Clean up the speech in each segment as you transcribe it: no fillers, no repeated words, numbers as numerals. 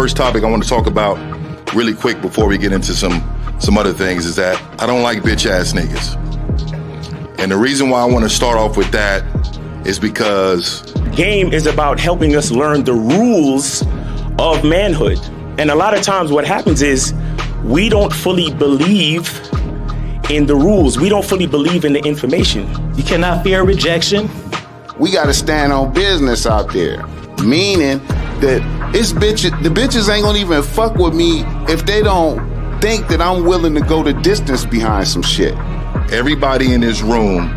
first topic I want to talk about really quick before we get into some other things is that I don't like bitch ass niggas. And the reason why I want to start off with that is because game is about helping us learn the rules of manhood. And a lot of times what happens is we don't fully believe in the rules. We don't fully believe in the information. You cannot fear rejection. We got to stand on business out there, meaning that the bitches ain't gonna even fuck with me if they don't think that I'm willing to go the distance behind some shit. everybody in this room,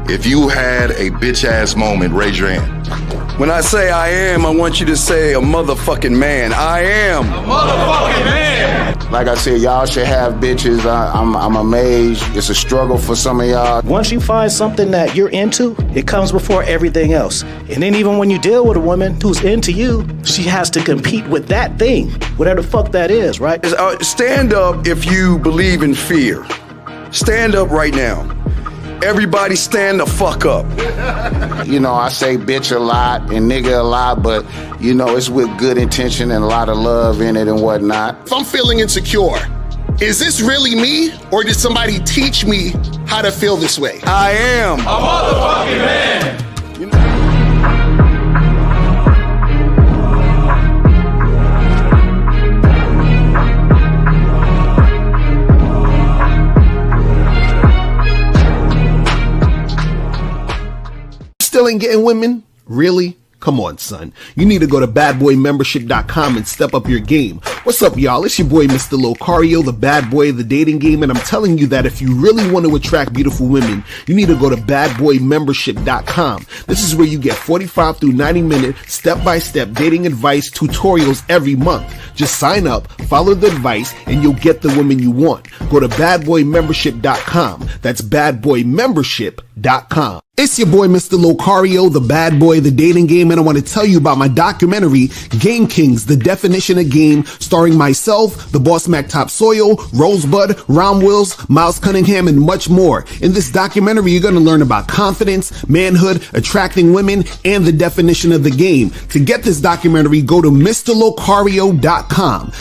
if you had a bitch ass moment, raise your hand. When I say I am, I want you to say a motherfucking man. I am a motherfucking man. Like I said, y'all should have bitches. I'm amazed. It's a struggle for some of y'all. Once you find something that you're into, it comes before everything else. And then even when you deal with a woman who's into you, she has to compete with that thing, whatever the fuck that is, right? Stand up if you believe in fear. Stand up right now. Everybody stand the fuck up. You know, I say bitch a lot and nigga a lot, but, you know, it's with good intention and a lot of love in it and whatnot. If I'm feeling insecure, is this really me, or did somebody teach me how to feel this way? I am a motherfucking man. Still ain't getting women? Really? Come on, son. You need to go to badboymembership.com and step up your game. What's up, y'all? It's your boy, Mr. Locario, the bad boy of the dating game, and I'm telling you that if you really want to attract beautiful women, you need to go to badboymembership.com. This is where you get 45 through 90-minute step-by-step dating advice tutorials every month. Just sign up, follow the advice, and you'll get the women you want. Go to badboymembership.com. That's badboymembership.com. It's your boy, Mr. Locario, the bad boy of the dating game, and I want to tell you about my documentary, Game Kings, The Definition of Game, starring myself, the Boss Mac Topsoil, Rosebud, Ron Wills, Miles Cunningham, and much more. In this documentary, you're going to learn about confidence, manhood, attracting women, and the definition of the game. To get this documentary, go to MrLocario.com.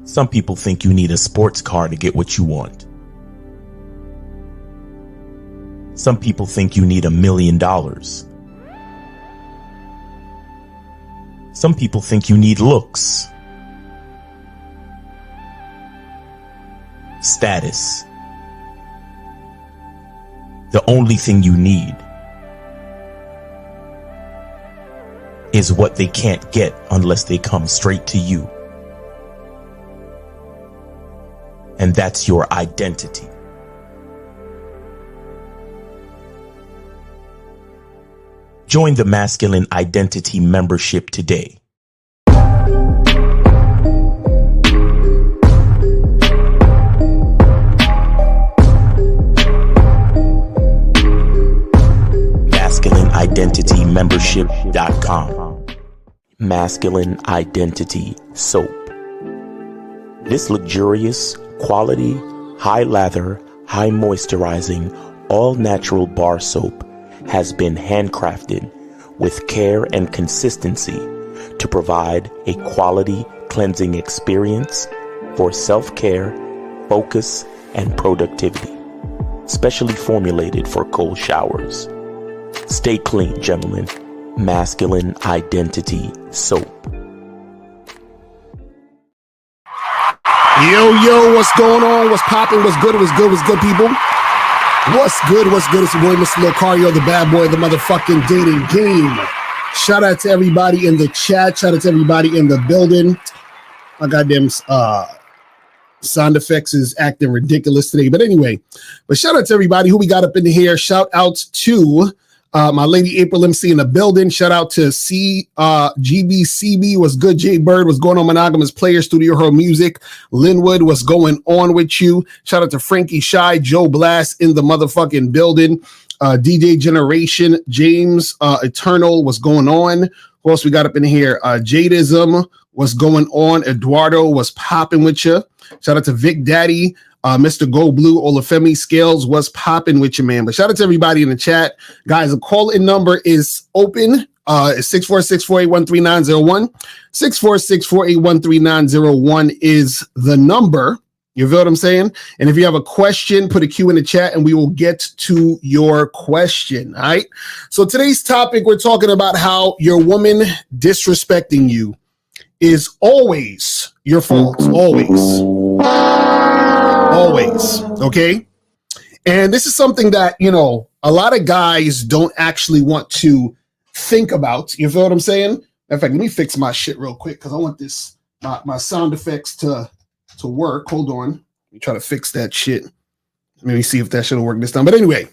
Some people think you need a sports car to get what you want. Some people think you need $1 million. Some people think you need looks, status. The only thing you need is what they can't get unless they come straight to you. And that's your identity. Join the Masculine Identity membership today. MasculineIdentityMembership.com. Masculine Identity Soap. This luxurious, quality, high lather, high moisturizing, all natural bar soap has been handcrafted with care and consistency to provide a quality cleansing experience for self-care, focus, and productivity. Specially formulated for cold showers. Stay clean, gentlemen. Masculine Identity Soap. Yo, what's going on? What's popping? What's good? What's good? What's good, people? What's good? What's good? It's your boy, Mr. Locario, the bad boy of the motherfucking dating game. Shout out to everybody in the chat. Shout out to everybody in the building. My goddamn sound effects is acting ridiculous today. But anyway, shout out to everybody who we got up in here. Shout out to my lady April MC in the building. Shout out to GBCB. What's good? Jay Bird. What's going on? Monogamous Player, Studio Her Music. Linwood. What's going on with you? Shout out to Frankie Shy, Joe Blast in the motherfucking building. DJ Generation, James Eternal, what's going on? Who else we got up in here? Jadism, what's going on? Eduardo, what's popping with you? Shout out to Vic Daddy, Mr. Go Blue, Olafemi Scales, what's popping with you, man? But shout out to everybody in the chat. Guys, the call-in number is open. It's 646-481-3901. 646-481-3901 is the number. You feel what I'm saying? And if you have a question, put a Q in the chat and we will get to your question. All right. So today's topic, we're talking about how your woman disrespecting you is always your fault. Always. Always. Okay. And this is something that, you know, a lot of guys don't actually want to think about. You feel what I'm saying? In fact, let me fix my shit real quick because I want this, my sound effects to work. Hold on. Let me try to fix that shit. Let me see if that should have worked this time. But anyway,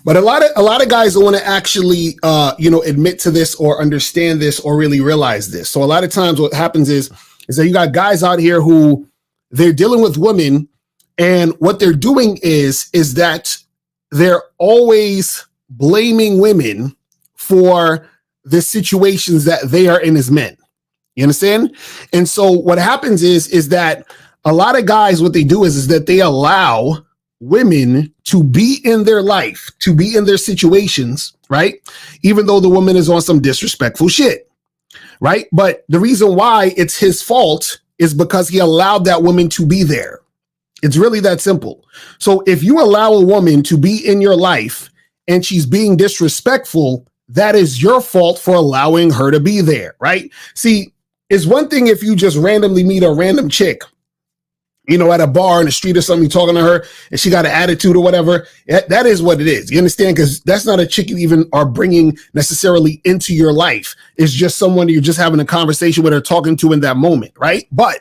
but a lot of guys don't want to actually admit to this or understand this or really realize this. So a lot of times what happens is that you got guys out here who they're dealing with women, and what they're doing is that they're always blaming women for the situations that they are in as men. You understand? And so what happens is that a lot of guys, what they do is that they allow women to be in their life, to be in their situations, right? Even though the woman is on some disrespectful shit, right? But the reason why it's his fault is because he allowed that woman to be there. It's really that simple. So if you allow a woman to be in your life and she's being disrespectful, that is your fault for allowing her to be there, right? See, it's one thing if you just randomly meet a random chick, you know, at a bar in the street or something, you're talking to her and she got an attitude or whatever. That is what it is. You understand? Because that's not a chick you even are bringing necessarily into your life. It's just someone you're just having a conversation with or talking to in that moment, right? But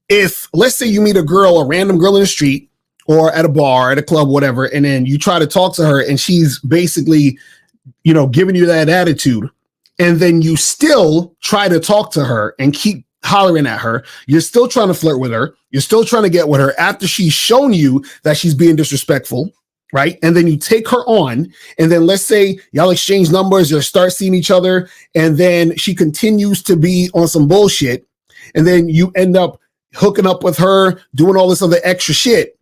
if, let's say you meet a random girl in the street or at a bar, at a club, whatever, and then you try to talk to her and she's basically, you know, giving you that attitude, and then you still try to talk to her and keep hollering at her, you're still trying to flirt with her, you're still trying to get with her after she's shown you that she's being disrespectful, right? And then you take her on, and then let's say y'all exchange numbers or start seeing each other, and then she continues to be on some bullshit, and then you end up hooking up with her, doing all this other extra shit.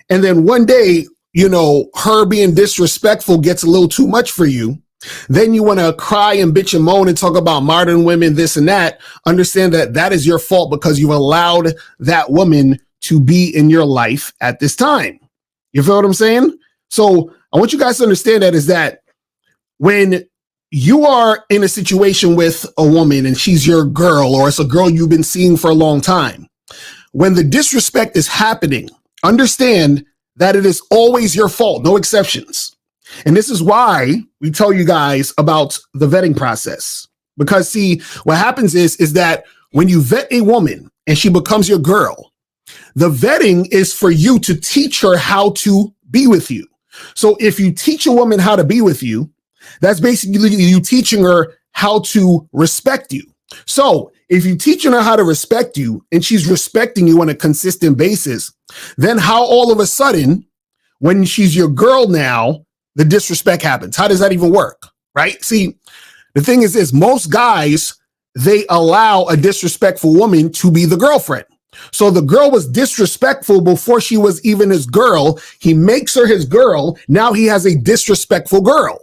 And then one day, you know, her being disrespectful gets a little too much for you. Then you want to cry and bitch and moan and talk about modern women, this and that. Understand that that is your fault because you allowed that woman to be in your life at this time. You feel what I'm saying? So I want you guys to understand that is that when you are in a situation with a woman and she's your girl, or it's a girl you've been seeing for a long time, when the disrespect is happening, understand that it is always your fault, no exceptions. And this is why we tell you guys about the vetting process. Because see, what happens is that when you vet a woman and she becomes your girl, the vetting is for you to teach her how to be with you. So if you teach a woman how to be with you, that's basically you teaching her how to respect you. So if you're teaching her how to respect you and she's respecting you on a consistent basis, then how all of a sudden, when she's your girl now, the disrespect happens? How does that even work? Right? See, the thing is this, most guys, they allow a disrespectful woman to be the girlfriend. So the girl was disrespectful before she was even his girl. He makes her his girl. Now he has a disrespectful girl.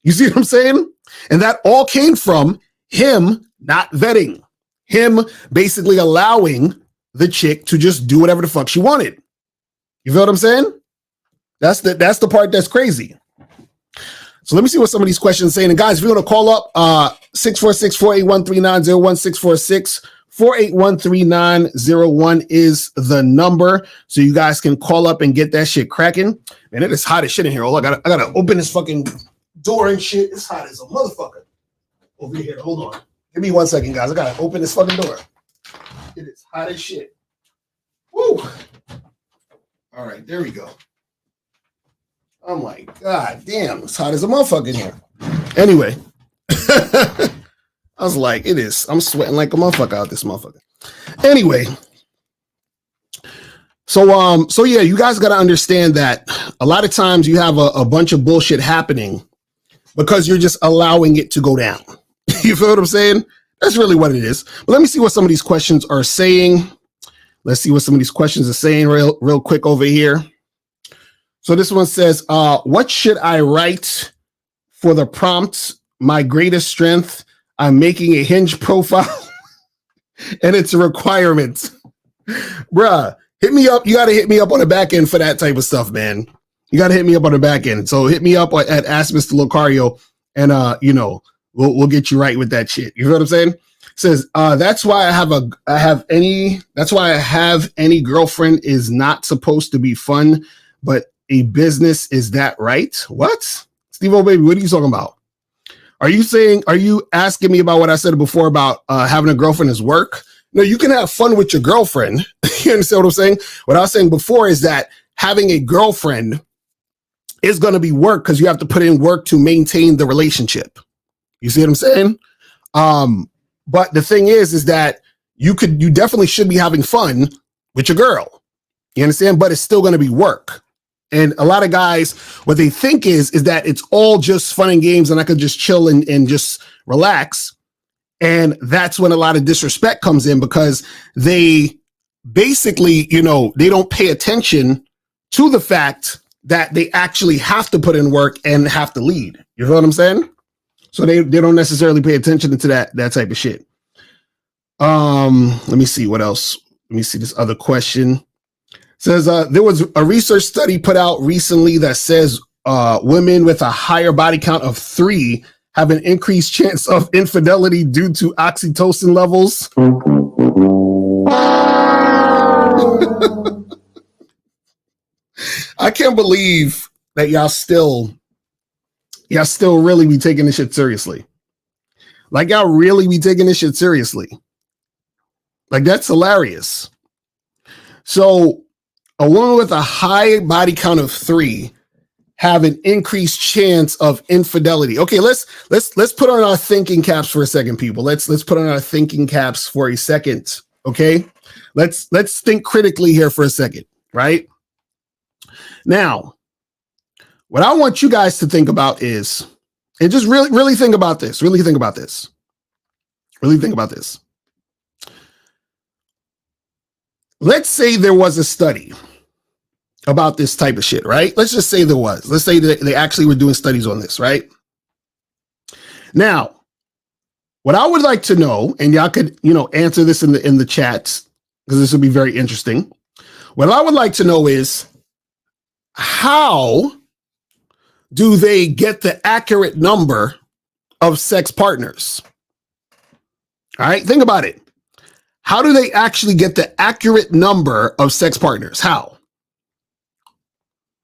You see what I'm saying? And that all came from him not vetting, him basically allowing the chick to just do whatever the fuck she wanted. You feel what I'm saying? That's the part that's crazy. So let me see what some of these questions are saying. And guys, if you want to call up, 646-481-3901, 646-481-3901 is the number. So you guys can call up and get that shit cracking. Man, it is hot as shit in here. Oh, I gotta open this fucking door and shit. It's hot as a motherfucker over here. Hold on. Give me 1 second, guys. I gotta open this fucking door. It is hot as shit. Woo. All right, there we go. I'm like, God damn, it's hot as a motherfucker in here. Anyway, I was like, it is. I'm sweating like a motherfucker out this motherfucker. Anyway, So yeah, you guys got to understand that a lot of times you have a bunch of bullshit happening because you're just allowing it to go down. You feel what I'm saying? That's really what it is. But let me see what some of these questions are saying. Let's see what some of these questions are saying real quick over here. So this one says, what should I write for the prompt? My greatest strength, I'm making a Hinge profile and it's a requirement. Bruh, hit me up. You got to hit me up on the back end for that type of stuff, man. You got to hit me up on the back end. So hit me up at Ask Mr. Locario and, we'll get you right with that shit. You know what I'm saying? It says, that's why I have any girlfriend is not supposed to be fun, but a business. Is that right? What? Steve O baby, what are you talking about? Are you asking me about what I said before about having a girlfriend as work? No, you can have fun with your girlfriend. You understand what I'm saying? What I was saying before is that having a girlfriend is going to be work because you have to put in work to maintain the relationship. You see what I'm saying? But the thing is that you definitely should be having fun with your girl. You understand? But it's still going to be work. And a lot of guys, what they think is that it's all just fun and games and I could just chill and just relax. And that's when a lot of disrespect comes in because they basically, they don't pay attention to the fact that they actually have to put in work and have to lead. You know what I'm saying? So they don't necessarily pay attention to that type of shit. Let me see what else. Let me see this other question. It says there was a research study put out recently that says women with a higher body count of 3 have an increased chance of infidelity due to oxytocin levels. I can't believe that y'all still really be taking this shit seriously. Like y'all really be taking this shit seriously. Like that's hilarious. So a woman with a high body count of 3 have an increased chance of infidelity. Okay, let's put on our thinking caps for a second, people. Let's put on our thinking caps for a second. Okay, let's think critically here for a second, right? Now, what I want you guys to think about is, and just really think about this. Really think about this. Really think about this. Let's say there was a study about this type of shit, right? Let's just say there was. Let's say that they actually were doing studies on this, right? Now, what I would like to know, and y'all could, answer this in the chats, because this would be very interesting. What I would like to know is, how do they get the accurate number of sex partners? All right, think about it. How do they actually get the accurate number of sex partners? How?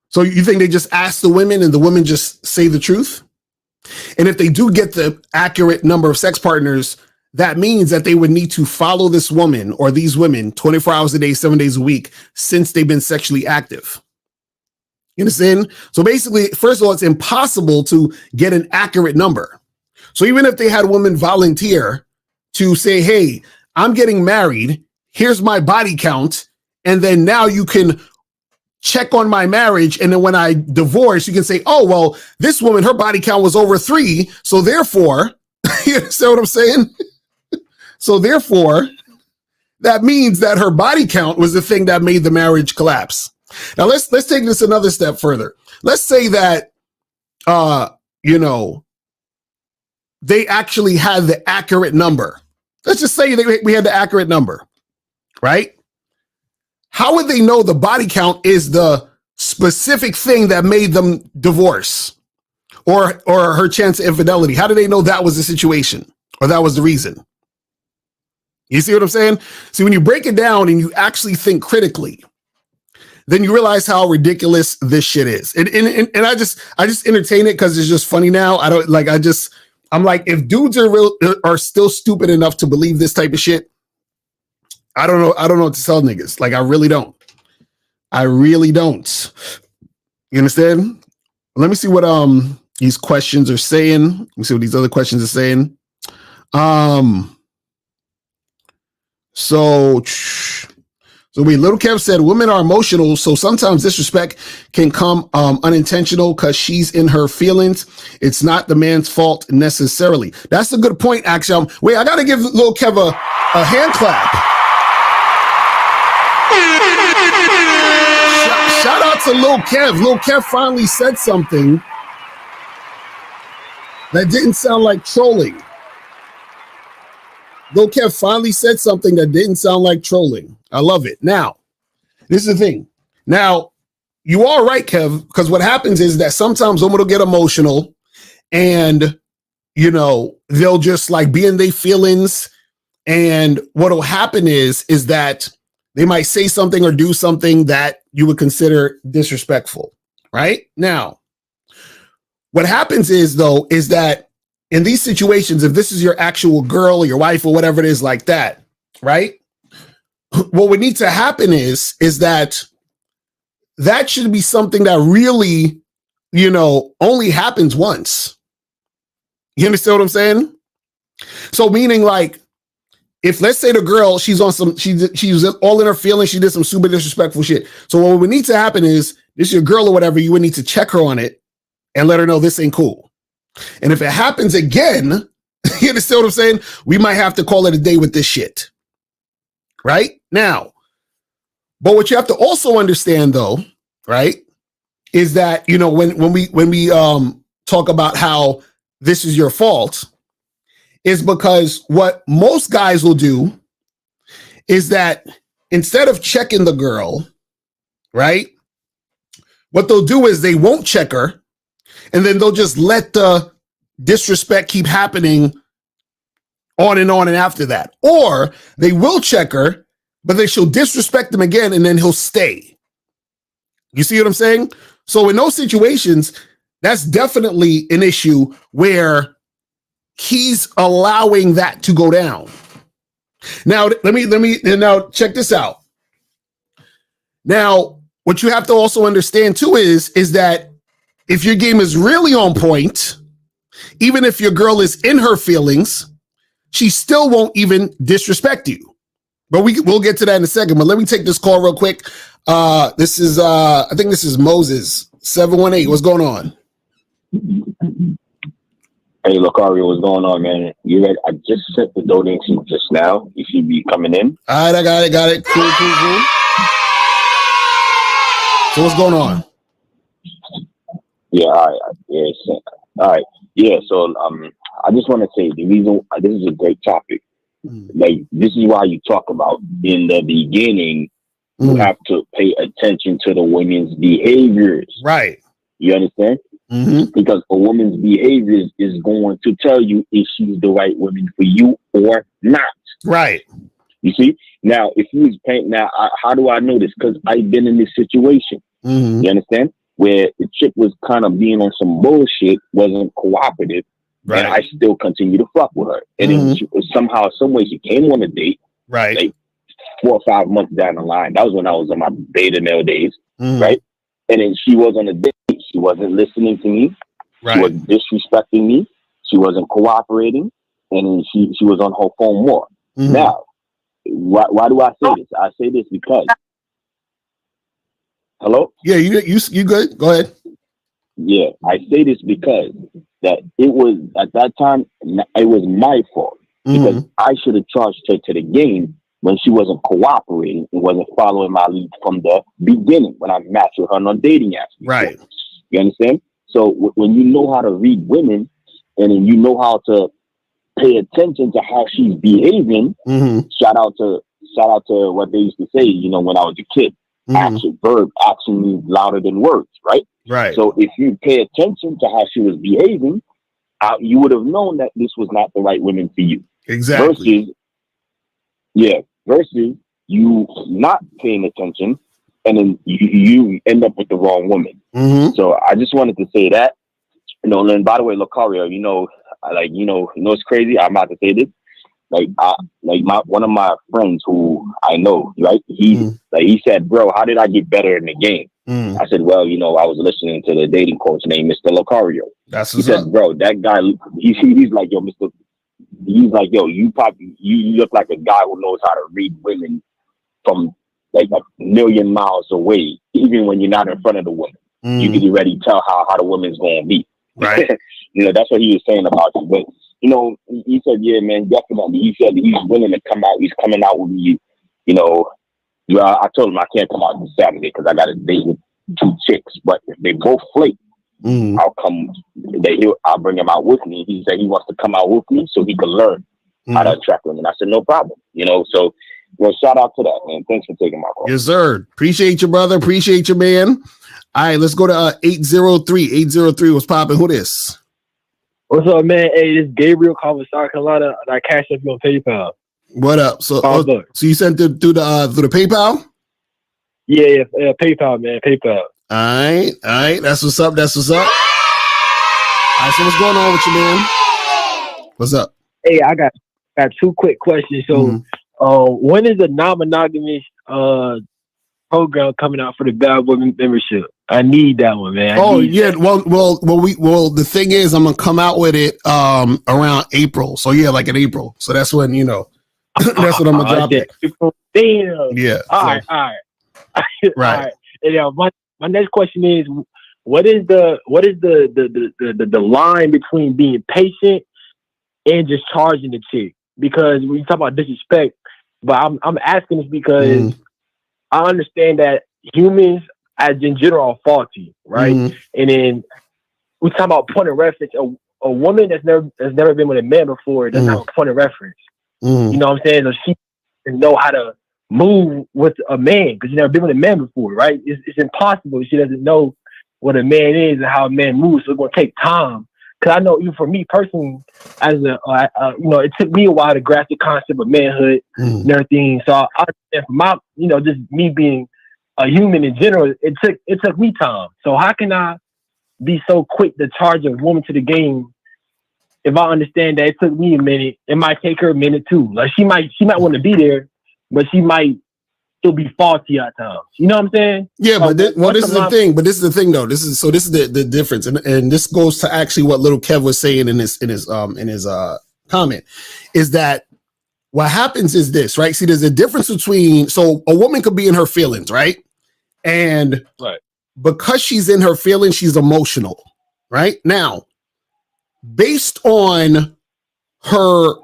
So you think they just ask the women and the women just say the truth? And if they do get the accurate number of sex partners, that means that they would need to follow this woman or these women 24 hours a day, 7 days a week since they've been sexually active. You understand? So basically, first of all, it's impossible to get an accurate number. So even if they had women volunteer to say, hey, I'm getting married, here's my body count, and then now you can check on my marriage, and then when I divorce, you can say, oh, well, this woman, her body count was over 3, so therefore, you understand what I'm saying? So therefore, that means that her body count was the thing that made the marriage collapse. Now let's take this another step further. Let's say that they actually had the accurate number. Let's just say we had the accurate number, right? How would they know the body count is the specific thing that made them divorce or her chance of infidelity? How do they know that was the situation or that was the reason? You see what I'm saying? See, when you break it down and you actually think critically, then you realize how ridiculous this shit is. And I just entertain it because it's just funny now. I'm like, if dudes are still stupid enough to believe this type of shit, I don't know what to tell niggas. Like, I really don't. You understand? Let me see what these questions are saying. Let me see what these other questions are saying. So So Little Kev said women are emotional, so sometimes disrespect can come unintentional because she's in her feelings. It's not the man's fault necessarily. That's a good point, actually. Wait, I got to give Little Kev a hand clap. Shout out to Lil Kev. Lil Kev finally said something that didn't sound like trolling. Lil Kev finally said something that didn't sound like trolling. I love it. Now, this is the thing. Now, you are right, Kev, because what happens is that sometimes women will get emotional and, you know, they'll just like be in their feelings. And what will happen is that they might say something or do something that you would consider disrespectful, right? Now, what happens is that in these situations, if this is your actual girl or your wife or whatever it is like that, right? What would need to happen is that should be something that really, you know, only happens once. You understand what I'm saying? So meaning like, if let's say the girl, she's on some, she's all in her feelings, she did some super disrespectful shit. So what would need to happen is this is your girl or whatever, you would need to check her on it and let her know this ain't cool. And if it happens again, you understand what I'm saying? We might have to call it a day with this shit. Right? Now, but what you have to also understand though, right, is that, you know, when we talk about how this is your fault, is because what most guys will do is that instead of checking the girl, right, what they'll do is they won't check her, and then they'll just let the disrespect keep happening on and after that. Or they will check her, but then she'll disrespect him again, and then he'll stay. You see what I'm saying? So in those situations, that's definitely an issue where he's allowing that to go down. Now, let me now check this out. Now, what you have to also understand too is that if your game is really on point, even if your girl is in her feelings, she still won't even disrespect you. But we'll get to that in a second. But let me take this call real quick. This is I think this is Moses 718. What's going on? Hey, Lucario, what's going on, man? You ready? I just sent the donation just now. You should be coming in. All right, I got it. Cool. So what's going on? Yeah, all right. Yeah, all right. Yeah, so I just want to say the reason this is a great topic. Like, this is why you talk about in the beginning, you have to pay attention to the women's behaviors. Right. You understand? Mm-hmm. Because a woman's behaviors is going to tell you if she's the right woman for you or not. Right. You see? Now, if you was paying, how do I know this? Because I've been in this situation. Mm-hmm. You understand? Where the chick was kind of being on some bullshit, wasn't cooperative, right, and I still continue to fuck with her. And then somehow, some way, she came on a date, right, like 4 or 5 months down the line. That was when I was on my beta male days, right? And then she was on a date. She wasn't listening to me. Right. She was disrespecting me. She wasn't cooperating, and then she was on her phone more. Mm-hmm. Now, why do I say this? I say this because. Hello? Yeah, you good? Go ahead. Yeah, I say this because that it was at that time it was my fault because I should have charged her to the game when she wasn't cooperating and wasn't following my lead from the beginning when I matched with her on dating apps. Right. You understand? So when you know how to read women and then you know how to pay attention to how she's behaving, shout out to what they used to say, you know, when I was a kid. Action means louder than words, right? Right. So if you pay attention to how she was behaving, you would have known that this was not the right woman for you. Exactly. Versus you not paying attention, and then you end up with the wrong woman. So I just wanted to say that, you know. And by the way, Lucario, you know, it's crazy. I'm about to say this. One of my friends who I know, right? He said, "Bro, how did I get better in the game?" I said, "Well, you know, I was listening to the dating coach named Mr. Lucario." He said, "Bro, that guy, he's like, yo, Mr. He's like, yo, you look like a guy who knows how to read women from like a million miles away, even when you're not in front of the woman. You can already tell how the woman's going to be. Right. That's what he was saying about you. But, he said, yeah, man, definitely. He said he's willing to come out. He's coming out with you. I told him I can't come out this Saturday because I got a date with 2 chicks. But if they both flake, I'll bring him out with me. He said he wants to come out with me so he can learn how to attract women. I said, no problem. So shout out to that, man. Thanks for taking my call. Yes, sir. Appreciate you, brother. Appreciate you, man. All right, let's go to 803. 803 was popping. Who this? What's up, man? Hey, this is Gabriel calling from South Carolina, and I cashed up you on PayPal. What up? So you sent it through the PayPal? Yeah, PayPal, man. PayPal. All right. That's what's up. All right, so what's going on with you, man? What's up? Hey, I got 2 quick questions. So, when is the non-monogamous program coming out for the Bad Boy membership? I need that one, man. Well, the thing is, I'm gonna come out with it around April. So yeah, like in April. So that's when that's what I'm gonna drop it. Damn. Yeah. All right. Right. All right. And my next question is, what is the line between being patient and just charging the chick? Because when you talk about disrespect, but I'm asking this because I understand that humans, as in general, are faulty, right? And then we talk about point of reference. A woman that's never been with a man before doesn't have a point of reference. You know what I'm saying? So she doesn't know how to move with a man because she's never been with a man before, right? It's impossible. She doesn't know what a man is and how a man moves. So it's going to take time. Because I know, even for me personally, it took me a while to grasp the concept of manhood and everything. So I understand from my, just me being a human in general, it took me time. So how can I be so quick to charge a woman to the game if I understand that it took me a minute? It might take her a minute too. Like she might want to be there, but she might still be faulty at times. You know what I'm saying? Yeah, but this is the thing. But this is the thing, though. This is the difference, and this goes to actually what Little Kev was saying in his comment, is that what happens is this, right? See, there's a difference between, so a woman could be in her feelings, right? And because she's in her feelings, she's emotional, right? Now, based on her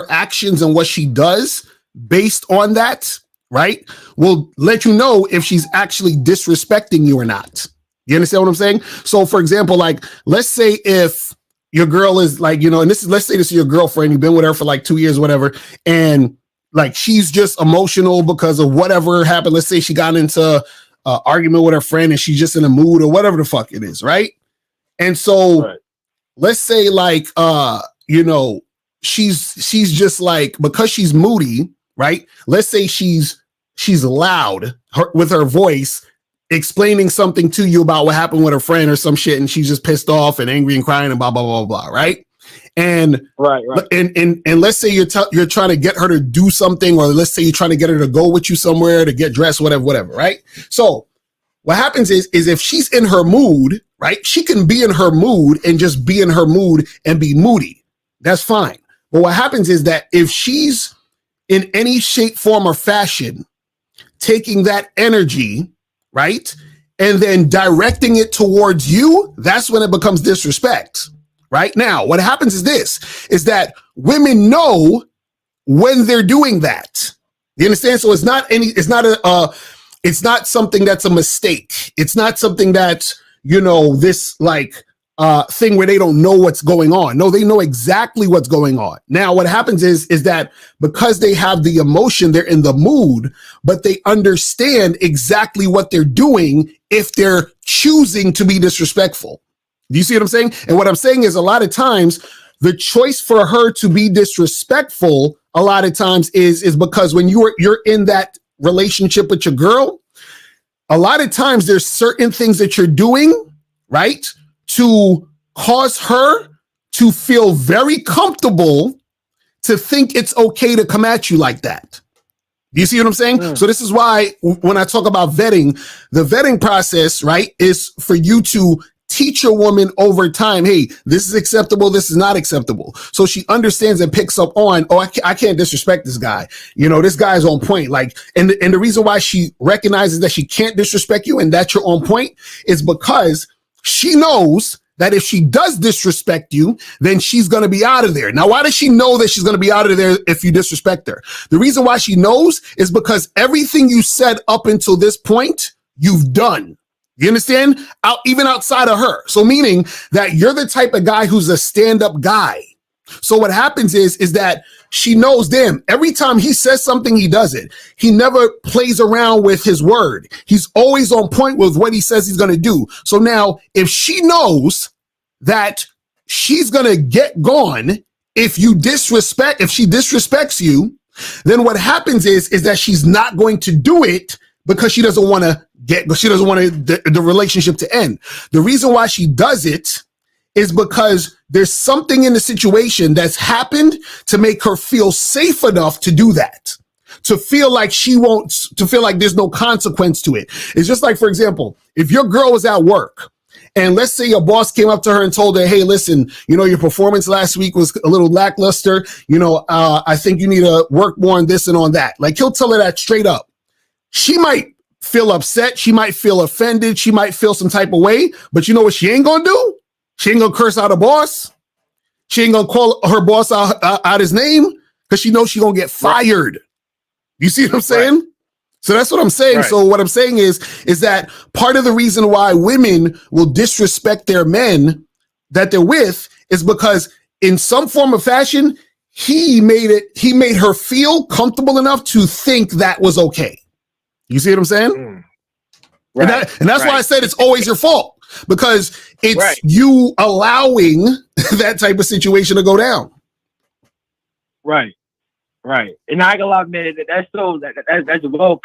actions and what she does, based on that, right, will let you know if she's actually disrespecting you or not. You understand what I'm saying? So, for example, like, let's say if your girl is like, and let's say this is your girlfriend, you've been with her for like 2 years, whatever, and like she's just emotional because of whatever happened. Let's say she got into an argument with her friend and she's just in a mood or whatever the fuck it is, right? And so let's say like, she's just like, because she's moody, right? Let's say she's loud with her voice, explaining something to you about what happened with her friend or some shit, and she's just pissed off and angry and crying and blah blah blah blah, right? And and let's say you're trying to get her to do something, or let's say you're trying to get her to go with you somewhere to get dressed, whatever, right? So what happens is if she's in her mood, right? She can be in her mood and just be in her mood and be moody. That's fine. But what happens is that if she's in any shape, form, or fashion taking that energy, right, and then directing it towards you, that's when it becomes disrespect. Right? Now, what happens is this, is that women know when they're doing that. You understand? So it's not something that's a mistake. It's not something that's, this like thing where they don't know what's going on. No, they know exactly what's going on. Now, what happens is that because they have the emotion, they're in the mood, but they understand exactly what they're doing if they're choosing to be disrespectful. Do you see what I'm saying? And what I'm saying is a lot of times the choice for her to be disrespectful a lot of times is because when you're in that relationship with your girl, a lot of times there's certain things that you're doing, right, to cause her to feel very comfortable to think it's okay to come at you like that. Do you see what I'm saying? So this is why when I talk about vetting, the vetting process, right, is for you to teach a woman over time, hey, this is acceptable, this is not acceptable. So she understands and picks up on, oh, I can't disrespect this guy. You know, this guy's on point. Like, and the reason why she recognizes that she can't disrespect you and that you're on point is because she knows that if she does disrespect you, then she's going to be out of there. Now, why does she know that she's going to be out of there if you disrespect her? The reason why she knows is because everything you said up until this point, you've done. You understand? Even outside of her. So meaning that you're the type of guy who's a stand-up guy. So what happens is that she knows, damn, every time he says something, he does it. He never plays around with his word. He's always on point with what he says he's going to do. So now if she knows that she's going to get gone if she disrespects you, then what happens is that she's not going to do it because she doesn't want the relationship to end. The reason why she does it is because there's something in the situation that's happened to make her feel safe enough to do that, to feel like to feel like there's no consequence to it. It's just like, for example, if your girl was at work and let's say your boss came up to her and told her, hey, listen, you know, your performance last week was a little lackluster. You know, I think you need to work more on this and on that. Like, he'll tell her that straight up. She might feel upset. She might feel offended. She might feel some type of way. But you know what she ain't going to do? She ain't going to curse out her boss. She ain't going to call her boss out his name because she knows she's going to get fired. You see what I'm saying? Right. So that's what I'm saying. Right. So what I'm saying is that part of the reason why women will disrespect their men that they're with is because in some form of fashion, he made her feel comfortable enough to think that was okay. You see what I'm saying? Right. And that's why I said it's always your fault, because it's you allowing that type of situation to go down. Right. Right. And I ain't gonna lie, man, that's well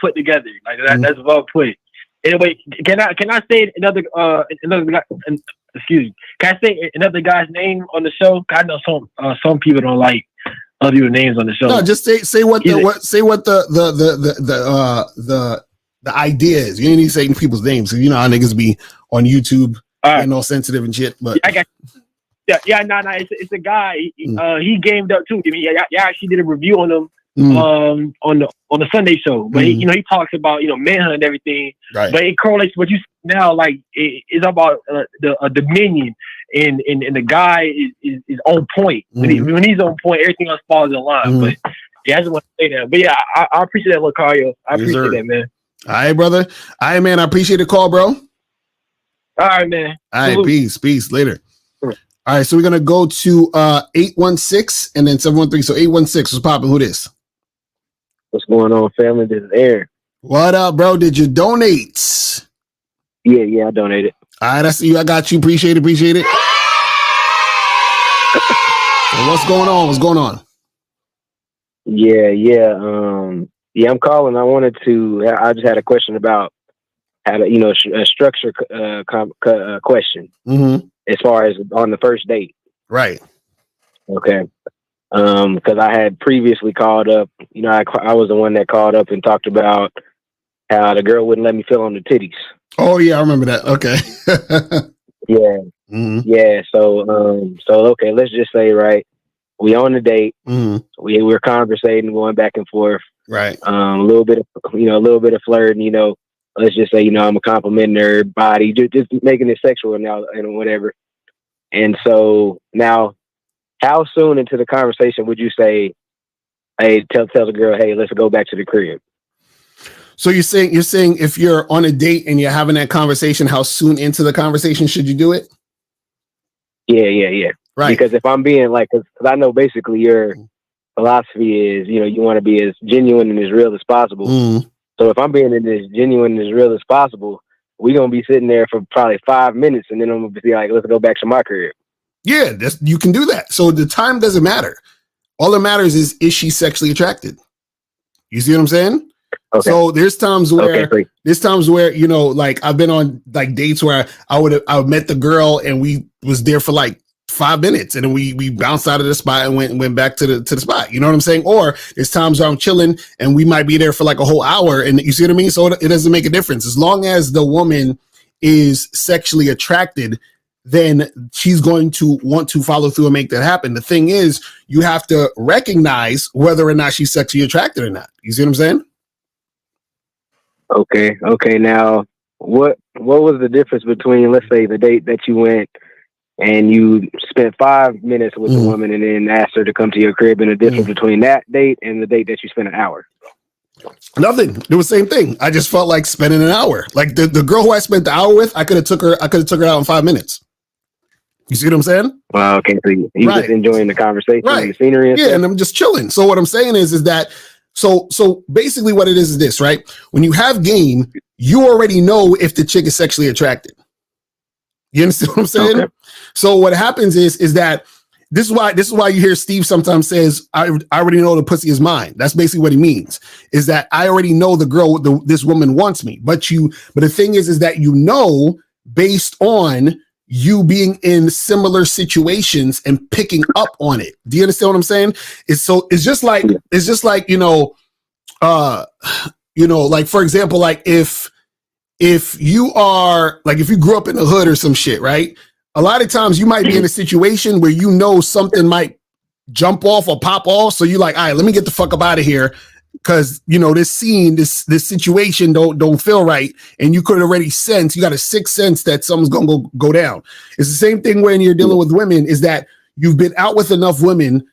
put together. Like that's well put. Anyway, can I say another guy, excuse me, can I say another guy's name on the show? I know some people don't like other people's names on the show. No, just say what the idea is. You don't need to say people's names. So you know how niggas be on YouTube and all sensitive and shit. But I got it's a guy. He gamed up too. I mean, yeah, actually did a review on him on the Sunday show. But he talks about manhunt and everything. Right. But it correlates to what you now. Like it's about the dominion, and the guy is on point. When he's on point, everything else falls in line. But yeah, I just want to say that. But yeah, I appreciate that, Lucario. I appreciate that, man. All right, brother. All right, man. I appreciate the call, bro. All right, man. All right, peace. Later. All right, so we're gonna go to 816 and then 713. So 816, what's popping? Who this? What's going on, family? This is Aaron. What up, bro? Did you donate? Yeah, I donated. All right, I see you. I got you. Appreciate it. So what's going on? Yeah, I'm calling. I just had a question about how to, structure question. As far as on the first date. Right. Okay. Because I had previously called up, I was the one that called up and talked about how the girl wouldn't let me feel on the titties. Oh yeah, I remember that. Okay. Yeah. Yeah. So okay, let's just say, right, we on the date. We're conversating, going back and forth. Right. A little bit of flirting, let's just say, I'm a complimenting her body, just making it sexual now and whatever. And so now, how soon into the conversation would you say, hey, tell the girl, hey, let's go back to the crib? So you're saying if you're on a date and you're having that conversation, how soon into the conversation should you do it? Yeah. Right. Because if I'm being because I know basically your philosophy is, you want to be as genuine and as real as possible. So if I'm being as genuine and as real as possible, we're going to be sitting there for probably 5 minutes, and then I'm going to be like, let's go back to my crib. Yeah, you can do that. So the time doesn't matter. All that matters is she sexually attracted? You see what I'm saying? Okay. So there's times where I've been on dates where I met the girl and we was there for 5 minutes and then we bounced out of the spot and went back to the spot. You know what I'm saying? Or there's times where I'm chilling and we might be there for a whole hour, and you see what I mean? So it doesn't make a difference. As long as the woman is sexually attracted, then she's going to want to follow through and make that happen. The thing is, you have to recognize whether or not she's sexually attracted or not. You see what I'm saying? Okay. Now, what was the difference between, let's say, the date that you went and you spent 5 minutes with the woman and then asked her to come to your crib, and the difference between that date and the date that you spent an hour? Nothing. It was the same thing. I just felt like spending an hour. Like the girl who I spent the hour with, I could have took her out in 5 minutes. You see what I'm saying? Well, okay, so you just enjoying the conversation and the scenery and stuff? And I'm just chilling. So what I'm saying is that so basically what it is this, right? When you have game, you already know if the chick is sexually attracted. You understand what I'm saying? Okay. So what happens is that this is why you hear Steve sometimes says, I already know the pussy is mine. That's basically what he means, is that I already know the girl, this woman wants me. But the thing is that you know based on you being in similar situations and picking up on it. Do you understand what I'm saying? It's just like, like, for example, like if you are like, if you grew up in the hood or some shit, right? A lot of times you might be in a situation where you know something might jump off or pop off. So you're like, all right, let me get the fuck up out of here. Cause this scene, this situation don't feel right. And you could already sense, you got a sixth sense that something's gonna go down. It's the same thing when you're dealing with women, is that you've been out with enough women,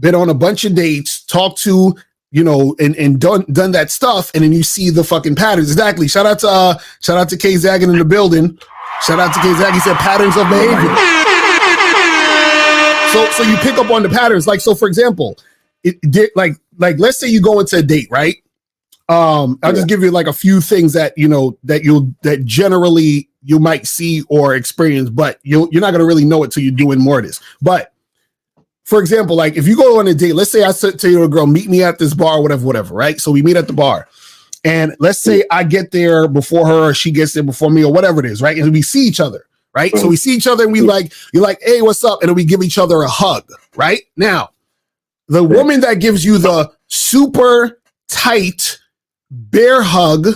been on a bunch of dates, talked to, and done that stuff. And then you see the fucking patterns. Exactly. Shout out to K Zaggin in the building. Shout out to K Zag. He said patterns of behavior. So you pick up on the patterns. Like, so for example, like let's say you go into a date, right? I'll just give you like a few things that that generally you might see or experience, but you're not gonna really know it till you're doing more of this. But for example, like if you go on a date, let's say I tell you, a girl, meet me at this bar, whatever, right? So we meet at the bar. And let's say I get there before her, or she gets there before me, or whatever it is, right? And we see each other, right? So we see each other and you're like, hey, what's up? And then we give each other a hug, right? Now, the woman that gives you the super tight bear hug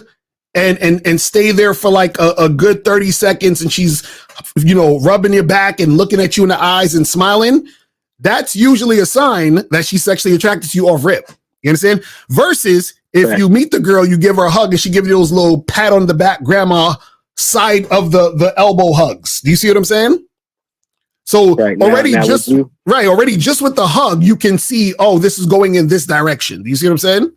and stay there for like a good 30 seconds, and she's, rubbing your back and looking at you in the eyes and smiling, that's usually a sign that she's sexually attracted to you off rip. You understand? Versus if you meet the girl, you give her a hug and she gives you those little pat on the back, grandma side of the elbow hugs. Do you see what I'm saying? So already just with the hug, you can see, oh, this is going in this direction. Do you see what I'm saying?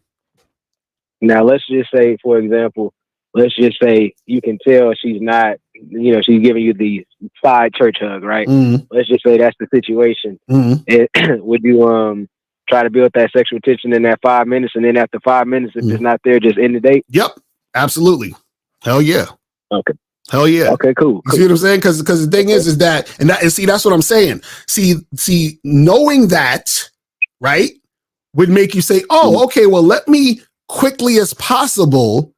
Now, let's just say, for example, you can tell she's not, she's giving you the side church hug, right? Mm-hmm. Let's just say that's the situation. Mm-hmm. Would you try to build that sexual tension in that 5 minutes, and then after 5 minutes, if it's not there, just end the date? Yep, absolutely. Hell yeah. Okay. Hell yeah. Okay, cool. You see what I'm saying? Because the thing is that, and see, that's what I'm saying. See, knowing that, right, would make you say, oh, okay, well, let me quickly as possible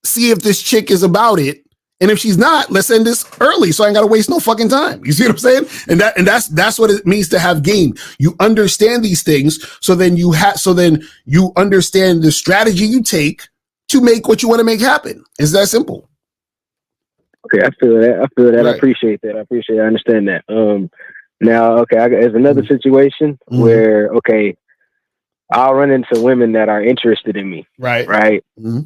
see if this chick is about it. And if she's not, let's end this early, so I ain't gotta waste no fucking time. You see what I'm saying? And that's what it means to have game. You understand these things, so then you understand the strategy you take to make what you want to make happen. It's that simple. Okay, I feel that. Right. I appreciate that. I understand that. Now, okay, there's another situation where, okay, I'll run into women that are interested in me. Right. Mm-hmm.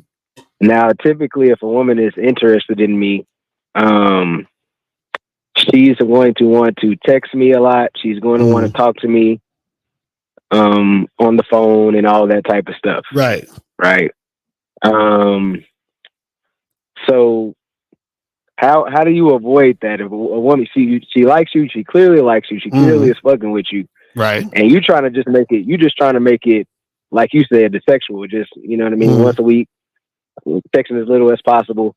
Now, typically, if a woman is interested in me, she's going to want to text me a lot. She's going to want to talk to me on the phone and all that type of stuff. Right. So how do you avoid that? If a woman, she likes you, she clearly likes you, she clearly is fucking with you. Right. And you're trying to make it, like you said, the sexual, just, you know what I mean? Once a week, texting as little as possible.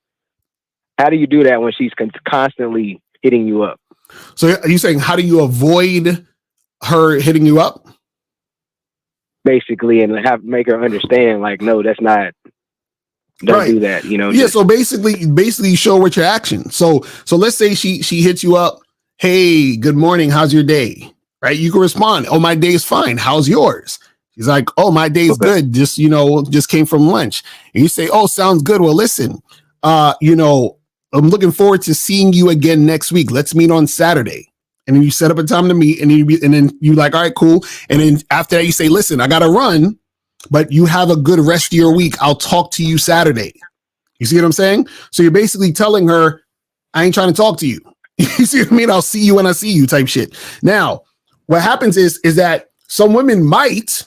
How do you do that when she's constantly hitting you up? So are you saying, how do you avoid her hitting you up? Basically, and make her understand, like, no, that's not, don't do that, Yeah, so basically show with your action. So let's say she hits you up, hey, good morning, how's your day? Right? You can respond, oh, my day is fine, how's yours? He's like, oh, my day's good. Just came from lunch. And you say, oh, sounds good. Well, listen, I'm looking forward to seeing you again next week. Let's meet on Saturday. And then you set up a time to meet, and then you like, all right, cool. And then after that, you say, listen, I got to run, but you have a good rest of your week. I'll talk to you Saturday. You see what I'm saying? So you're basically telling her, I ain't trying to talk to you. You see what I mean? I'll see you when I see you type shit. Now, what happens is that some women might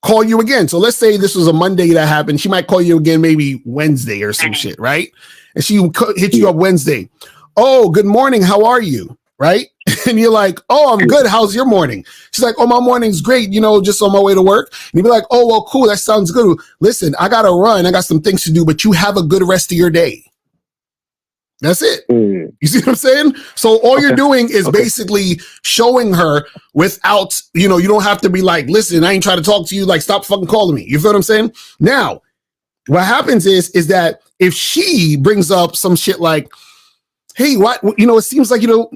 call you again. So let's say this was a Monday that happened. She might call you again maybe Wednesday or some shit, right? And she hit you up Wednesday. Oh, good morning. How are you? Right? And you're like, oh, I'm good. How's your morning? She's like, oh, my morning's great. You know, just on my way to work. And you'd be like, oh, well, cool. That sounds good. Listen, I got to run. I got some things to do, but you have a good rest of your day. That's it. You see what I'm saying? So all you're doing is basically showing her without, you know, you don't have to be like, listen, I ain't trying to talk to you. Like, stop fucking calling me. You feel what I'm saying? Now, what happens is that if she brings up some shit like, hey, what, you know, it seems like you don't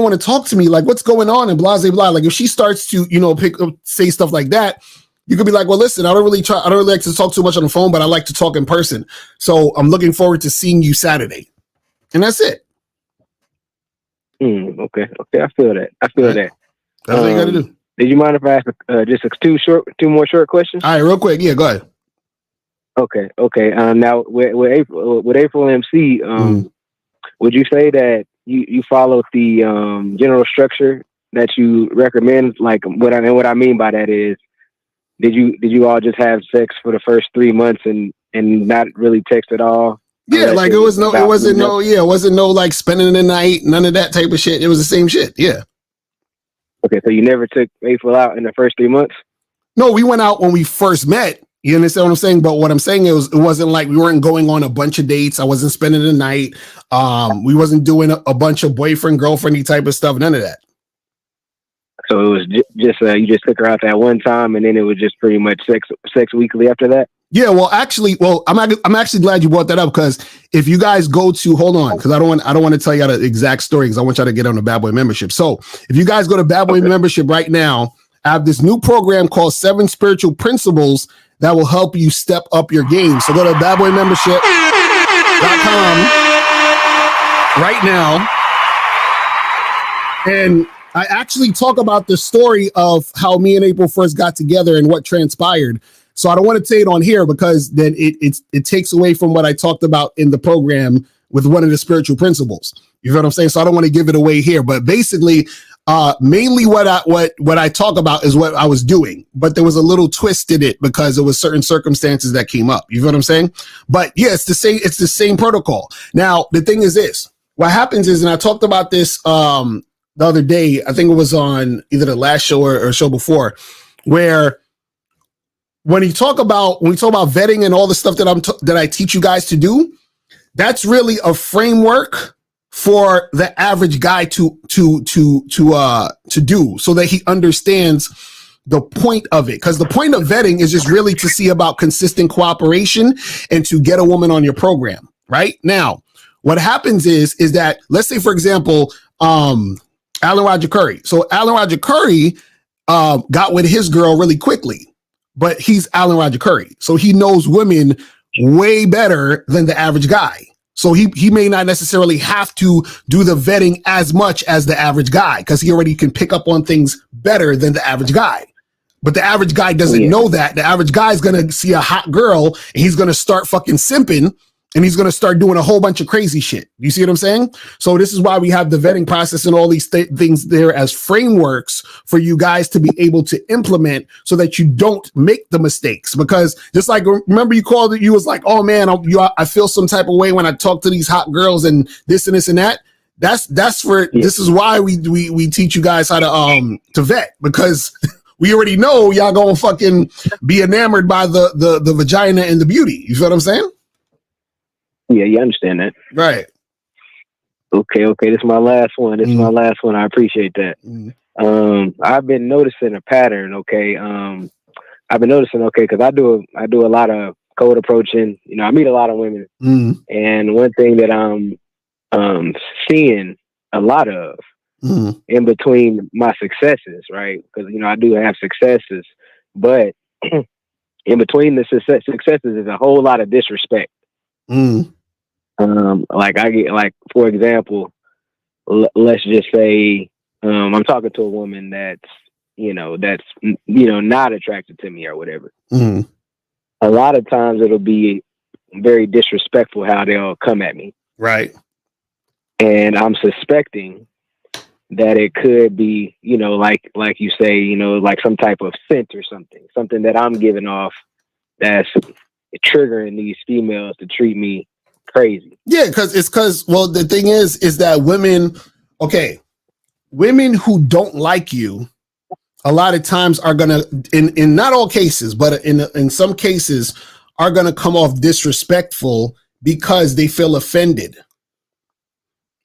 want to talk to me. Like, what's going on? And blah, blah, blah. Like, if she starts to, you know, say stuff like that, you could be like, well, listen, I don't really like to talk too much on the phone, but I like to talk in person. So I'm looking forward to seeing you Saturday. And that's it. Okay. I feel that. That's what you got to do. Did you mind if I ask just two more short questions? All right, real quick. Yeah, go ahead. Okay. Now with April MC, would you say that you followed the general structure that you recommend? Like what I mean by that is, did you all just have sex for the first 3 months and not really text at all? Yeah, like it wasn't no like spending the night, none of that type of shit. It was the same shit. Yeah. Okay, so you never took April out in the first 3 months? No, we went out when we first met. You understand what I'm saying? But what I'm saying is it wasn't like we weren't going on a bunch of dates. I wasn't spending the night. We wasn't doing a bunch of boyfriend, girlfriendy type of stuff. None of that. So it was just you just took her out that one time, and then it was just pretty much sex weekly after that. Yeah, well, I'm actually glad you brought that up, because if you guys go to, hold on, because I don't want to tell you the exact story, because I want y'all to get on the Bad Boy membership. So if you guys go to Bad Boy membership right now, I have this new program called 7 Spiritual Principles that will help you step up your game. So go to badboymembership.com right now, and I actually talk about the story of how me and April first got together and what transpired. So I don't want to say it on here, because then it takes away from what I talked about in the program with one of the spiritual principles. You know what I'm saying? So I don't want to give it away here, but basically, mainly what I talk about is what I was doing, but there was a little twist in it because there was certain circumstances that came up. You know what I'm saying? But yeah, it's the same protocol. Now, the thing is this, what happens is, and I talked about this, the other day, I think it was on either the last show or show before, where when we talk about vetting and all the stuff that I teach you guys to do, that's really a framework for the average guy to do, so that he understands the point of it. Because the point of vetting is just really to see about consistent cooperation and to get a woman on your program. Right now, what happens is that, let's say, for example, Alan Roger Curry. So Alan Roger Curry got with his girl really quickly, but he's Alan Roger Curry. So he knows women way better than the average guy. So he may not necessarily have to do the vetting as much as the average guy, because he already can pick up on things better than the average guy. But the average guy doesn't know that. The average guy is going to see a hot girl and he's going to start fucking simping, and he's going to start doing a whole bunch of crazy shit. You see what I'm saying? So this is why we have the vetting process and all these things there as frameworks for you guys to be able to implement, so that you don't make the mistakes. Because just like, remember you called it, you was like, oh man, I feel some type of way when I talk to these hot girls and this and this and that. That's for, this is why we teach you guys how to vet, because we already know y'all gonna fucking be enamored by the vagina and the beauty. You feel what I'm saying? Yeah, you understand that. Right. Okay. This is my last one. I appreciate that. I've been noticing a pattern. Okay. Because I do a lot of code approaching. You know, I meet a lot of women, and one thing that I'm seeing a lot of in between my successes, right? Because I do have successes, but in between the successes is a whole lot of disrespect. Like I get, like, for example, let's just say I'm talking to a woman that's not attracted to me or whatever. Mm. A lot of times it'll be very disrespectful how they'll come at me. Right. And I'm suspecting that it could be, like you say, like some type of scent or something that I'm giving off that's triggering these females to treat me crazy. Yeah, because well, the thing is that women who don't like you a lot of times are gonna, in not all cases, but in some cases, are gonna come off disrespectful because they feel offended.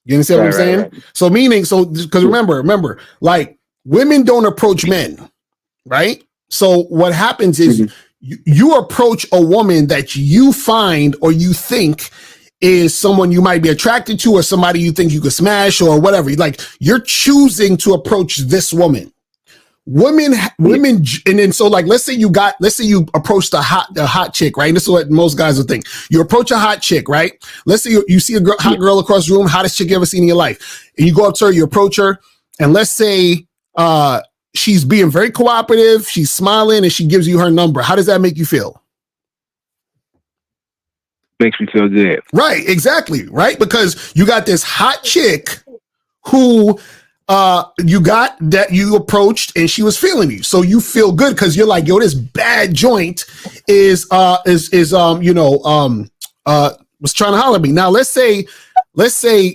You understand what I'm saying? Right. So because remember, like, women don't approach men, right? So what happens is you approach a woman that you find or you think is someone you might be attracted to or somebody you think you could smash or whatever. Like, you're choosing to approach this woman. Women, and then so, like, let's say you approached a hot chick, right? And this is what most guys would think. You approach a hot chick, right? Let's say you see a hot girl across the room, hottest chick you ever seen in your life, and you go up to her, you approach her, and let's say she's being very cooperative, she's smiling, and she gives you her number. How does that make you feel? Makes me feel good. Right, exactly, right? Because you got this hot chick who you approached and she was feeling you. So you feel good because you're like, yo, this bad joint was trying to holler at me. Now let's say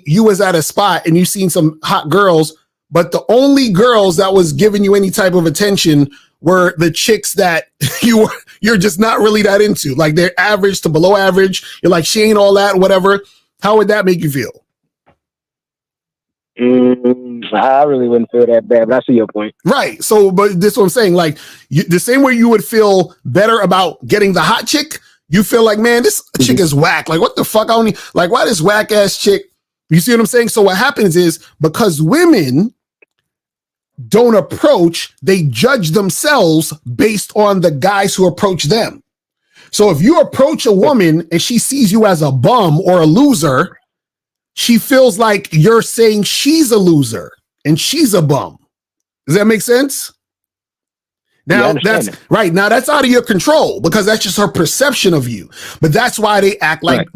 you was at a spot and you seen some hot girls, but the only girls that was giving you any type of attention were the chicks that you're just not really that into. Like, they're average to below average. You're like, she ain't all that, whatever. How would that make you feel? I really wouldn't feel that bad, but I see your point. Right. So, but this is what I'm saying. Like, the same way you would feel better about getting the hot chick, you feel like, man, this chick is whack. Like, what the fuck? Why this whack ass chick? You see what I'm saying? So what happens is, because women don't approach, they judge themselves based on the guys who approach them. So if you approach a woman and she sees you as a bum or a loser, she feels like you're saying she's a loser and she's a bum. Does that make sense? Now that's right. Now that's out of your control because that's just her perception of you. But that's why they act like,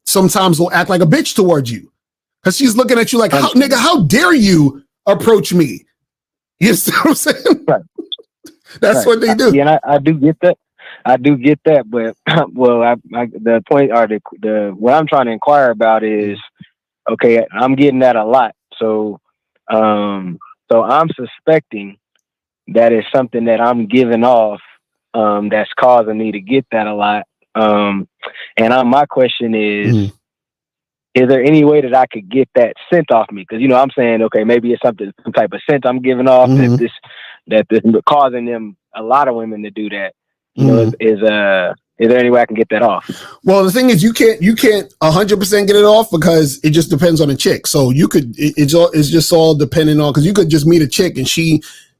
sometimes they'll act like a bitch towards you. Because she's looking at you like, how dare you approach me? You see what I'm saying? Right. That's what they do. Yeah, I do get that. But the point or the what I'm trying to inquire about is, okay, I'm getting that a lot. So I'm suspecting that is something that I'm giving off that's causing me to get that a lot. My question is there any way that I could get that scent off me? Because I'm saying, okay, maybe it's some type of scent I'm giving off that this causing them, a lot of women, to do that. Is there any way I can get that off? Well, the thing is, you can't 100% get it off because it just depends on the chick. So you could, it's just all depending on, because you could just meet a chick and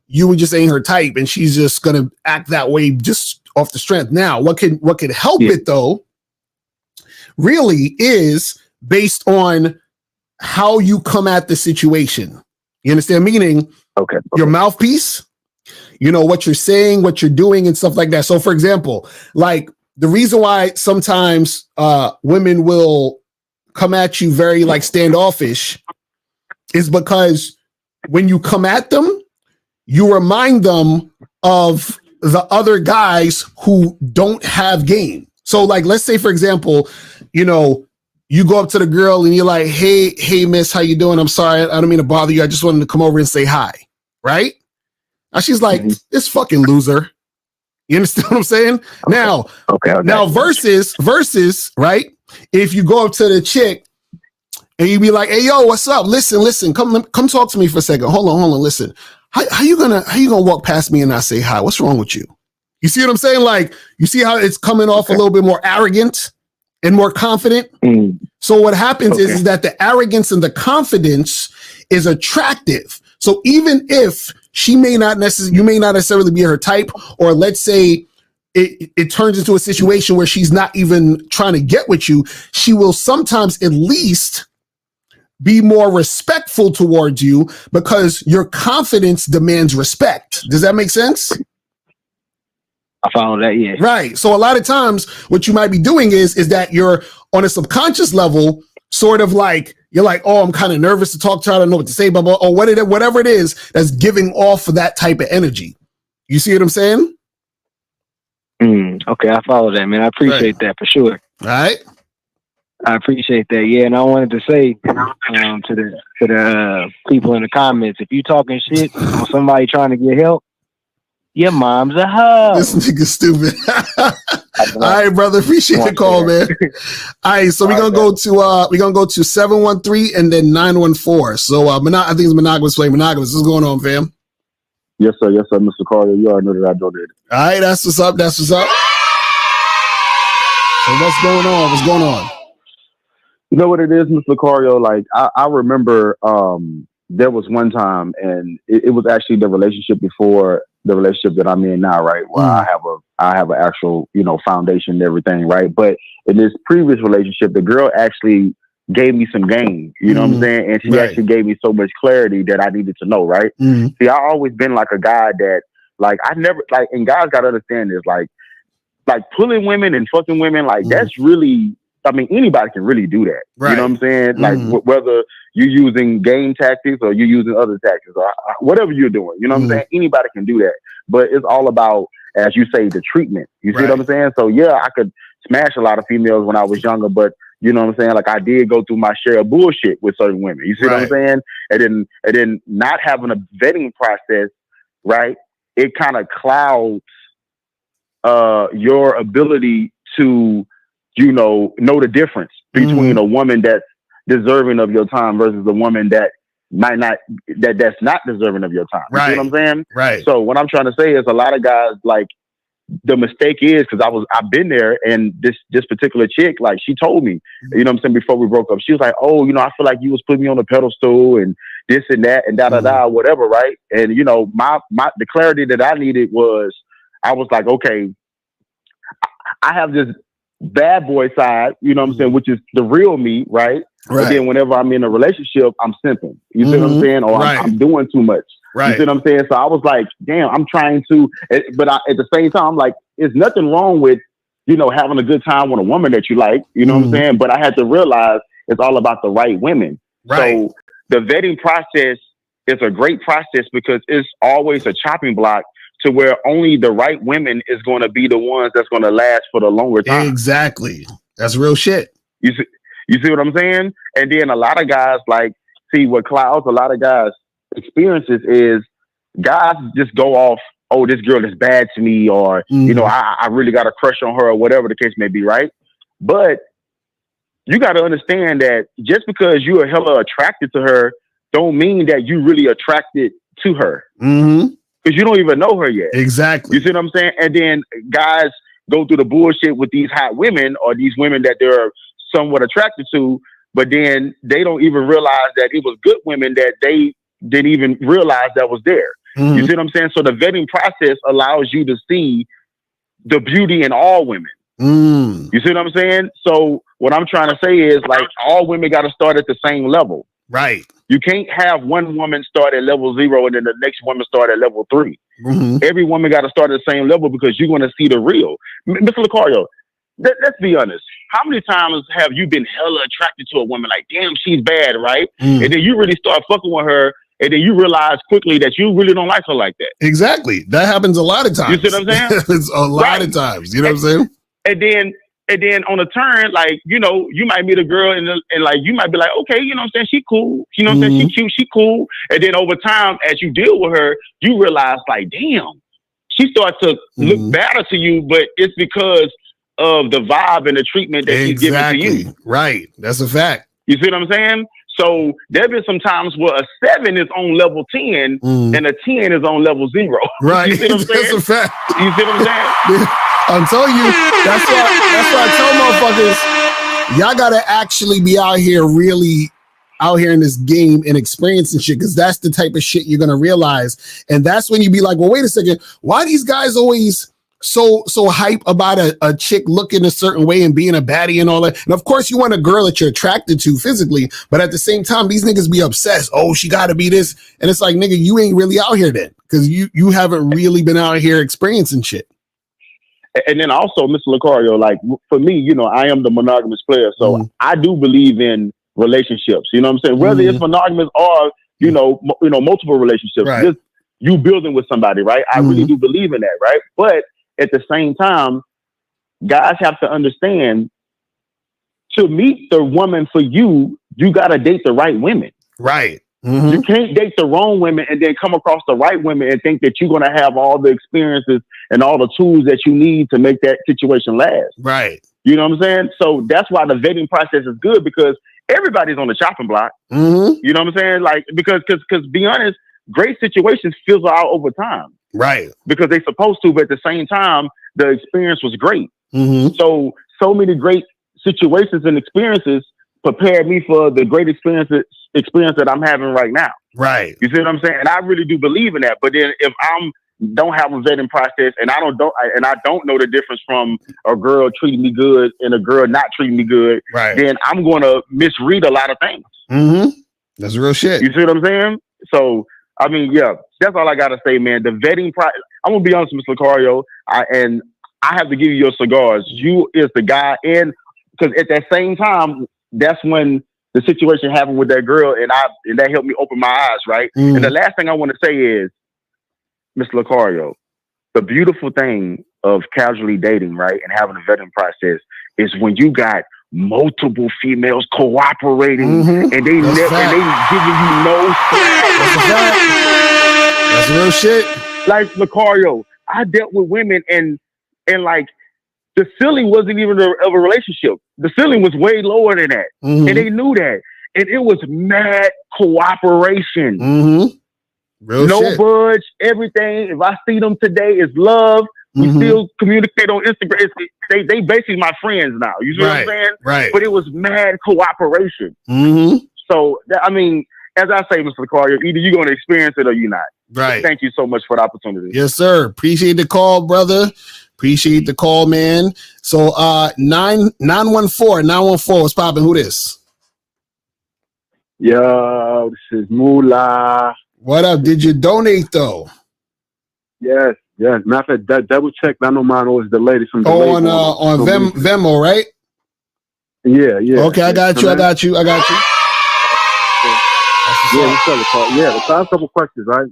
you would just ain't her type and she's just gonna act that way just off the strength. Now, what could help it though, really, is based on how you come at the situation. You understand? Meaning, your mouthpiece, what you're saying, what you're doing, and stuff like that. So, for example, like, the reason why sometimes women will come at you very like standoffish is because when you come at them, you remind them of the other guys who don't have game. So, like, let's say, for example, you go up to the girl and you're like, hey, miss, how you doing? I'm sorry, I don't mean to bother you. I just wanted to come over and say hi, right? Now she's like, this fucking loser. You understand what I'm saying? Now, now versus, right? If you go up to the chick and you be like, hey, yo, what's up? Listen, come talk to me for a second. Hold on, listen. How you gonna walk past me and not say hi? What's wrong with you? You see what I'm saying? Like, you see how it's coming off a little bit more arrogant and more confident? So what happens is that the arrogance and the confidence is attractive. So even if you may not necessarily be her type, or let's say it turns into a situation where she's not even trying to get with you. She will sometimes at least be more respectful towards you because your confidence demands respect. Does that make sense? I follow that, yeah. Right. So a lot of times what you might be doing is that you're on a subconscious level, sort of like, you're like, oh, I'm kind of nervous to talk to her. I don't know what to say, blah, blah, or whatever it is that's giving off that type of energy. You see what I'm saying? Okay, I follow that, man. I appreciate that for sure. All right. I appreciate that. Yeah, and I wanted to say to the people in the comments, if you talking shit on somebody trying to get help, your mom's a hoe. This nigga stupid. All right, brother. Appreciate the call, man. All right, so we're gonna go to 713 and then 914. So I think it's Monogamous Play. Monogamous. What's going on, fam? Yes, sir, Mr. Carter. You already know that I donated. All right, that's what's up. So what's going on? You know what it is, Mr. Lucario? Like I remember there was one time, and it was actually the relationship before the relationship that I'm in now, right? Where I have an actual, foundation and everything, right? But in this previous relationship, the girl actually gave me some game, you know what I'm saying? And she actually gave me so much clarity that I needed to know, right? See, I always been like a guy that, like, I never, like, and guys got to understand this, like pulling women and fucking women, like, that's really, I mean, anybody can really do that. Right. You know what I'm saying? Like, whether you're using game tactics or you're using other tactics or whatever you're doing, you know what I'm saying? Anybody can do that. But it's all about, as you say, the treatment. You see what I'm saying? So, yeah, I could smash a lot of females when I was younger, but you know what I'm saying? Like, I did go through my share of bullshit with certain women. You see what I'm saying? And then not having a vetting process, right? It kind of clouds your ability to, know the difference between a woman that's deserving of your time versus a woman that might not, that's not deserving of your time. You see what I'm saying? Right. So what I'm trying to say is a lot of guys, like, the mistake is, because I've been there, and this particular chick, like, she told me, you know what I'm saying, before we broke up, she was like, oh, I feel like you was putting me on a pedestal and this and that and da whatever, right? And the clarity that I needed was, I was like, okay, I have this bad boy side, you know what I'm saying, which is the real me, right? And then whenever I'm in a relationship, I'm simping. You see what I'm saying? Or I'm doing too much. You see what I'm saying? So I was like, damn, I'm trying to, but at the same time, I'm like, there's nothing wrong with, having a good time with a woman that you like, you know what I'm saying? But I had to realize it's all about the right women. Right. So the vetting process is a great process because it's always a chopping block to where only the right women is going to be the ones that's going to last for the longer time. Exactly. That's real shit. You see what I'm saying? And then a lot of guys, like, see what clouds a lot of guys' experiences is guys just go off, oh, this girl is bad to me, or, I really got a crush on her, or whatever the case may be, right? But you got to understand that just because you are hella attracted to her don't mean that you really attracted to her. Because you don't even know her yet. Exactly. You see what I'm saying? And then guys go through the bullshit with these hot women or these women that they're somewhat attracted to, but then they don't even realize that it was good women that they didn't even realize that was there. You see what I'm saying? So the vetting process allows you to see the beauty in all women. You see what I'm saying? So what I'm trying to say is, like, all women got to start at the same level. Right. You can't have one woman start at level 0 and then the next woman start at level 3. Every woman got to start at the same level because you're going to see the real. Mr. Lucario, let's be honest. How many times have you been hella attracted to a woman? Like, damn, she's bad, right? And then you really start fucking with her, and then you realize quickly that you really don't like her like that. Exactly. That happens a lot of times. You see what I'm saying? It's a lot of times. You know what I'm saying? And then on the turn, like, you might meet a girl and like, you might be like, okay, you know what I'm saying? She cool. You know what I'm saying? She cute. She cool. And then over time, as you deal with her, you realize, like, damn, she starts to look better to you, but it's because of the vibe and the treatment that she's giving to you. Right. That's a fact. You see what I'm saying? So there been some times where a 7 is on level 10 and a 10 is on level 0. Right. You see what I'm saying? That's a fact. You see what I'm saying? I'm telling you, that's why I tell motherfuckers, y'all gotta actually be out here in this game and experiencing shit, because that's the type of shit you're gonna realize. And that's when you be like, well, wait a second, why these guys always so hype about a chick looking a certain way and being a baddie and all that. And of course you want a girl that you're attracted to physically, but at the same time, these niggas be obsessed. Oh, she gotta be this. And it's like, nigga, you ain't really out here then. Cause you haven't really been out here experiencing shit. And then also, Mr. Lucario, like for me, you know, I am the monogamous player. So I do believe in relationships. You know what I'm saying? Whether it's monogamous or, you know, multiple relationships, just you building with somebody, right? I really do believe in that, right? But at the same time, guys have to understand, to meet the woman for you, you got to date the right women. Right. You can't date the wrong women and then come across the right women and think that you're going to have all the experiences and all the tools that you need to make that situation last. Right. You know what I'm saying? So that's why the vetting process is good, because everybody's on the chopping block. You know what I'm saying? Like, because be honest, great situations fizzle out over time. Right. Because they're supposed to, but at the same time, the experience was great. So many great situations and experiences prepared me for the great experience that I'm having right now. Right. You see what I'm saying? And I really do believe in that. But then if don't have a vetting process and I don't know the difference from a girl treating me good and a girl not treating me good, then I'm going to misread a lot of things. That's real shit. You see what I'm saying? So, I mean, yeah, that's all I got to say, man. The vetting process, I'm going to be honest, Mr. Lucario, and I have to give you your cigars. You is the guy, and because at that same time, that's when the situation happened with that girl, and that helped me open my eyes, right? And the last thing I want to say is, Mr. Lucario, the beautiful thing of casually dating, right, and having a vetting process is when you got multiple females cooperating and they giving you no slack. That's real shit. Like Lucario, I dealt with women and like the ceiling wasn't even of a relationship. The ceiling was way lower than that. And they knew that. And it was mad cooperation. Real no shit. budge, everything. If I see them today, it's love. We still communicate on Instagram. They basically my friends now. You see what I'm saying? Right. But it was mad cooperation. So, I mean, as I say, Mr. Lucario, either you're going to experience it or you're not. Right. But thank you so much for the opportunity. Yes, sir. Appreciate the call, brother. Appreciate the call, man. So 914, what's popping? Who this? Yo, this is Moolah. What up? Did you donate though? Yes. Matter of fact, that double check. I know mine was delayed. On Venmo, right? Yeah. Okay, I got you. Yeah, let's I have a couple questions, right?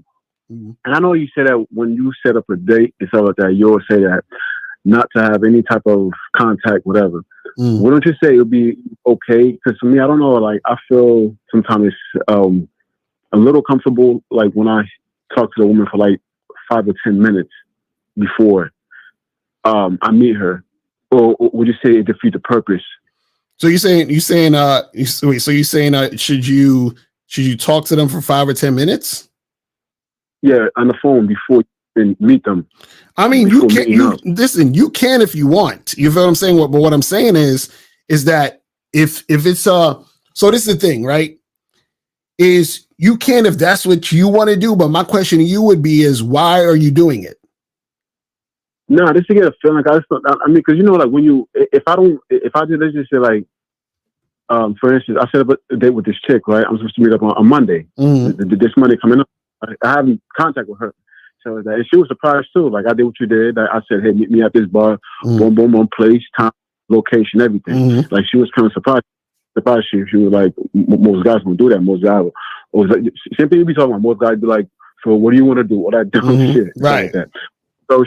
And I know you said that when you set up a date and stuff like that, you always say that not to have any type of contact, whatever. Why don't you say it would be okay? Because for me, I don't know, like I feel sometimes it's a little comfortable, like when I talk to the woman for like 5 or 10 minutes before I meet her, or would you say it defeat the purpose? So you're saying should you talk to them for 5 or 10 minutes? Yeah, on the phone before you meet them. I mean, you can listen, you can if you want. You feel what I'm saying? But what I'm saying is that if it's so this is the thing, right? Is you can if that's what you want to do, but my question to you would be is why are you doing it? No, just to get a feeling. I mean, because you know, like when you, if I did, let's just say like, for instance, I set up a date with this chick, right? I'm supposed to meet up on Monday. This Monday coming up, I have contact with her. So and she was surprised too. Like I did what you did. I said, hey, meet me at this bar. Boom, boom, boom, place, time, location, everything. Like she was kind of surprised. She was like, most guys won't do that. Most guys will. Like, same thing you be talking about. Most guys be like, so what do you want to do? All that dumb shit. Right. Like that. So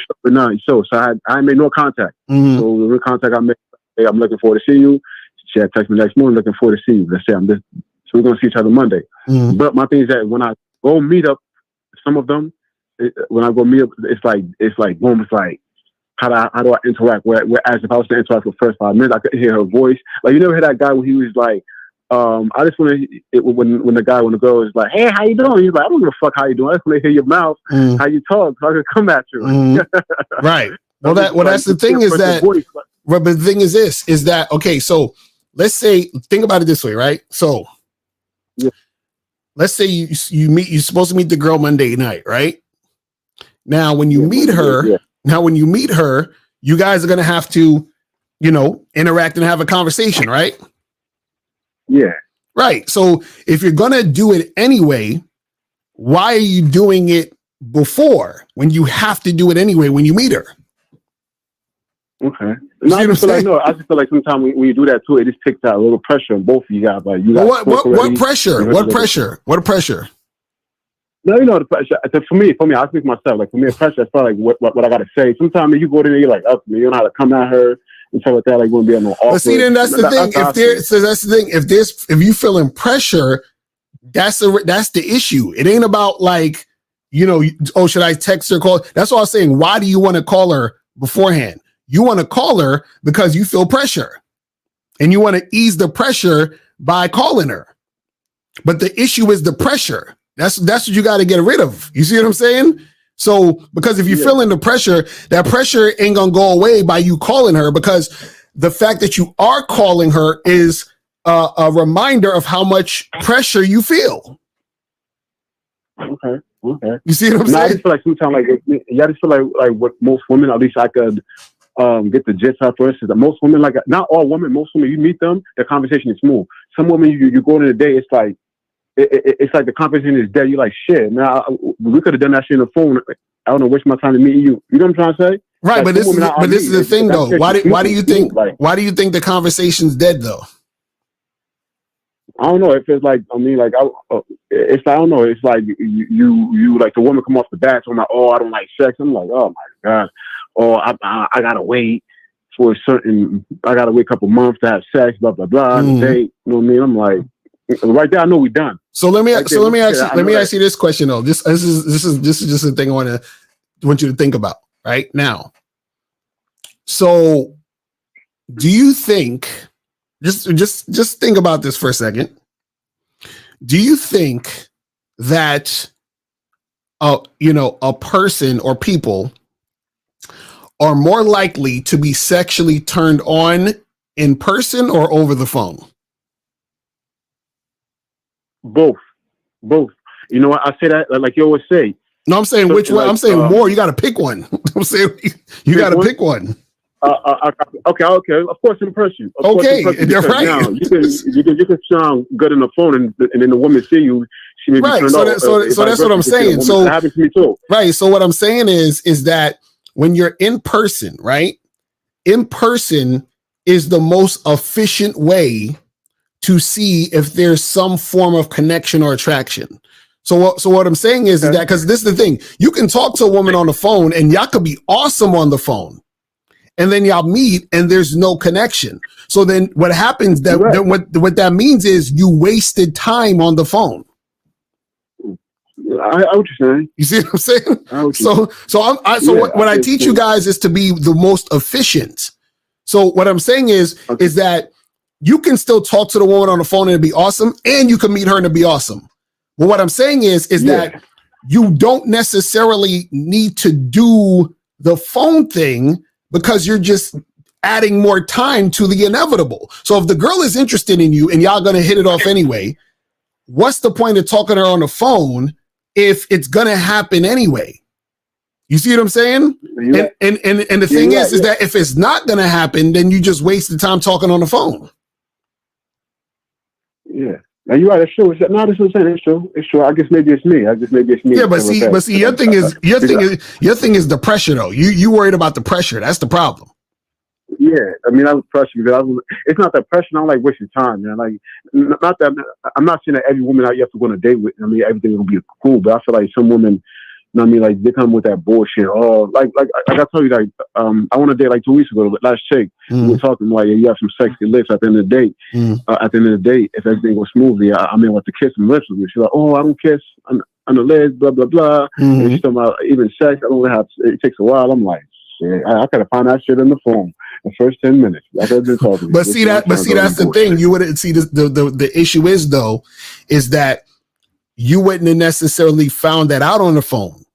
I made no contact. So the contact I made, hey, I'm looking forward to see you. She had texted me next morning, looking forward to see you. Let's say so we're going to see each other Monday. But my thing is that when I go meet up, some of them, when I go meet up, it's like boom, it's like, how do I interact? Whereas if I was to interact for the first 5 minutes, I could hear her voice. Like, you never hear that guy when he was like, I just want to, when the girl is like, hey, how you doing? He's like, I don't give a fuck how you doing. I just want to hear your mouth, how you talk, so I can come at you. Right. Well, that's the thing is that, but the thing is this, is that, okay, so let's say, think about it this way, right? So let's say you're supposed to meet the girl Monday night, right? Now, when you meet her, Now, when you meet her, you guys are going to have to, interact and have a conversation, right? Yeah. Right. So if you're going to do it anyway, why are you doing it before when you have to do it anyway when you meet her? Okay. No, I just feel like sometimes when you do that too, it just takes out a little pressure on both of you guys. Like you what pressure? What pressure? What pressure? No, the pressure. For me, I speak myself. Like for me, pressure. That's probably like what I gotta say. Sometimes you go there, you're like up to me. You don't know how to come at her and stuff like that. Like wouldn't be on no awkward. But see, then that's the thing. That's the thing. If you feeling pressure, that's the issue. It ain't about like, should I text her, call? That's what I was saying. Why do you want to call her beforehand? You want to call her because you feel pressure and you want to ease the pressure by calling her. But the issue is the pressure. That's what you got to get rid of. You see what I'm saying? So, because if you're feeling the pressure, that pressure ain't going to go away by you calling her, because the fact that you are calling her is a reminder of how much pressure you feel. Okay. You see what I'm saying? I just feel like sometimes, I just feel like what most women, at least I could get the gist out for us, is that most women, like not all women, most women, you meet them, the conversation is smooth. Some women, you go in the day, it's like the conversation is dead. You're like, shit, now we could have done that shit on the phone. I don't know, waste my time to meet you. You know what I'm trying to say? Right, like, but this is the thing though. Why do you think the conversation's dead though? I don't know if it's like, I don't know. It's like you like the woman come off the bat, so I'm like, oh, I don't like sex. I'm like, oh my God. Or I gotta wait for I gotta wait a couple months to have sex, blah, blah, blah. Date, you know what I mean? I'm like, right there, I know we're done. So let me ask you this question though. This is just a thing I want you to think about right now. So do you think, just think about this for a second. Do you think that a person or people are more likely to be sexually turned on in person or over the phone? Both. You know what? I say that like you always say. No, I'm saying which one. I'm saying more. You got to pick one. I'm saying you got to pick one. Okay. Of course, in person. They're right. Now, you can sound good on the phone, and then the woman see you. She may be turned on. So that's what I'm saying. So that happens to me too. Right. So what I'm saying is that when you're in person, right? In person is the most efficient way to see if there's some form of connection or attraction. So what I'm saying is that, because this is the thing, you can talk to a woman on the phone and y'all could be awesome on the phone, and then y'all meet and there's no connection. So then what happens what that means is you wasted time on the phone. I what you're saying. You see what I'm saying? What I teach you guys is to be the most efficient. So what I'm saying is that you can still talk to the woman on the phone and it'd be awesome, and you can meet her and it'd be awesome. But what I'm saying is that you don't necessarily need to do the phone thing, because you're just adding more time to the inevitable. So if the girl is interested in you and y'all gonna hit it off anyway, what's the point of talking to her on the phone if it's gonna happen anyway? You see what I'm saying? And the thing is that if it's not gonna happen, then you just waste the time talking on the phone. Yeah. Now you're right. It's true. No, this is what I'm saying. It's true. It's true. I guess maybe it's me. Yeah, but see, your thing is the pressure though. You worried about the pressure. That's the problem. Yeah, I mean, I was pressured because it's not that pressure. I don't like wasting time, man. Like, not that I'm not saying that every woman out you have to go on a date with. I mean, everything will be cool, but I feel like some women, you know what I mean, like they come with that bullshit. Oh, like I told you, like I went on a date like 2 weeks ago. Last chick, we were talking like, yeah, you have some sexy lips. At the end of the date, if everything goes smoothly, I may want to kiss some lips with you. She's like, oh, I don't kiss on the lips, blah blah blah. And she's talking about even sex. I don't have. It takes a while. I'm like, shit, I gotta find that shit on the phone. The first 10 minutes. Like I've been talking. But see, that's the thing. You wouldn't see the issue is though, is that you wouldn't have necessarily found that out on the phone.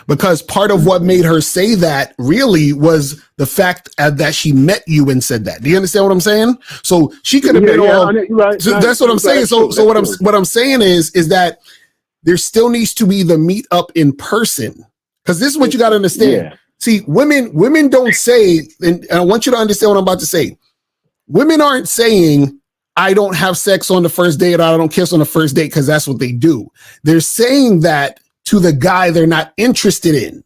Because part of what made her say that really was the fact that she met you and said that. Do you understand what I'm saying? So she could have been all. Right. So that's what I'm saying. So what I'm saying is that there still needs to be the meet up in person. Because this is what you got to understand. Yeah. See, women don't say, and I want you to understand what I'm about to say. Women aren't saying, I don't have sex on the first date or I don't kiss on the first date because that's what they do. They're saying that to the guy they're not interested in.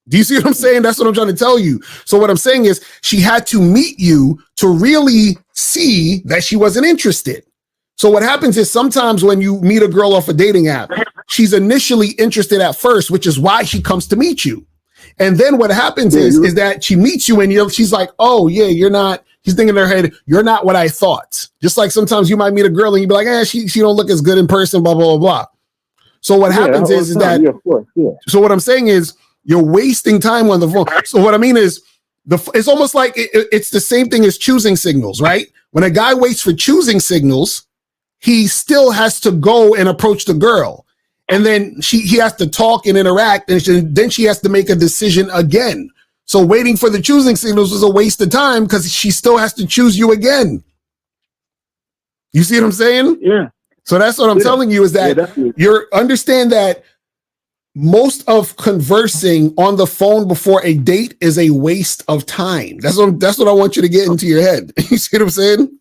Do you see what I'm saying? That's what I'm trying to tell you. So what I'm saying is she had to meet you to really see that she wasn't interested. So what happens is sometimes when you meet a girl off a dating app, she's initially interested at first, which is why she comes to meet you. And then what happens is that she meets you and she's like, oh yeah, you're not, she's thinking in her head, you're not what I thought. Just like sometimes you might meet a girl and you'd be like, she don't look as good in person, blah, blah, blah, blah. So what happens is that, so what I'm saying is you're wasting time on the phone. So what I mean is it's almost like it's the same thing as choosing signals, right? When a guy waits for choosing signals, he still has to go and approach the girl. And then he has to talk and interact, and then she has to make a decision again. So waiting for the choosing signals is a waste of time because she still has to choose you again. You see what I'm saying? Yeah. So that's what I'm telling you is that you understand that most of conversing on the phone before a date is a waste of time. That's what I want you to get into your head. You see what I'm saying?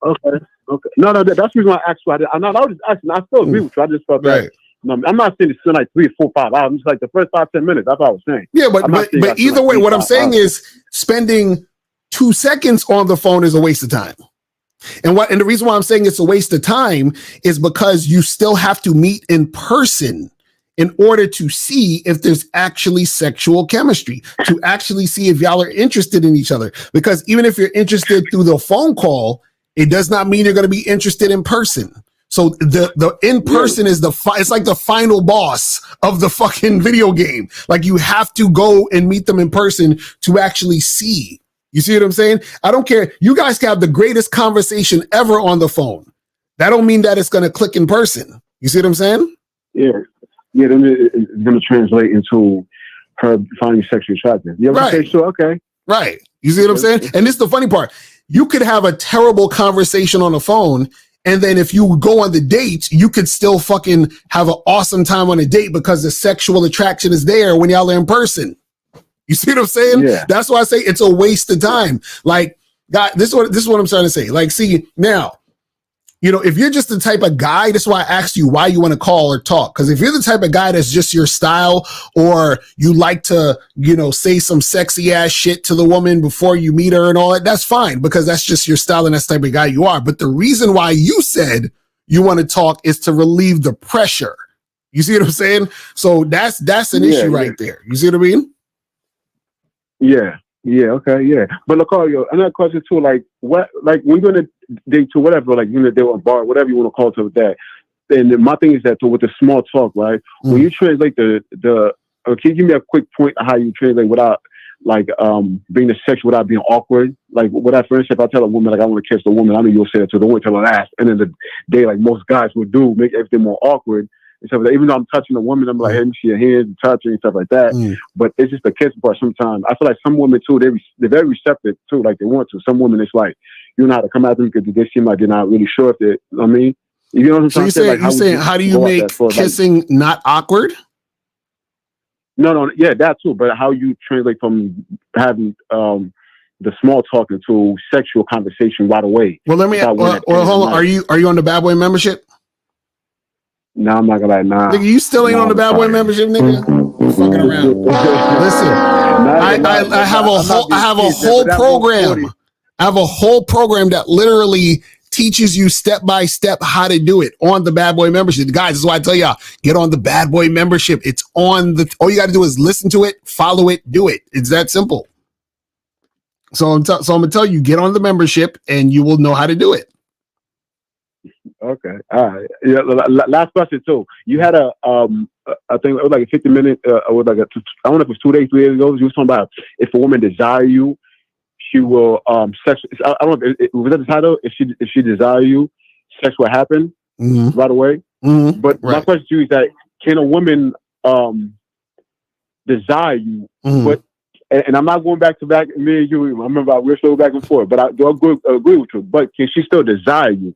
Okay. No, that's the reason why I asked you. I was just asking. I still agree with you. I just felt that. No, I'm not saying it's still like 3, 4, 5 hours. I'm just like the first 5, 10 minutes. That's what I was saying. Yeah, but either way, what I'm saying is spending 2 seconds on the phone is a waste of time. And the reason why I'm saying it's a waste of time is because you still have to meet in person in order to see if there's actually sexual chemistry, to actually see if y'all are interested in each other. Because even if you're interested through the phone call, it does not mean you're going to be interested in person. So the in person is it's like the final boss of the fucking video game. Like you have to go and meet them in person to actually see. You see what I'm saying? I don't care. You guys can have the greatest conversation ever on the phone. That don't mean that it's going to click in person. You see what I'm saying? Yeah. Yeah, then it's going to translate into her finding sexually attractive. You ever say, sure, okay. Right. You see what I'm saying? And this is the funny part. You could have a terrible conversation on the phone, and then if you go on the date, you could still fucking have an awesome time on a date because the sexual attraction is there when y'all are in person. You see what I'm saying? Yeah. That's why I say it's a waste of time. Like, God, this is what I'm trying to say. Like, see, now, you know, if you're just the type of guy, that's why I asked you why you want to call or talk. Because if you're the type of guy that's just your style, or you like to, you know, say some sexy ass shit to the woman before you meet her and all that, that's fine because that's just your style and that's the type of guy you are. But the reason why you said you want to talk is to relieve the pressure. You see what I'm saying? So that's an issue right there. You see what I mean? Yeah. Yeah, okay, yeah. But Lucario, another question too, like what, like when you're gonna date to whatever, like you're gonna date a bar, whatever you want to call it that. And my thing is that with the small talk, right? When you translate the can you give me a quick point of how you translate without like being the sexual without being awkward? Like without, for instance, if I tell a woman like I want to kiss a woman, I know you'll say it to the woman till her last, and then the day like most guys would do, make everything more awkward. And stuff like that. Even though I'm touching a woman, I'm like, hey, let me see your hands and touching and stuff like that. But it's just the kissing part sometimes. I feel like some women too, they're very receptive too, like they want to. Some women, it's like, you know how to come at them because they seem like they're not really sure if they, I mean, you know what I'm trying to say? You're saying, how do you make kissing not awkward? No, yeah, that too. But how you translate from having the small talk into sexual conversation right away. Well, let me, hold on. Are you on the Bad Boy membership? No, I'm not gonna lie. Nah, nigga, you still ain't on the Bad Boy membership, nigga. You're fucking around. Listen, I have a whole program. I have a whole program that literally teaches you step by step how to do it on the Bad Boy membership. Guys, this is why I tell y'all, get on the Bad Boy membership. It's on the. All you got to do is listen to it, follow it, do it. It's that simple. So I'm gonna tell you, get on the membership, and you will know how to do it. Okay. All right. Yeah. Last question too. You had I think it was like a 50-minute. I don't know if it was 2 days, 3 days ago. You were talking about if a woman desire you, she will sex. I don't know. Was that the title? If she desire you, sex will happen right away. But my question to you is that can a woman desire you? But and I'm not going back to back. Me and you. I remember we're still back and forth. But I do agree with you. But can she still desire you?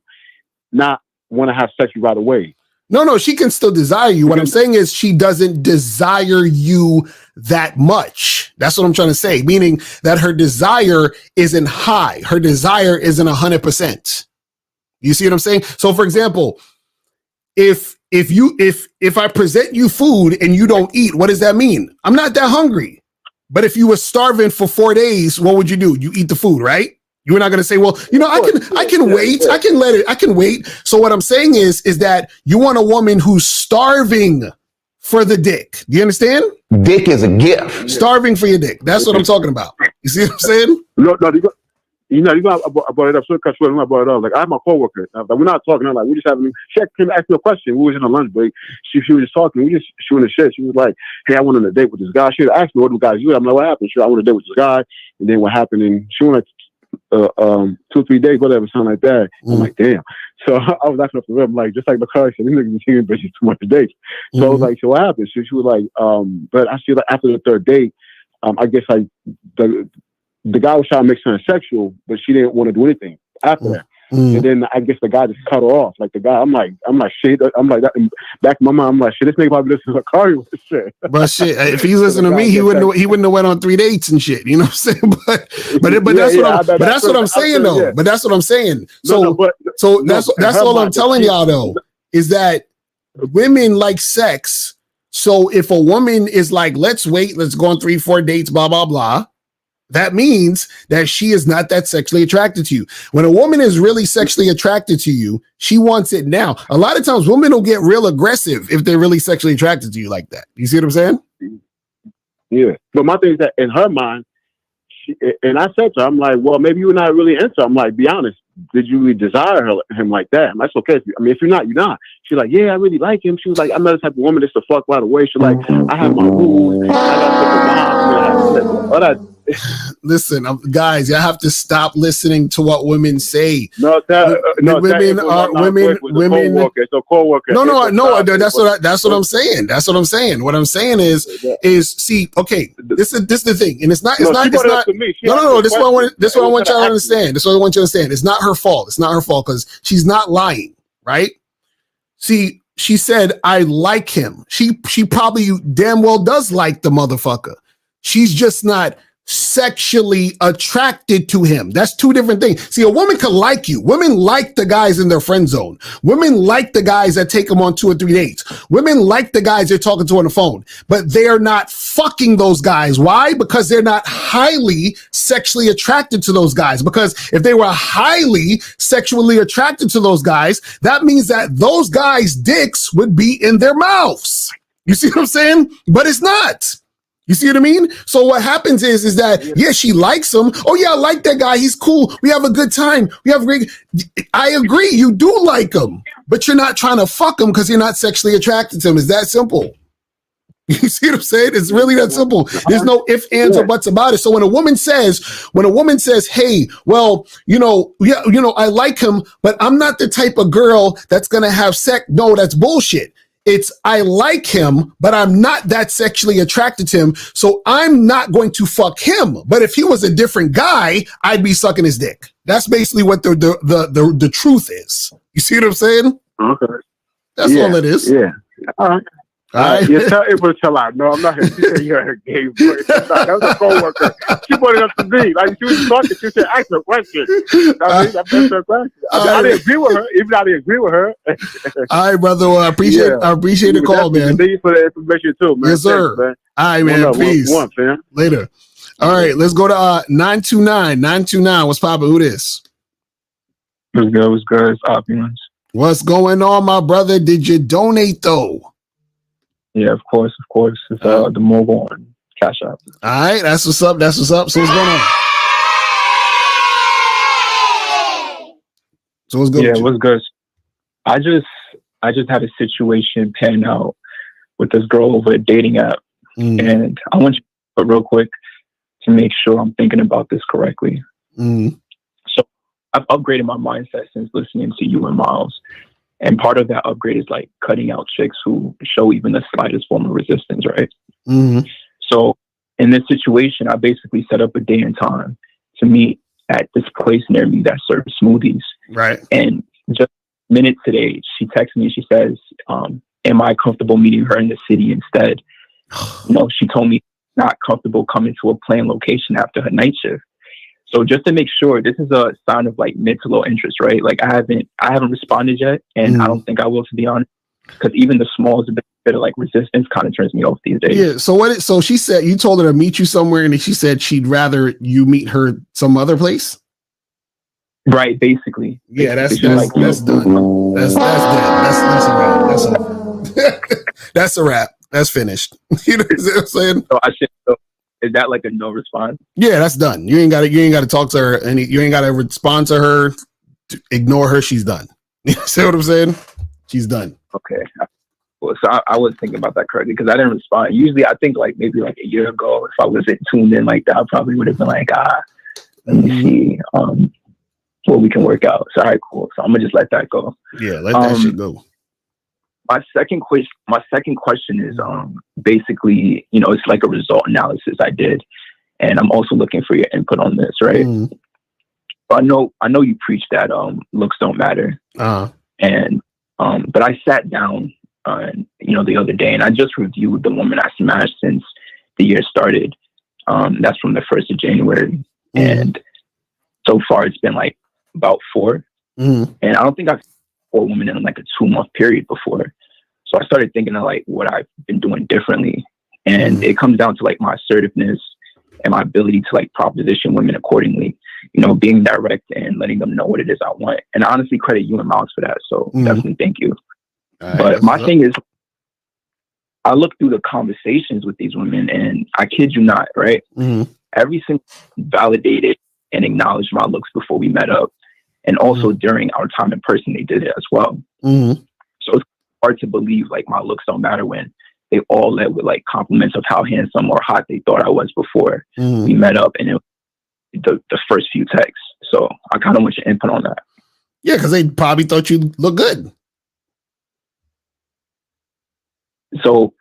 Not want to have sex right away. No, she can still desire you. What I'm saying is she doesn't desire you that much. That's what I'm trying to say, meaning that her desire isn't high. Her desire isn't 100%. You see what I'm saying? So for example, if I present you food and you don't eat, what does that mean? I'm not that hungry. But if you were starving for 4 days, what would you do? You eat the food, right? You're not going to say, well, I can wait. I can wait. So what I'm saying is that you want a woman who's starving for the dick. Do you understand? Dick is a gift. Starving for your dick. That's what I'm talking about. You see what I'm saying? No, I brought it up. So I brought it up. Like, I have my coworker. Like, we're not talking. I'm like, we just having. She came to ask me a question. We was in a lunch break. She was just talking. We just shooting the shit. She was like, "Hey, I went on a date with this guy." She asked me, "What do guys do?" I'm like, "What happened?" She said, "I went on a date with this guy, and then what happened?" And she went like 2 or 3 days, whatever, something like that. I'm like, damn. So I was asking her, I'm like, just like the car said, these niggas be taking bitches too much dates. So I was like, so what happened? So she was like, but I see like after the third date, I guess like the guy was trying to make something sexual, but she didn't want to do anything after that. And then I guess the guy just cut her off. Like the guy, I'm like, shit. I'm like that. Back in my mind, I'm like, shit. This nigga probably listens to Lakario with shit. But shit, if he's listening to me, he wouldn't have went on 3 dates and shit. You know what I'm saying? But that's what I'm saying though. But that's what I'm saying. So that's all I'm telling y'all though, is that women like sex. So if a woman is like, let's wait, let's go on 3-4 dates, blah blah blah. That means that she is not that sexually attracted to you. When a woman is really sexually attracted to you, she wants it now. A lot of times women will get real aggressive if they're really sexually attracted to you like that. You see what I'm saying? Yeah. But my thing is that in her mind, and I said to her, I'm like, well, maybe you're not really into her. I'm like, be honest. Did you really desire him like that? That's okay. If you're not, you're not. She's like, yeah, I really like him. She was like, I'm not the type of woman that's the fuck right away. She's like, I have my rules. Listen, guys, you have to stop listening to what women say. Women. It's a co-worker. No. That's what I'm saying. That's what I'm saying. What I'm saying is see, okay, this is the thing, and it's not. No. This is what I want y'all to understand. This is what I want you to understand. It's not her fault. It's not her fault because she's not lying, right? See, she said, I like him. She probably damn well does like the motherfucker. She's just not sexually attracted to him. That's two different things. See, a woman can like you. Women like the guys in their friend zone. Women like the guys that take them on 2 or 3 dates. Women like the guys they're talking to on the phone, but they're not fucking those guys. Why? Because they're not highly sexually attracted to those guys. Because if they were highly sexually attracted to those guys, that means that those guys' dicks would be in their mouths. You see what I'm saying? But it's not. You see what I mean? So what happens is that, yeah, she likes him. Oh yeah, I like that guy. He's cool. We have a good time. I agree. You do like him, but you're not trying to fuck him because you're not sexually attracted to him. It's that simple. You see what I'm saying? It's really that simple. There's no ifs, ands, or buts about it. So when a woman says, hey, well, I like him, but I'm not the type of girl that's going to have sex. No, that's bullshit. It's I like him, but I'm not that sexually attracted to him, so I'm not going to fuck him. But if he was a different guy, I'd be sucking his dick. That's basically what the truth is. You see what I'm saying? Okay. That's all it is. Yeah. All right. You tell April to lie. No, I'm not here. She said you're her gay boy. That was a co-worker. She brought it up to me. Like she was talking. She said, ask her a question. I her question. I didn't agree with her. Even I didn't agree with her. All right, brother. Well, I appreciate the call, man. Thank you for the information too, man. Yes, sir. Thanks, man. All right, man. Peace. Later. All right, let's go to 929. 929. What's poppin'? Who this? What's good? What's good? It's Opulence. What's going on, my brother? Did you donate though? Yeah, of course. It's the mobile on Cash App. All right, that's what's up. So what's going on? So what's good? Yeah, what's good? I just had a situation pan out with this girl over a dating app, and I want you to real quick to make sure I'm thinking about this correctly. So I've upgraded my mindset since listening to you and Miles. And part of that upgrade is like cutting out chicks who show even the slightest form of resistance, right? So in this situation, I basically set up a day and time to meet at this place near me that serves smoothies. Right. And just minutes today, she texts me, she says, am I comfortable meeting her in the city instead? She told me not comfortable coming to a planned location after her night shift. So just to make sure, this is a sign of like mid to low interest, right? Like I haven't responded yet, and I don't think I will, to be honest, because even the smallest bit of like resistance kind of turns me off these days. Yeah. So she said you told her to meet you somewhere, and she said she'd rather you meet her some other place. Right. Basically. Yeah. That's done. That's dead. That's a wrap. That's a that's a wrap. That's finished. You know what I'm saying? So is that like a no response? Yeah, that's done. You ain't got to talk to her, and you ain't got to respond to her. To ignore her. She's done. You see what I'm saying? She's done. Okay. Well, so I was thinking about that correctly because I didn't respond. Usually, I think like maybe like a year ago, if I wasn't tuned in like that, I probably would have been like, let me see what we can work out. So all right, cool. So I'm gonna just let that go. Yeah, let that shit go. My second question is basically, it's like a result analysis I did, and I'm also looking for your input on this, right? So I know you preach that looks don't matter, and but I sat down, the other day, and I just reviewed the woman I smashed since the year started. That's from the 1st of January, and so far it's been like about 4, and I don't think I've 4 women in like a 2-month period before. So I started thinking of like what I've been doing differently. And it comes down to like my assertiveness and my ability to like proposition women accordingly, being direct and letting them know what it is I want. And I honestly credit you and Miles for that. So definitely thank you. But my thing is, I look through the conversations with these women and I kid you not, right? Every single validated and acknowledged my looks before we met up. And also during our time in person, they did it as well. So it's hard to believe like my looks don't matter when they all led with like compliments of how handsome or hot they thought I was before we met up, and it was the first few texts. So I kind of want your input on that. Yeah, because they probably thought you looked good. So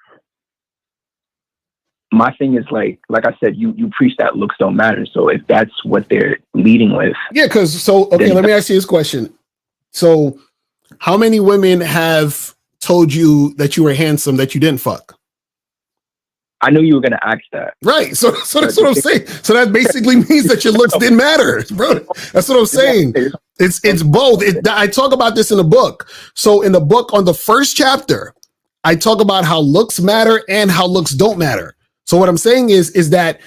my thing is like I said, you preach that looks don't matter. So if that's what they're leading with. Yeah, let me ask you this question. So how many women have told you that you were handsome that you didn't fuck? I knew you were going to ask that. Right. So that's what I'm saying. So that basically means that your looks didn't matter, bro. That's what I'm saying. It's both. I talk about this in the book. So in the book on the first chapter, I talk about how looks matter and how looks don't matter. So what I'm saying is that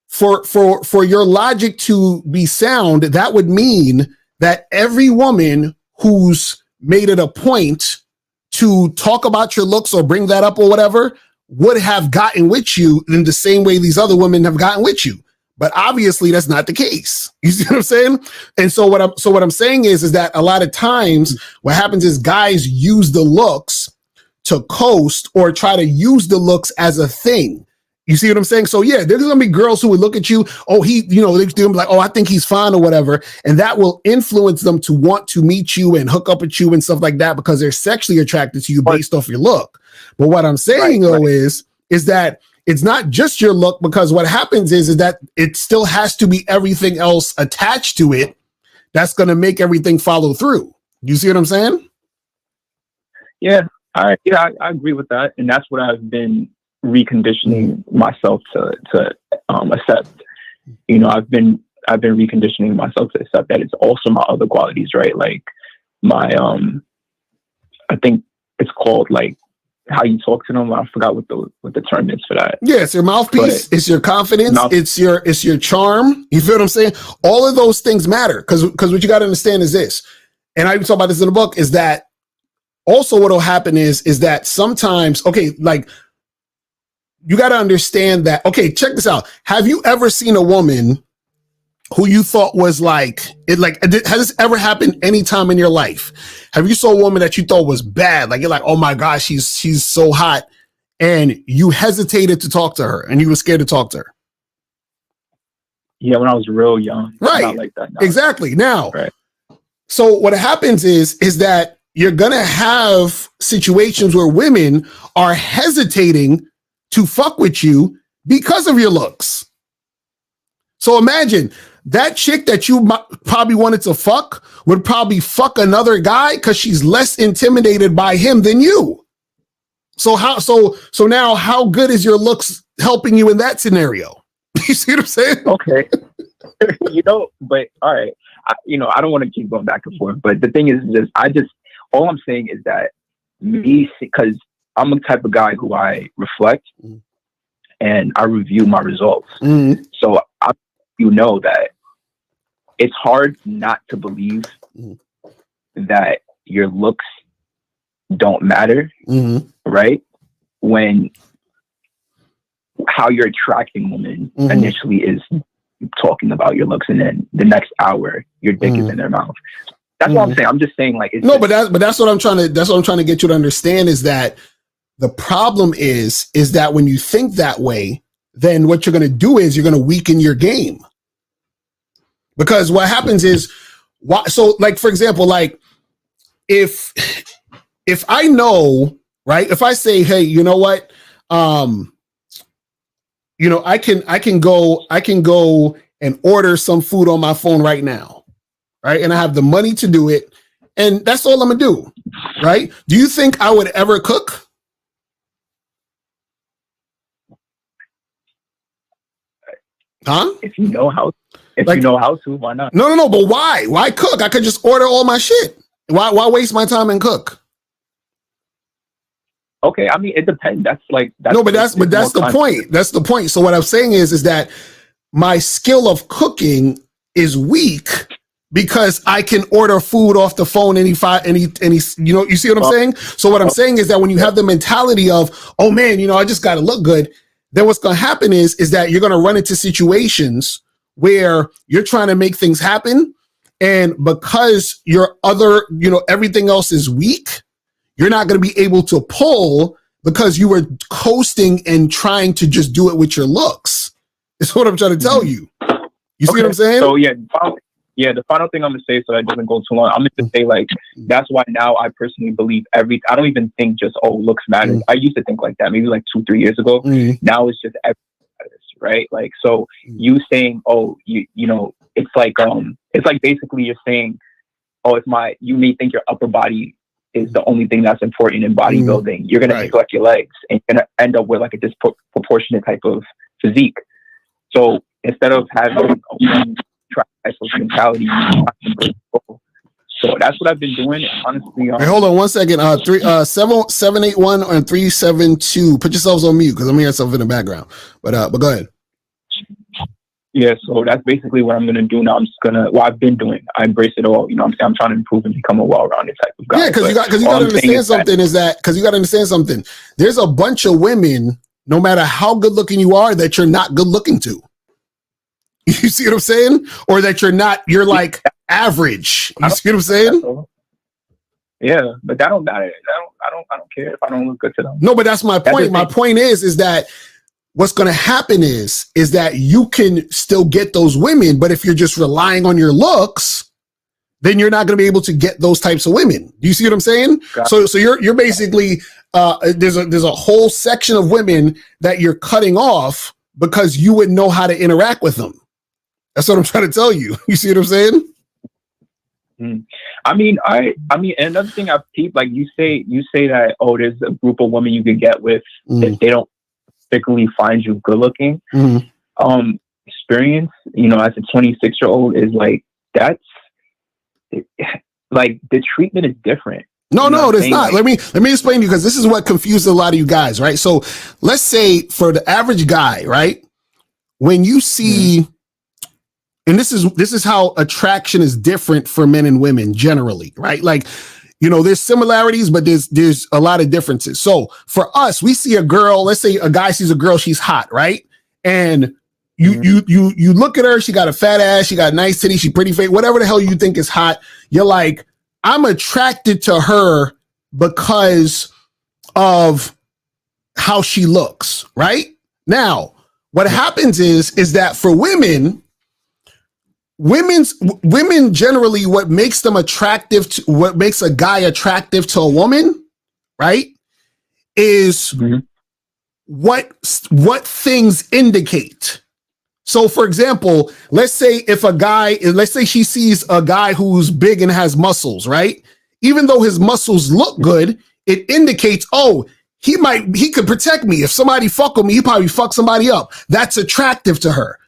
for your logic to be sound, that would mean that every woman who's made it a point to talk about your looks or bring that up or whatever would have gotten with you in the same way these other women have gotten with you. But obviously that's not the case. You see what I'm saying? And so what I'm saying is that a lot of times what happens is guys use the looks to coast or try to use the looks as a thing. You see what I'm saying? So yeah, there's gonna be girls who would look at you, they're gonna be like, I think he's fine or whatever. And that will influence them to want to meet you and hook up with you and stuff like that because they're sexually attracted to you based off your look. But what I'm saying is that it's not just your look, because what happens is that it still has to be everything else attached to it that's gonna make everything follow through. You see what I'm saying? Yeah, I agree with that. And that's what I've been reconditioning myself to accept. I've been reconditioning myself to accept that it's also my other qualities, right? Like my I think it's called like how you talk to them. I forgot what the term is for that. Yeah, it's your mouthpiece, it's your confidence, it's your charm. You feel what I'm saying? All of those things matter because what you got to understand is this, and I even talk about this in the book, is that also what'll happen is that sometimes, like you got to understand that, check this out. Have you ever seen a woman who you thought was has this ever happened any time in your life? Have you saw a woman that you thought was bad? Like, you're like, oh my gosh, she's so hot. And you hesitated to talk to her and you were scared to talk to her. Yeah, when I was real young. Right. Not like that now. Exactly. Now, right. So what happens is that you're going to have situations where women are hesitating to fuck with you because of your looks. So imagine that chick that you probably wanted to fuck would probably fuck another guy because she's less intimidated by him than you. So now how good is your looks helping you in that scenario? You see what I'm saying? Okay. But all right. I don't want to keep going back and forth, but the thing is all I'm saying is that because I'm the type of guy who I reflect and I review my results. So that it's hard not to believe that your looks don't matter, right? When how you're attracting women initially is talking about your looks, and then the next hour your dick is in their mouth. That's what I'm saying. I'm just saying, like, but that's what I'm trying to get you to understand is that the problem is that when you think that way, then what you're going to do is you're going to weaken your game. Because what happens is, so like, for example, like if I know, right, if I say, hey, you know what, I can go and order some food on my phone right now, right? And I have the money to do it, and that's all I'm gonna do, right? Do you think I would ever cook? Huh? If you know how to, why not? No, but why? Why cook? I could just order all my shit. Why waste my time and cook? Okay, I mean, it depends. That's the point. That's the point. So what I'm saying is that my skill of cooking is weak because I can order food off the phone you see what I'm saying? So what I'm saying is that when you have the mentality of, oh man, I just got to look good, then what's going to happen is that you're going to run into situations where you're trying to make things happen, and because your other, everything else is weak, you're not going to be able to pull because you were coasting and trying to just do it with your looks. That's what I'm trying to tell you. You see what I'm saying? So the final thing I'm going to say, so that doesn't go too long, I'm going to say, like, that's why now I personally believe I don't even think just, looks matter. I used to think like that maybe like 2-3 years ago. Now it's just everything matters, right? Like, so you saying, it's like basically you're saying, you may think your upper body is the only thing that's important in bodybuilding. You're going to neglect your legs, and you're going to end up with like a disproportionate type of physique. So instead of having a one-track type of mentality, so that's what I've been doing. Honestly, hey, hold on 1 second. 781 and 372. Put yourselves on mute because I'm hearing something in the background. But go ahead. Yeah, so that's basically what I'm going to do now. I've been doing. I embrace it all. I'm trying to improve and become a well-rounded type of guy. Yeah, because you got to understand something because you got to understand something. There's a bunch of women, no matter how good looking you are, that you're not good looking to. You see what I'm saying? Or that you're like average. You see what I'm saying? Yeah, but that don't matter. I don't care if I don't look good to them. No, but that's my point. My point is that what's going to happen is that you can still get those women, but if you're just relying on your looks, then you're not going to be able to get those types of women. Do you see what I'm saying? So you're basically there's a whole section of women that you're cutting off because you wouldn't know how to interact with them. That's what I'm trying to tell you. You see what I'm saying? I mean, another thing I've peeped, like you say that, there's a group of women you could get with if they don't particularly find you good looking. Experience, as a 26-year-old is like, that's like the treatment is different. No, it's not. Like, let me explain to you, because this is what confused a lot of you guys, right? So let's say for the average guy, right? When you see, and this is how attraction is different for men and women generally, right? Like, there's similarities, but there's a lot of differences. So for us, we see a girl, let's say a guy sees a girl, she's hot, right? And you look at her, she got a fat ass, she got nice titties, she pretty face, whatever the hell you think is hot. You're like, I'm attracted to her because of how she looks, right? Now, what happens is that for women generally, what makes them attractive to, what makes a guy attractive to a woman, right, is what things indicate. So, for example, let's say she sees a guy who's big and has muscles, right? Even though his muscles look good, it indicates, he could protect me. If somebody fuck with me, he probably fuck somebody up. That's attractive to her.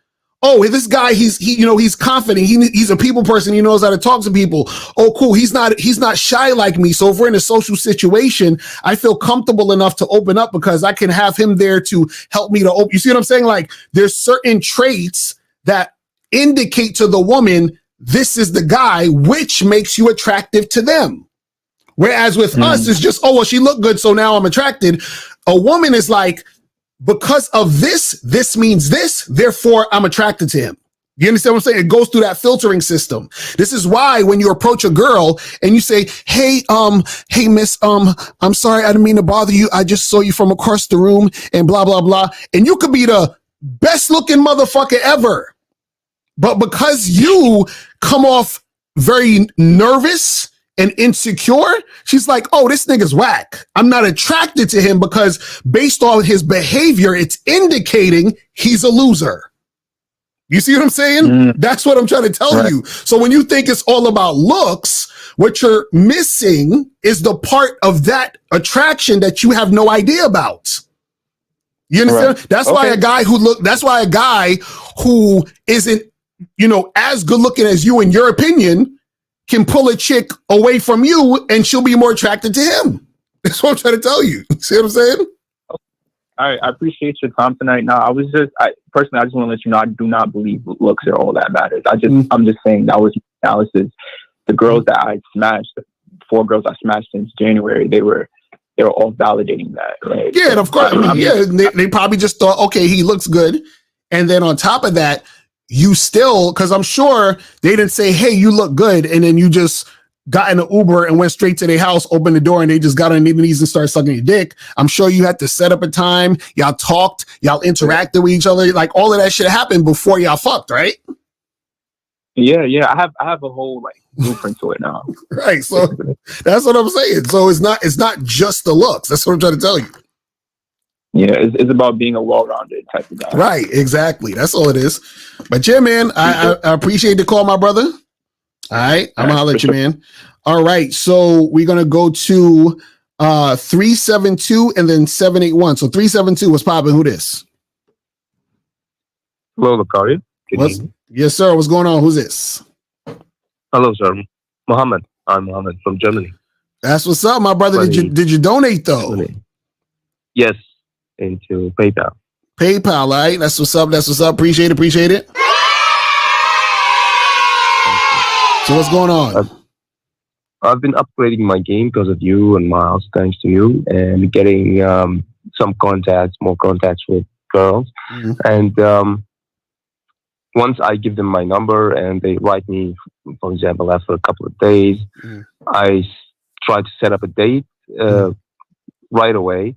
Oh, this guy, he's confident. He's a people person. He knows how to talk to people. Oh, cool. He's not shy like me. So if we're in a social situation, I feel comfortable enough to open up because I can have him there to help me to open. You see what I'm saying? Like there's certain traits that indicate to the woman, this is the guy, which makes you attractive to them. Whereas with us, it's just, oh, well, she looked good, so now I'm attracted. A woman is like, because of this means this, therefore I'm attracted to him. You understand what I'm saying? It goes through that filtering system. This is why when you approach a girl and you say, hey miss, I'm sorry, I didn't mean to bother you. I just saw you from across the room and blah, blah, blah. And you could be the best looking motherfucker ever. But because you come off very nervous and insecure, she's like, oh, this nigga's whack. I'm not attracted to him because based on his behavior, it's indicating he's a loser. You see what I'm saying? That's what I'm trying to tell you. So when you think it's all about looks, what you're missing is the part of that attraction that you have no idea about. You understand? That's why a guy who isn't, as good looking as you in your opinion, can pull a chick away from you and she'll be more attracted to him. That's what I'm trying to tell you. See what I'm saying? I appreciate your time tonight. Now, I just want to let you know, I do not believe looks are all that matters. I'm just saying that was analysis. The girls that I smashed, the 4 girls I smashed since January, they were all validating that. Right? Yeah, and of course. They probably just thought, okay, he looks good. And then on top of that, you still, because I'm sure they didn't say, hey, you look good. And then you just got in an Uber and went straight to their house, opened the door, and they just got on their knees and started sucking your dick. I'm sure you had to set up a time. Y'all talked, y'all interacted with each other. Like all of that shit happened before y'all fucked, right? Yeah. I have a whole blueprint to it now. Right. So that's what I'm saying. So it's not just the looks. That's what I'm trying to tell you. Yeah, it's about being a well-rounded type of guy. Right, exactly. That's all it is. But yeah, man, I appreciate the call, my brother. All right, I'm gonna holler at you, man. All right, so we're gonna go to 372 and then 781. So 372 was popping. Who this? Hello, Lucario. Yes, sir. What's going on? Who's this? Hello, sir. Mohammed. I'm Mohammed from Germany. That's what's up, my brother. Did you donate though? Yes, into PayPal. PayPal, right? That's what's up. That's what's up. Appreciate it. So what's going on? I've been upgrading my game because of you and Miles, thanks to you, and getting more contacts with girls. And once I give them my number and they write me, for example, after a couple of days, I try to set up a date right away.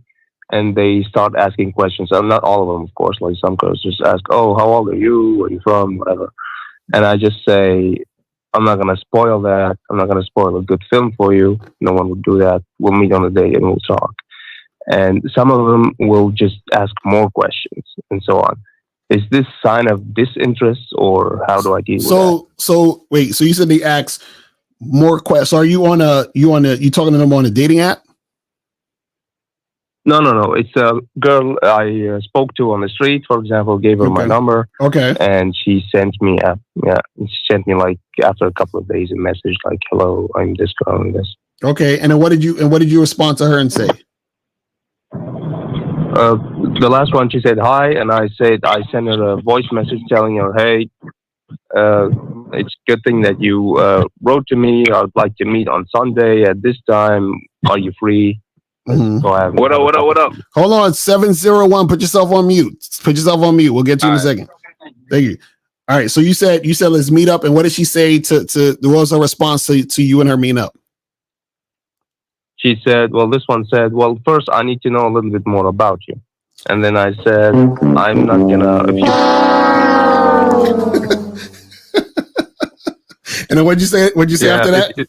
And they start asking questions. Not all of them, of course. Like some girls just ask, "Oh, how old are you? Where are you from? Whatever." And I just say, "I'm not gonna spoil that. I'm not gonna spoil a good film for you. No one would do that. We'll meet on a date and we'll talk." And some of them will just ask more questions and so on. Is this sign of disinterest, or how do I deal with that? So wait. So you said they ask more questions. So are you you talking to them on a dating app? No. It's a girl I spoke to on the street, for example, gave her my number. Okay. And she sent me like after a couple of days a message like, "Hello, I'm this girl and this." Okay. And then what did you respond to her and say? The last one, she said hi, and I sent her a voice message telling her, "Hey, it's a good thing that you wrote to me. I'd like to meet on Sunday at this time. Are you free?" What up? Hold on, 701. Put yourself on mute. We'll get you in a second. Thank you. All right. So you said let's meet up. And what did she say what was her response to you and her meeting up? She said, this one said, first I need to know a little bit more about you. And then I said, I'm not gonna. And then what'd you say? After that?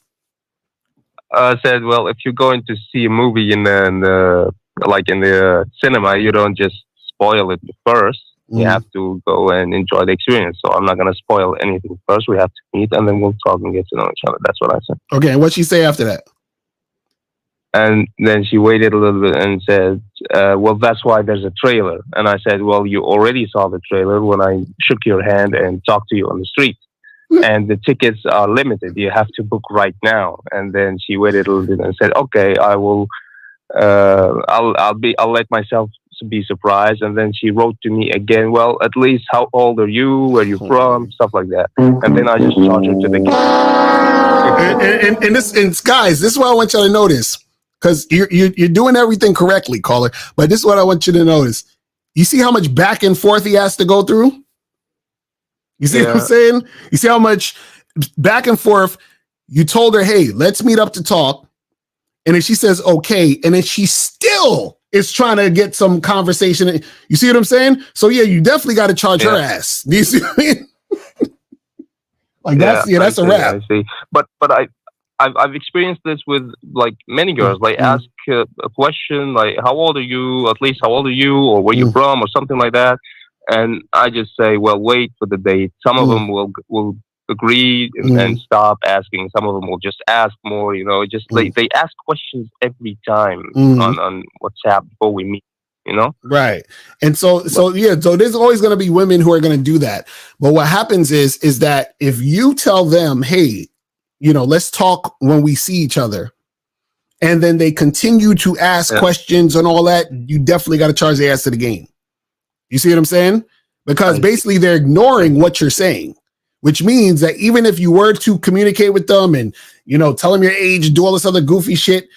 I said, if you're going to see a movie in the cinema, you don't just spoil it first. You have to go and enjoy the experience. So I'm not going to spoil anything first. We have to meet and then we'll talk and get to know each other. That's what I said. Okay. And what'd she say after that? And then she waited a little bit and said, well, that's why there's a trailer. And I said, well, you already saw the trailer when I shook your hand and talked to you on the street. And the tickets are limited. You have to book right now. And then she waited a little bit and said, okay, I will, I'll let myself be surprised. And then she wrote to me again, well, at least how old are you? Where are you from? Stuff like that. And then I just charged her to the game. And guys, this is what I want you to notice. Because you're doing everything correctly, caller. But this is what I want you to notice. You see how much back and forth he has to go through? You see what I'm saying? You see how much back and forth you told her, hey, let's meet up to talk. And then she says, okay. And then she still is trying to get some conversation. You see what I'm saying? So yeah, you definitely got to charge her ass. Do you see what I mean? Like that's a wrap. I see. But I've experienced this with like many girls. Like ask a question like, how old are you? At least how old are you? Or where you from? Or something like that. And I just say, well, wait for the date. Some of them will agree and stop asking. Some of them will just ask more. You know, just they ask questions every time on WhatsApp before we meet. You know, right? And so there's always going to be women who are going to do that. But what happens is that if you tell them, hey, you know, let's talk when we see each other, and then they continue to ask questions and all that, you definitely got to charge their ass to the game. You see what I'm saying? Because basically they're ignoring what you're saying, which means that even if you were to communicate with them and, you know, tell them your age, do all this other goofy shit,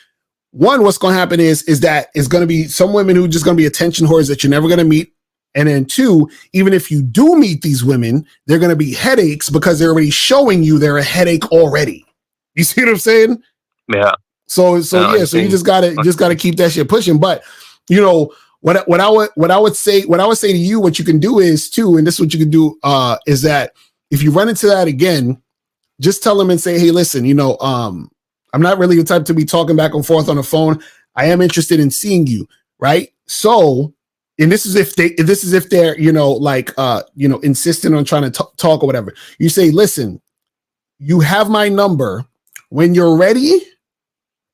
one, what's going to happen is that it's going to be some women who are just going to be attention whores that you're never going to meet. And then two, even if you do meet these women, they're going to be headaches because they're already showing you they're a headache already. You see what I'm saying? Yeah. So you just gotta keep that shit pushing. But you know what I would say to you, what you can do is too, and this is what you can do is that if you run into that again, just tell them and say, hey, listen, you know, I'm not really the type to be talking back and forth on the phone. I am interested in seeing you, right? So. And this is if they're, you know, like, you know, insistent on trying to talk or whatever. You say, listen, you have my number. When you're ready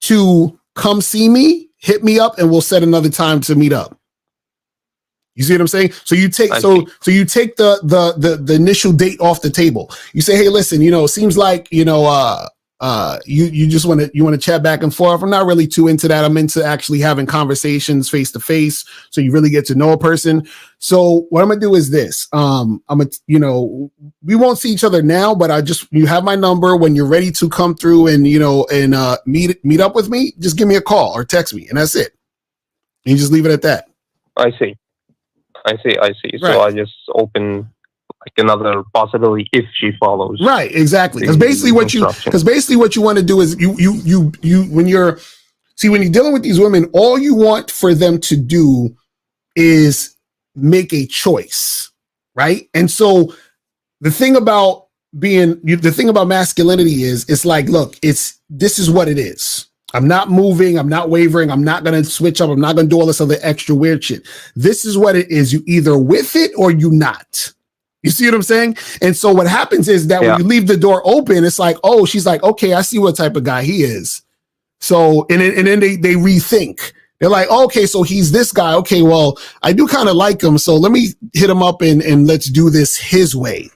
to come see me, hit me up and we'll set another time to meet up. You see what I'm saying? So you take you take the initial date off the table. You say, hey, listen, you know, it seems like, you know, you just want to chat back and forth. I'm not really too into that. I'm into actually having conversations face to face, so you really get to know a person. So what I'm gonna do is this. You know, we won't see each other now, but you have my number. When you're ready to come through and, you know, and meet up with me, just give me a call or text me, and that's it. And you just leave it at that. I see. Right. So I just open like another possibility if she follows. Right, exactly. Because basically what you want to do is you when you're dealing with these women, all you want for them to do is make a choice, right? And so the thing about masculinity is it's like, look, this is what it is. I'm not moving. I'm not wavering. I'm not going to switch up. I'm not going to do all this other extra weird shit. This is what it is. You either with it or you not. You see what I'm saying? And so what happens is that when you leave the door open, it's like, oh, she's like, okay, I see what type of guy he is. So, and then they rethink. They're like, oh, okay, so he's this guy. Okay, well, I do kind of like him. So let me hit him up and let's do this his way.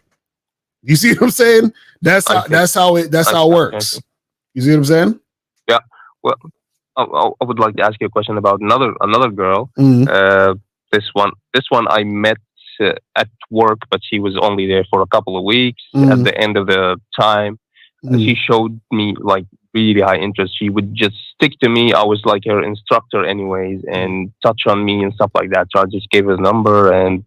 You see what I'm saying? That's how it works. You see what I'm saying? Yeah. Well, I would like to ask you a question about another girl. This one I met at work, but she was only there for a couple of weeks. At the end of the time, she showed me like really high interest. She would just stick to me. I was like her instructor anyways, and touch on me and stuff like that. So I just gave her a number, and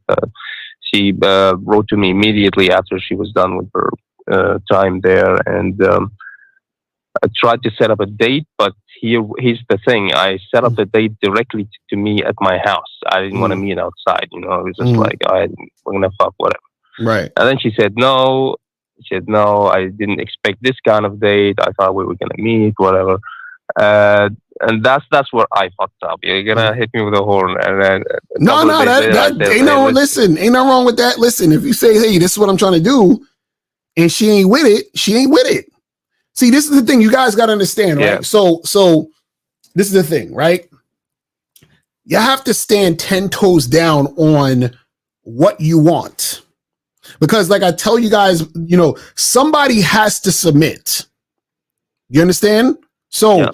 she wrote to me immediately after she was done with her time there. And I tried to set up a date, but here's the thing. I set up the date directly to me at my house. I didn't want to meet outside, you know. It was just like, we're going to fuck, whatever. Right. And then she said, no. She said, no, I didn't expect this kind of date. I thought we were going to meet, whatever. And that's where I fucked up. You're going to hit me with a horn. And then ain't nothing wrong with that. Listen, if you say, hey, this is what I'm trying to do, and she ain't with it, she ain't with it. See, this is the thing you guys got to understand, right? So this is the thing, right? You have to stand 10 toes down on what you want. Because like I tell you guys, you know, somebody has to submit. You understand? So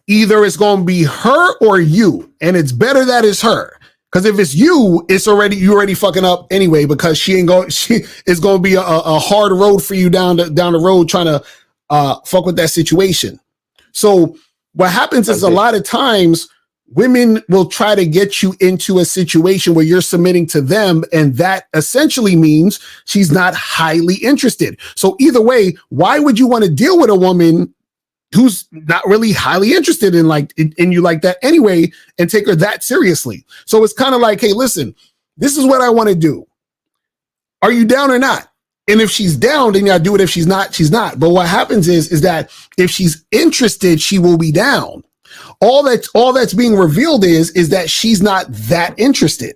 either it's going to be her or you, and it's better that it's her. Because if it's you, you already fucking up anyway, because she is going to be a hard road for you down the road trying to fuck with that situation. So what happens is a lot of times women will try to get you into a situation where you're submitting to them, and that essentially means she's not highly interested. So either way, why would you want to deal with a woman who's not really highly interested in you like that anyway, and take her that seriously? So it's kind of like, hey, listen, this is what I want to do. Are you down or not? And if she's down, then y'all do it. If she's not, she's not. But what happens is that if she's interested, she will be down. All that's being revealed is that she's not that interested.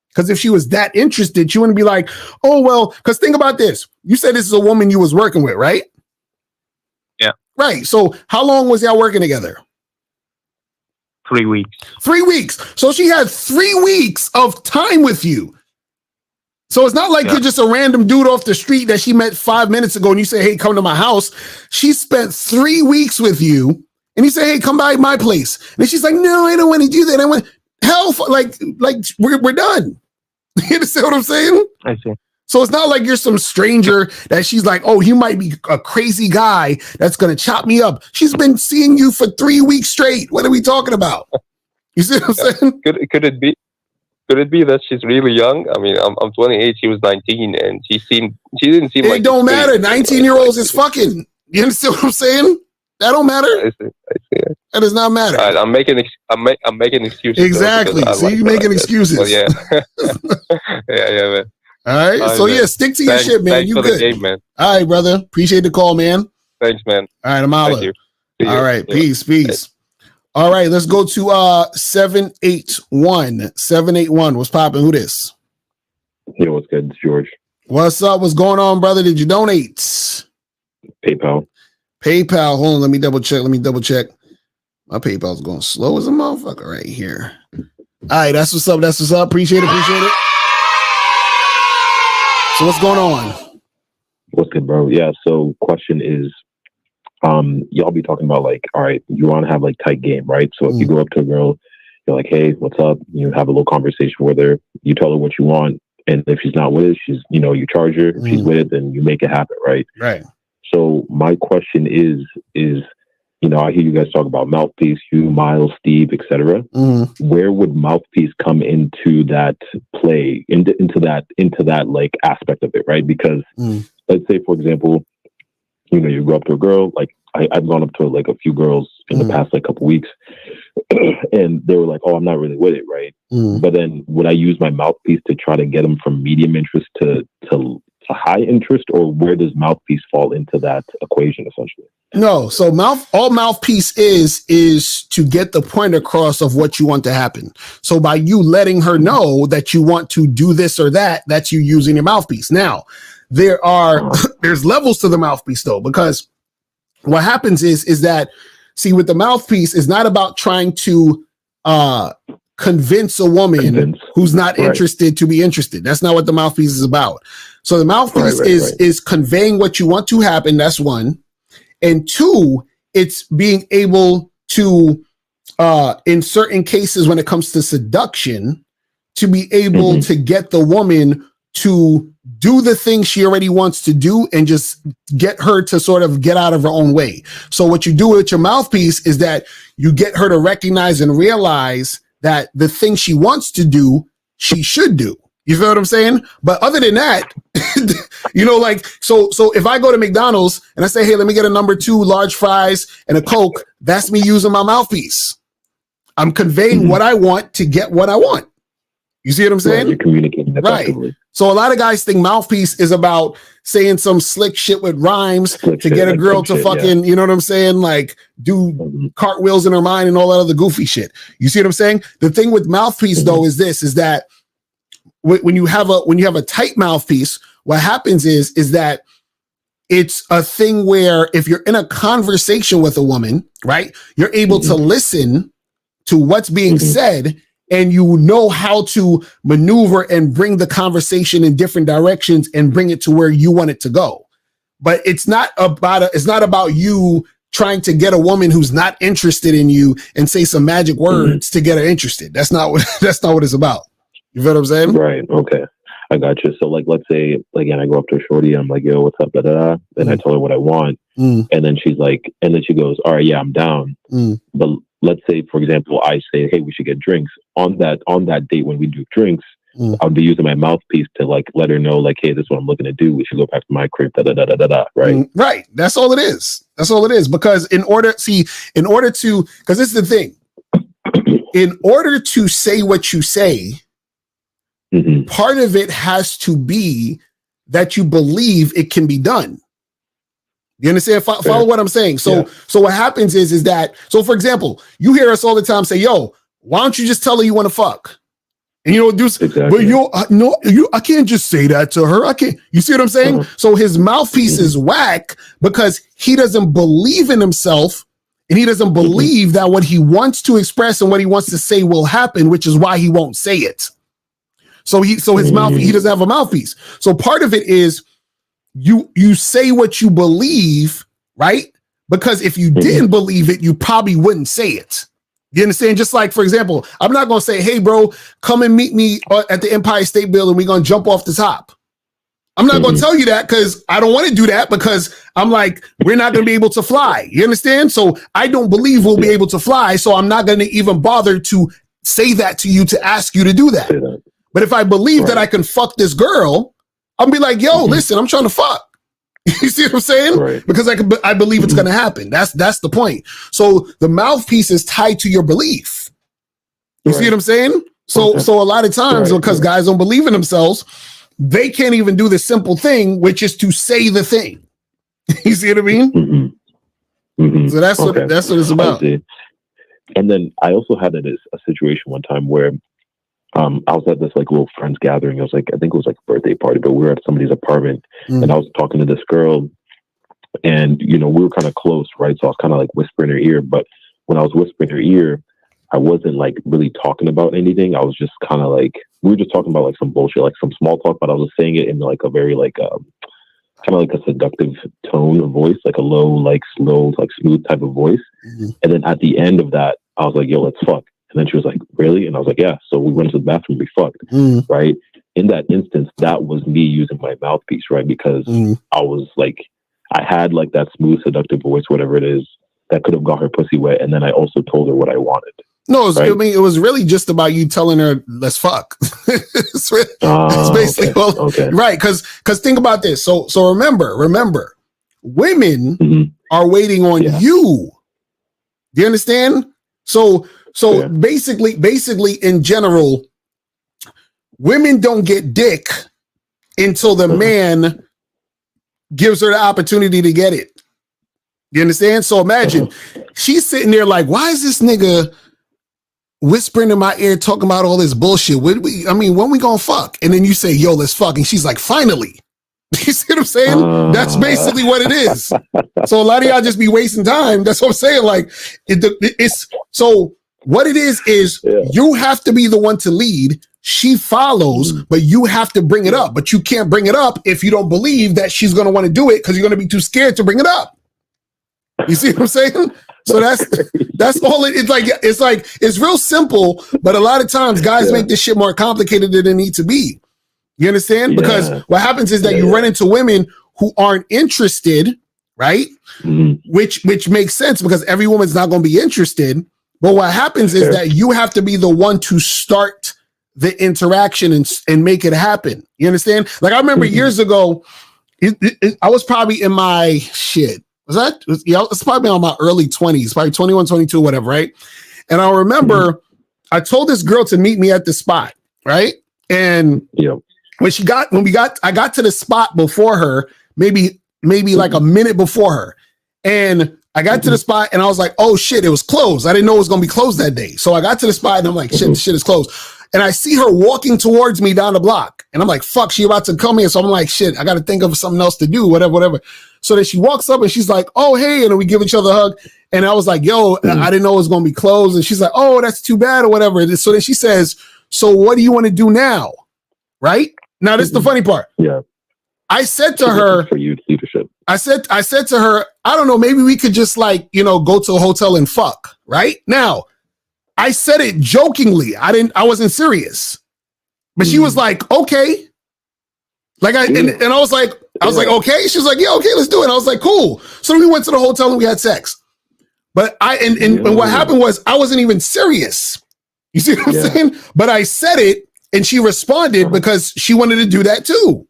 Because if she was that interested, she wouldn't be like, oh, well, because think about this. You said this is a woman you was working with, right? Yeah. Right. So how long was y'all working together? 3 weeks. 3 weeks. So she had 3 weeks of time with you. So it's not like you're just a random dude off the street that she met 5 minutes ago and you say, hey, come to my house. She spent 3 weeks with you. And you say, hey, come by my place. And she's like, no, I don't want to do that. I want hell, like we're done. You understand what I'm saying? I see. So it's not like you're some stranger that she's like, oh, he might be a crazy guy that's going to chop me up. She's been seeing you for 3 weeks straight. What are we talking about? You see what I'm saying? Could it be that she's really young? I mean, I'm 28. She was 19, and she didn't seem like. It don't matter. 19-year-olds is fucking. You understand what I'm saying? That don't matter. I see. That does not matter. Right, I'm making excuses. Exactly. So you making excuses. Well, yeah. yeah, man. All right. So yeah, stick to your shit, man. Thanks You for good? the game, man. All right, brother. Appreciate the call, man. Thanks, man. All right, I'm out. Thank you. All right, peace. All right, let's go to 781. 781. What's popping? Who this? Yo, what's good? It's George. What's up? What's going on, brother? Did you donate? PayPal. Hold on, let me double check. My PayPal's going slow as a motherfucker right here. All right, that's what's up. Appreciate it. So what's going on? What's good, bro? Yeah, so question is, y'all be talking about like, all right, you want to have like tight game, right? So if you go up to a girl, you're like, hey, what's up? You have a little conversation with her, you tell her what you want, and if she's not with it, you charge her. If she's with it, then you make it happen, right? Right. So my question is, I hear you guys talk about Mouthpiece, you, Miles, Steve, etc. Where would Mouthpiece come into that play, into that like aspect of it, right? Because let's say, for example, you go up to a girl, like I've gone up to like a few girls in the past like couple weeks, and they were like, "Oh, I'm not really with it," right? But then would I use my Mouthpiece to try to get them from medium interest to high interest, or where does Mouthpiece fall into that equation essentially? No, so all Mouthpiece is to get the point across of what you want to happen. So by you letting her know that you want to do this or that, that's you using your Mouthpiece. Now, there's levels to the Mouthpiece though, because what happens is that, see, with the Mouthpiece, it's not about trying to convince a woman who's not interested to be interested. That's not what the Mouthpiece is about. So the Mouthpiece is conveying what you want to happen. That's one. And two, it's being able to, in certain cases, when it comes to seduction, to be able to get the woman to do the thing she already wants to do and just get her to sort of get out of her own way. So what you do with your Mouthpiece is that you get her to recognize and realize that the thing she wants to do, she should do. You feel what I'm saying? But other than that, so if I go to McDonald's and I say, hey, let me get a number 2 large fries and a Coke, that's me using my Mouthpiece. I'm conveying what I want to get what I want. You see what I'm saying? Right, you're communicating effectively. Right. So a lot of guys think Mouthpiece is about saying some slick shit with rhymes to get a girl to fucking, you know what I'm saying? Like do cartwheels in her mind and all that other goofy shit. You see what I'm saying? The thing with Mouthpiece though is that when you have a tight Mouthpiece, what happens is that it's a thing where if you're in a conversation with a woman, right, you're able to listen to what's being said, and you know how to maneuver and bring the conversation in different directions and bring it to where you want it to go. But it's not about you trying to get a woman who's not interested in you and say some magic words to get her interested. That's not what it's about. You feel what I'm saying? Right. Okay. I got you. So like, let's say, again, I go up to a shorty, I'm like, yo, what's up? Da, da, da. Then I tell her what I want. And then she's like, and then she goes, all right, yeah, I'm down. But let's say, for example, I say, hey, we should get drinks. On that date when we do drinks, I'll be using my mouthpiece to like let her know, like, hey, this is what I'm looking to do. We should go back to my crib, da da da da da da. Right. Right. That's all it is. That's all it is. Because because this is the thing. In order to say what you say, part of it has to be that you believe it can be done. You understand? Follow what I'm saying. So what happens is that, so for example, you hear us all the time say, yo, why don't you just tell her you want to fuck? And you know, but I can't just say that to her. I can't. You see what I'm saying? So his mouthpiece is whack because he doesn't believe in himself, and he doesn't believe that what he wants to express and what he wants to say will happen, which is why he won't say it. So his mouth, he doesn't have a mouthpiece. So part of it is you say what you believe, right? Because if you didn't believe it, you probably wouldn't say it. You understand? Just like, for example, I'm not going to say, hey, bro, come and meet me at the Empire State Building. We're going to jump off the top. I'm not going to tell you that because I don't want to do that because I'm like, we're not going to be able to fly. You understand? So I don't believe we'll be able to fly. So I'm not going to even bother to say that to you to ask you to do that. But if I believe that I can fuck this girl, I'll be like, yo, listen, I'm trying to fuck. You see what I'm saying? Because I believe it's going to happen. That's the point. So the mouthpiece is tied to your belief. You see what I'm saying? So a lot of times, because guys don't believe in themselves, they can't even do the simple thing, which is to say the thing. You see what I mean? So that's what it's about. And then I also had a situation one time where I was at this like little friends gathering. I think it was like a birthday party, but we were at somebody's apartment and I was talking to this girl and, you know, we were kind of close, right? So I was kind of like whispering her ear, but when I was whispering her ear, I wasn't like really talking about anything. I was just kind of like, we were just talking about like some bullshit, like some small talk, but I was saying it in like a very like, kind of like a seductive tone of voice, like a low, like slow, like smooth type of voice. And then at the end of that, I was like, yo, let's fuck. And then she was like, really? And I was like, yeah. So we went to the bathroom, we fucked, right? In that instance, that was me using my mouthpiece, right? Because I was like, I had like that smooth, seductive voice, whatever it is, that could have got her pussy wet. And then I also told her what I wanted. No, I mean, it was really just about you telling her, let's fuck. It's basically all, right. Cause think about this. So remember, women are waiting on you. Do you understand? So basically in general, women don't get dick until the man gives her the opportunity to get it. You understand? So imagine she's sitting there like, why is this nigga whispering in my ear talking about all this bullshit? When we gonna fuck? And then you say, yo, let's fuck. And she's like, finally. You see what I'm saying? That's basically what it is. So a lot of y'all just be wasting time. That's what I'm saying. Like it's so what it is you have to be the one to lead. She follows, but you have to bring it up. But you can't bring it up if you don't believe that she's going to want to do it because you're going to be too scared to bring it up. You see what I'm saying? So that's all it is. It's real simple, but a lot of times guys make this shit more complicated than it needs to be. You understand? Because what happens is that you run into women who aren't interested, right? Which makes sense because every woman's not going to be interested. But what happens is that you have to be the one to start the interaction and make it happen. You understand? Like I remember years ago, I was probably in my shit. It's probably on my early 20s, probably 21, 22, whatever, right? And I remember I told this girl to meet me at the spot, right? And when I got to the spot before her, maybe like a minute before her. And I got to the spot and I was like, oh shit, it was closed. I didn't know it was going to be closed that day. So I got to the spot and I'm like, shit, the shit is closed. And I see her walking towards me down the block. And I'm like, fuck, she about to come here. So I'm like, shit, I got to think of something else to do, whatever. So then she walks up and she's like, oh, hey. And then we give each other a hug. And I was like, yo, I didn't know it was going to be closed. And she's like, oh, that's too bad or whatever. So then she says, so what do you want to do now? Right? Now, this is the funny part. Yeah. I said to her, for youth leadership. I said to her, I don't know, maybe we could just like, go to a hotel and fuck. Right? Now, I said it jokingly. I wasn't serious. But she was like, okay. Like and I was like, okay. She was like, yeah, okay, let's do it. And I was like, cool. So we went to the hotel and we had sex. But and what happened was I wasn't even serious. You see what I'm saying? But I said it and she responded because she wanted to do that too.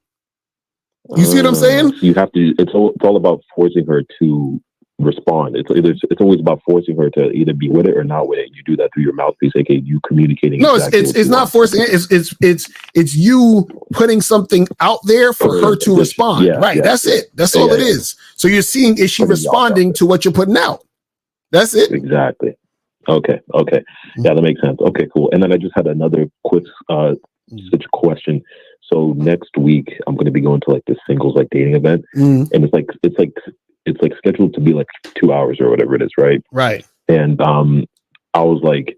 You see what I'm saying? You have to. It's all about forcing her to respond. It's always about forcing her to either be with it or not with it. You do that through your mouthpiece, aka you communicating. No, it's not forcing it. It's you putting something out there for her to respond. Yeah, right. That's it. That's all it is. So you're seeing, is she responding to what you're putting out? That's it. Exactly. Okay. Yeah, that makes sense. Okay, cool. And then I just had another quick such question. So next week I'm going to be going to like this singles like dating event, and it's like scheduled to be like 2 hours or whatever it is, right? Right. And I was like,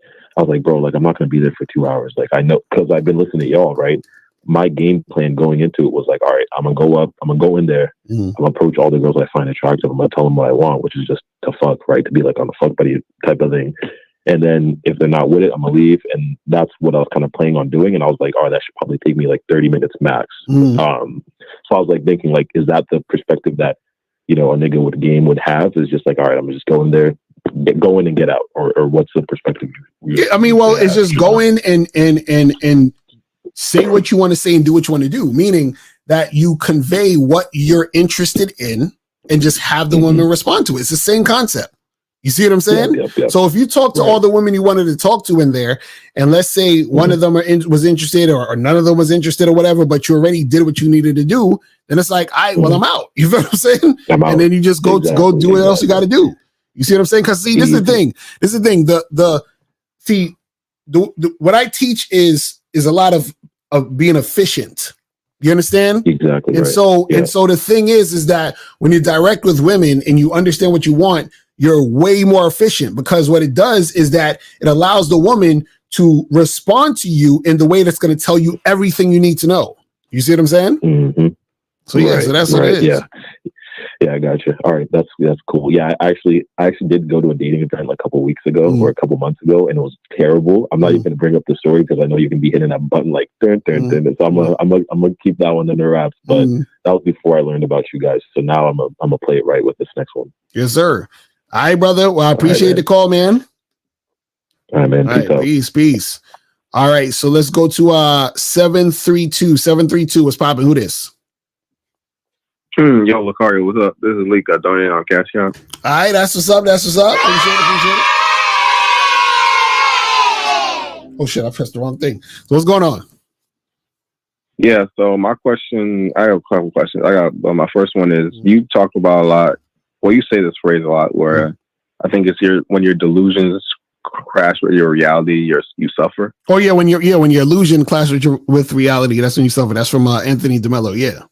bro, like I'm not going to be there for 2 hours. Like I know, because I've been listening to y'all, right? My game plan going into it was like, all right, I'm gonna go up, I'm gonna go in there, I'm gonna approach all the girls I find attractive, I'm gonna tell them what I want, which is just to fuck, right? To be like on the fuck buddy type of thing. And then if they're not with it, I'm gonna leave. And that's what I was kind of planning on doing. And I was like, oh, that should probably take me like 30 minutes max. So I was like thinking, like, is that the perspective that, a nigga with game would have? Is just like, all right, I'm gonna just go in there, go in and get out, or what's the perspective? Yeah, I mean, well, it's just go in and say what you want to say and do what you want to do, meaning that you convey what you're interested in and just have the woman respond to it. It's the same concept. You see what I'm saying? Yep. So if you talk to all the women you wanted to talk to in there, and let's say one of them was interested or none of them was interested or whatever, but you already did what you needed to do, then it's like, well, I'm out. You feel what I'm saying? And then you just go do what else you got to do. You see what I'm saying? Because see, this is the thing. What I teach is a lot of being efficient. You understand? Exactly. And so the thing is that when you direct with women and you understand what you want, you're way more efficient, because what it does is that it allows the woman to respond to you in the way that's going to tell you everything you need to know. You see what I'm saying? So so that's what it is. Yeah, I got you. All right, that's cool. Yeah, I actually did go to a dating event like a couple of weeks ago or a couple months ago, and it was terrible. I'm not even going to bring up the story because I know you can be hitting that button like dun, dun, dun. So I'm gonna keep that one under wraps. But that was before I learned about you guys. So now I'm gonna play it right with this next one. Yes, sir. All right, brother. Well, I appreciate the call, man. All right, man. All right, peace. All right, so let's go to 732. 732. What's popping? Who this? Yo, Lucario, what's up? This is Leak. I donated on Cash App. All right, that's what's up. Appreciate it. Oh shit, I pressed the wrong thing. So what's going on? Yeah, so my question, I have a couple questions. My first one is, you talk about a lot, well, you say this phrase a lot, where I think it's when your delusions crash with your reality, you suffer. Oh yeah, when your illusion clashes with reality, that's when you suffer. That's from Anthony DeMello. Yeah.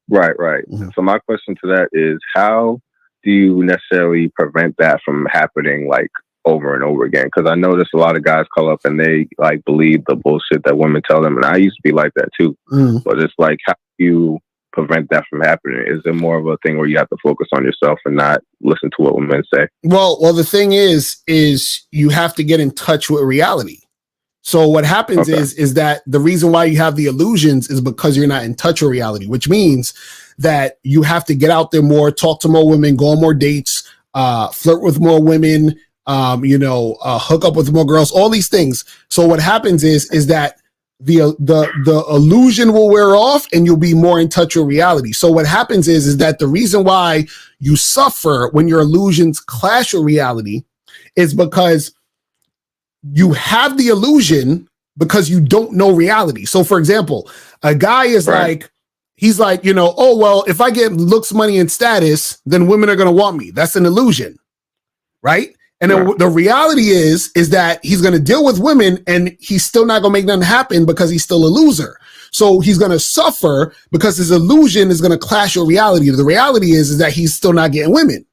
Right. So my question to that is, how do you necessarily prevent that from happening like over and over again? Because I notice a lot of guys call up and they like believe the bullshit that women tell them, and I used to be like that too. But it's like, how do you prevent that from happening? Is it more of a thing where you have to focus on yourself and not listen to what women say? Well, the thing is you have to get in touch with reality. So what happens is that the reason why you have the illusions is because you're not in touch with reality, which means that you have to get out there more, talk to more women, go on more dates, flirt with more women, hook up with more girls, all these things. So what happens is that the illusion will wear off and you'll be more in touch with reality. So what happens is that the reason why you suffer when your illusions clash with reality is because you have the illusion because you don't know reality. So for example, a guy is he's like, oh, well, if I get looks, money, and status, then women are going to want me. That's an illusion. Right. And then the reality is that he's going to deal with women and he's still not going to make nothing happen because he's still a loser. So he's going to suffer because his illusion is going to clash with reality. The reality is that he's still not getting women,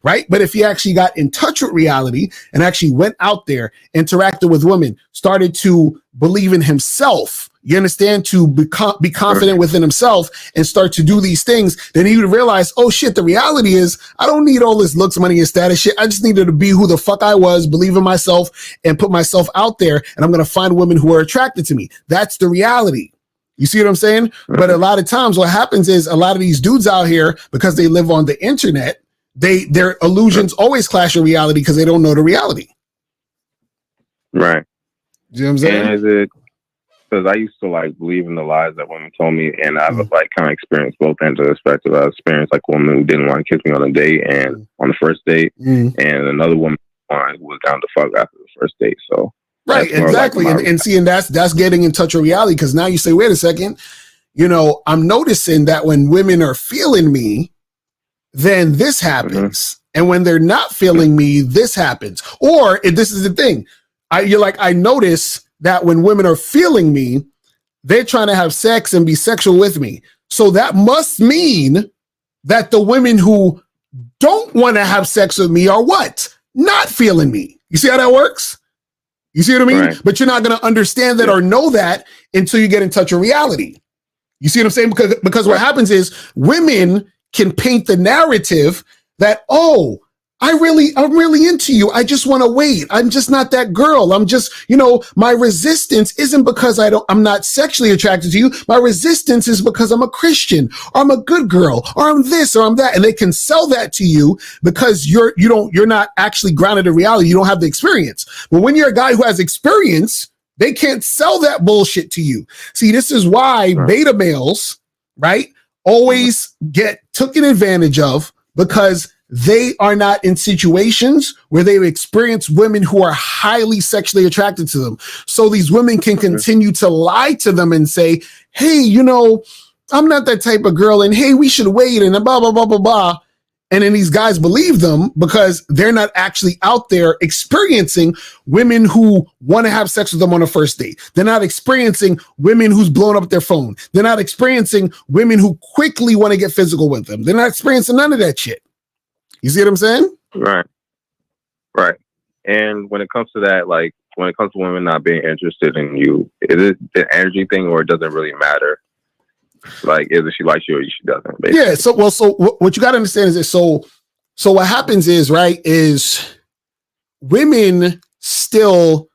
right? But if he actually got in touch with reality and actually went out there, interacted with women, started to believe in himself, you understand, to be confident within himself and start to do these things, then he would realize, oh shit, the reality is I don't need all this looks, money, and status shit. I just needed to be who the fuck I was, believe in myself, and put myself out there, and I'm going to find women who are attracted to me. That's the reality. You see what I'm saying? But a lot of times what happens is a lot of these dudes out here, because they live on the internet, their illusions always clash with reality because they don't know the reality. Right. You know what I'm saying? And is it, because I used to like believe in the lies that women told me, and I've like kind of experienced both ends of the spectrum. I experienced like a woman who didn't want to kiss me on a date and on the first date, and another woman who was down to fuck after the first date. So right, exactly, like and that's getting in touch with reality, because now you say, wait a second, you know, I'm noticing that when women are feeling me, then this happens, and when they're not feeling me, this happens. Or if this is the thing, I notice that when women are feeling me, they're trying to have sex and be sexual with me. So that must mean that the women who don't want to have sex with me are what? Not feeling me. You see how that works? You see what I mean? Right. But you're not going to understand that or know that until you get in touch with reality. You see what I'm saying? Because what happens is women can paint the narrative that, oh, I'm really into you. I just want to wait. I'm just not that girl. I'm just, you know, my resistance isn't because I'm not sexually attracted to you. My resistance is because I'm a Christian, or I'm a good girl, or I'm this, or I'm that. And they can sell that to you because you're not actually grounded in reality. You don't have the experience. But when you're a guy who has experience, they can't sell that bullshit to you. See, this is why beta males, right, always get taken advantage of, because they are not in situations where they've experienced women who are highly sexually attracted to them. So these women can continue to lie to them and say, hey, you know, I'm not that type of girl, and hey, we should wait, and blah, blah, blah, blah, blah. And then these guys believe them because they're not actually out there experiencing women who want to have sex with them on a first date. They're not experiencing women who's blown up their phone. They're not experiencing women who quickly want to get physical with them. They're not experiencing none of that shit. You see what I'm saying? Right. Right. And when it comes to that, like when it comes to women not being interested in you, is it the energy thing, or it doesn't really matter? Like, either she likes you or she doesn't. Basically. Yeah. So what you got to understand is this. So what happens is, right, is women still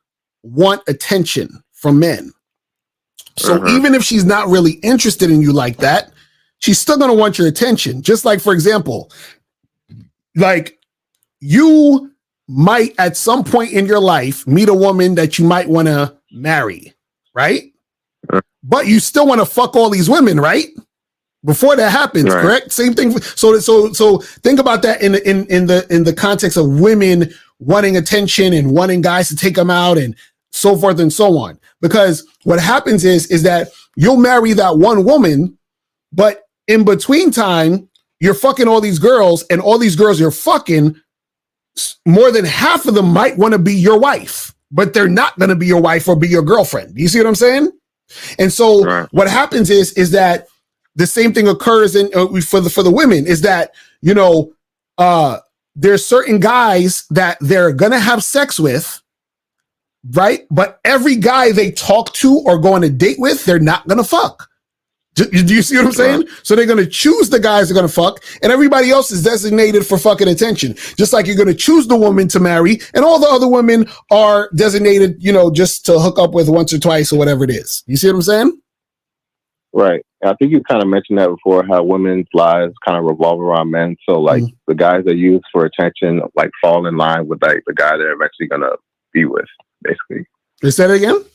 want attention from men. So even if she's not really interested in you like that, she's still going to want your attention. Just like, for example, like you might at some point in your life meet a woman that you might want to marry, right? But you still want to fuck all these women, right? Before that happens, correct? Same thing. So think about that in the context of women wanting attention and wanting guys to take them out and so forth and so on. Because what happens is that you'll marry that one woman, but in between time, you're fucking all these girls, and all these girls you're fucking, more than half of them might want to be your wife, but they're not going to be your wife or be your girlfriend. You see what I'm saying? And so what happens is that the same thing occurs in for the women, is that, you know, there's certain guys that they're going to have sex with, right? But every guy they talk to or go on a date with, they're not going to fuck. Do you see what I'm saying? So they're going to choose the guys they're going to fuck, and everybody else is designated for fucking attention. Just like you're going to choose the woman to marry, and all the other women are designated, you know, just to hook up with once or twice or whatever it is. You see what I'm saying? Right. I think you kind of mentioned that before, how women's lives kind of revolve around men. So like the guys that use for attention, like fall in line with like the guy they're eventually going to be with, basically. Say that again?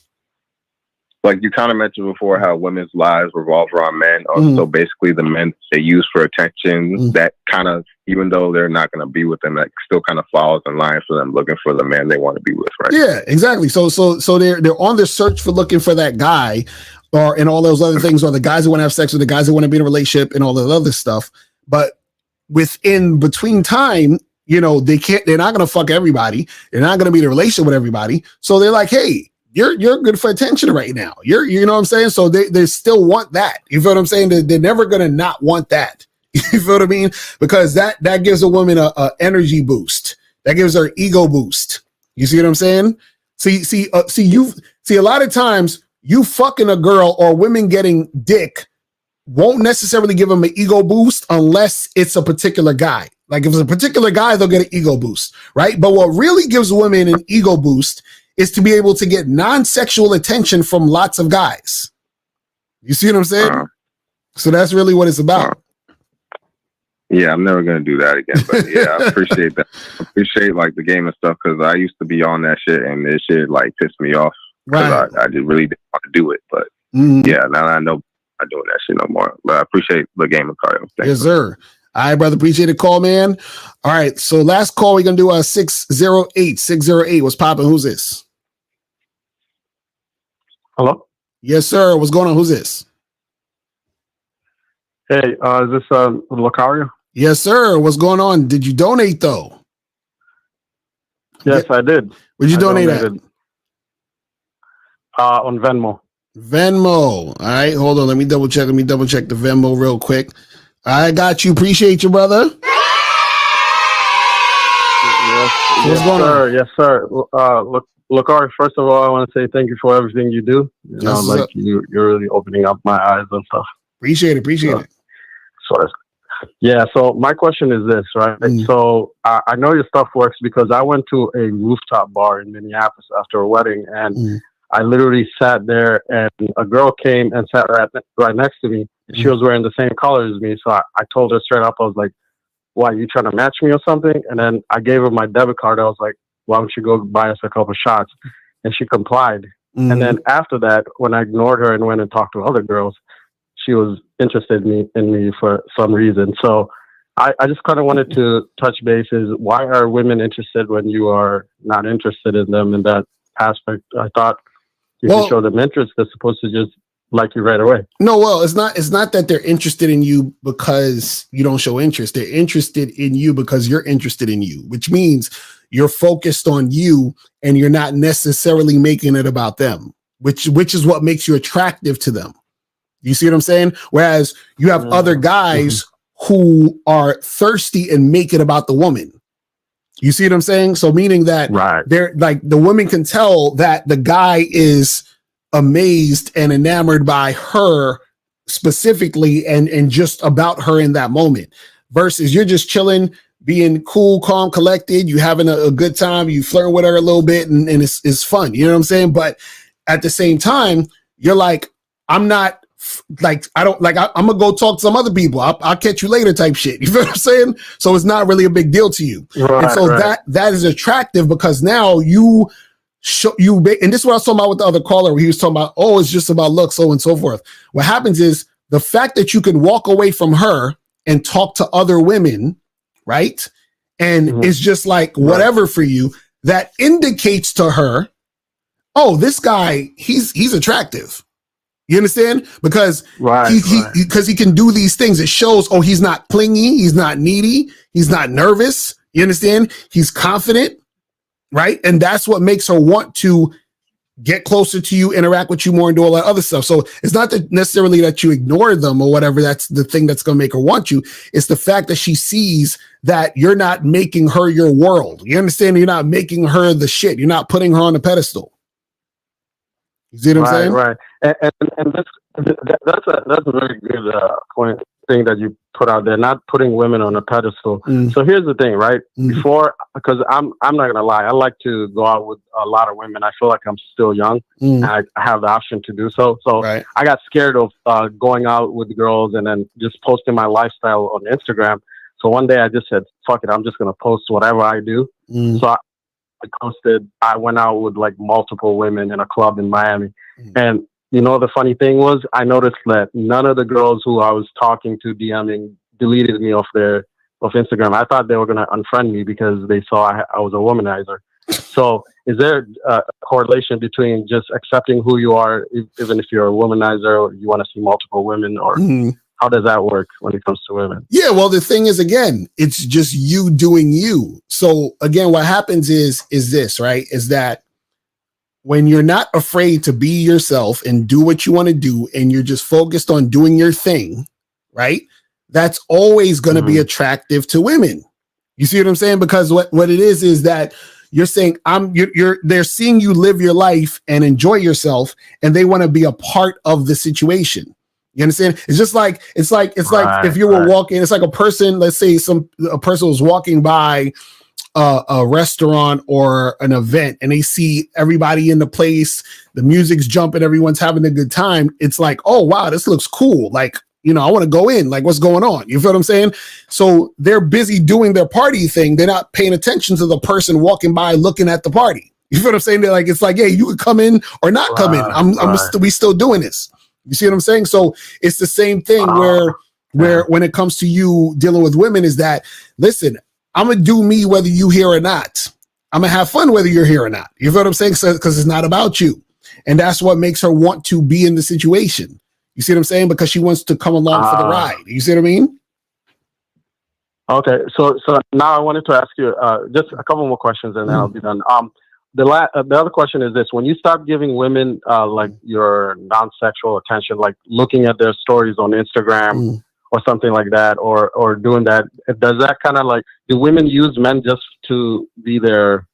Like you kind of mentioned before, how women's lives revolve around men. So basically the men they use for attention, that kind of, even though they're not going to be with them, that still kind of falls in line for them looking for the man they want to be with, right? Yeah, exactly. So they're on the search for looking for that guy, or and all those other things, or the guys who want to have sex with the guys who want to be in a relationship and all that other stuff. But between time, you know, they're not going to fuck everybody. They're not going to be in a relationship with everybody. So they're like, hey, you're good for attention right now. You know what I'm saying? So they still want that. You feel what I'm saying? They're never gonna not want that. You feel what I mean? Because that gives a woman a energy boost. That gives her ego boost. You see what I'm saying? See, a lot of times you fucking a girl or women getting dick won't necessarily give them an ego boost unless it's a particular guy. Like if it's a particular guy, they'll get an ego boost, right? But what really gives women an ego boost is to be able to get non-sexual attention from lots of guys. You see what I'm saying? So that's really what it's about. Yeah, I'm never gonna do that again. But yeah, I appreciate that. I appreciate like the game and stuff because I used to be on that shit and this shit like pissed me off because I just really didn't want to do it. But yeah, now I know I'm not doing that shit no more. But I appreciate the game of cardio. Yes, sir. All right, brother. Appreciate the call, man. All right, so last call we're gonna do 608. 608. What's popping? Who's this? Hello? Yes, sir. What's going on? Who's this? Hey, is this Lucario? Yes, sir. What's going on? Did you donate though? Yes, I did. Where'd you donate at? On Venmo. Venmo. All right, hold on. Let me double check the Venmo real quick. I got you. Appreciate you, brother. What's going on? Yes, sir. Lucario, first of all, I want to say thank you for everything you do. You know, like you're really opening up my eyes and stuff. Appreciate it. So my question is this, right? So I know your stuff works because I went to a rooftop bar in Minneapolis after a wedding, and I literally sat there, and a girl came and sat right next to me. She was wearing the same color as me, so I told her straight up, I was like, "Why, you trying to match me or something?" And then I gave her my debit card. I was like, "Why don't you go buy us a couple shots?" And she complied. And then after that, when I ignored her and went and talked to other girls, she was interested in me for some reason. So I just kind of wanted to touch bases. Why are women interested when you are not interested in them in that aspect? I thought you should show them interest as opposed to just like you right away. No, well, it's not that they're interested in you because you don't show interest. They're interested in you because you're interested in you, which means you're focused on you and you're not necessarily making it about them, which is what makes you attractive to them. You see what I'm saying? Whereas you have other guys who are thirsty and make it about the woman. You see what I'm saying? So meaning that they're like the woman can tell that the guy is amazed and enamored by her specifically and just about her in that moment versus you're just chilling, being cool, calm, collected. You having a good time. You flirting with her a little bit and it's fun. You know what I'm saying? But at the same time, you're like, I'm not, like, I don't like, I'm gonna go talk to some other people. I'll catch you later type shit. You feel what I'm saying? So it's not really a big deal to you. And so that is attractive because now you show you, and this is what I was talking about with the other caller where he was talking about, oh, it's just about looks, so and so forth. What happens is the fact that you can walk away from her and talk to other women, right? And it's just like whatever for you, that indicates to her, oh, this guy, he's attractive. You understand? Because he can do these things. It shows, oh, he's not clingy, he's not needy, he's not nervous. You understand? He's confident, right? And that's what makes her want to get closer to you, interact with you more, and do all that other stuff. So it's not that necessarily that you ignore them or whatever. That's the thing that's going to make her want you. It's the fact that she sees that you're not making her your world. You understand? You're not making her the shit. You're not putting her on a pedestal. You see what I'm saying? Right. And that's a very good point thing that you put out there. Not putting women on a pedestal. So here's the thing, right? Before, because I'm not gonna lie, I like to go out with a lot of women. I feel like I'm still young. And I have the option to do so. So I got scared of going out with girls and then just posting my lifestyle on Instagram. So one day I just said, "Fuck it, I'm just gonna post whatever I do." So I posted, I went out with like multiple women in a club in Miami. And you know, the funny thing was I noticed that none of the girls who I was talking to DMing deleted me off Instagram. I thought they were going to unfriend me because they saw I was a womanizer. So is there a correlation between just accepting who you are, even if you're a womanizer or you want to see multiple women, or how does that work when it comes to women? Yeah, well, the thing is, again, it's just you doing you. So again, what happens is this, right? Is that when you're not afraid to be yourself and do what you want to do, and you're just focused on doing your thing, right? That's always going to be attractive to women. You see what I'm saying? Because what it is that you're saying they're seeing you live your life and enjoy yourself, and they want to be a part of the situation. You understand? It's just like it's like if you were walking, it's like a person, let's say a person was walking by a restaurant or an event, and they see everybody in the place, the music's jumping, everyone's having a good time. It's like, oh wow, this looks cool. Like, I want to go in. Like, what's going on? You feel what I'm saying? So they're busy doing their party thing. They're not paying attention to the person walking by looking at the party. You feel what I'm saying? They're like, it's like, yeah, you could come in or not come in. We still doing this. You see what I'm saying? So it's the same thing where when it comes to you dealing with women is that, listen, I'm going to do me whether you here or not. I'm going to have fun whether you're here or not. You feel what I'm saying? Because it's not about you. And that's what makes her want to be in the situation. You see what I'm saying? Because she wants to come along for the ride. You see what I mean? Okay. So now I wanted to ask you just a couple more questions and then I'll be done. The other question is this: when you start giving women like your non-sexual attention, like looking at their stories on Instagram or something like that, or doing that, does that kind of like, do women use men just to be the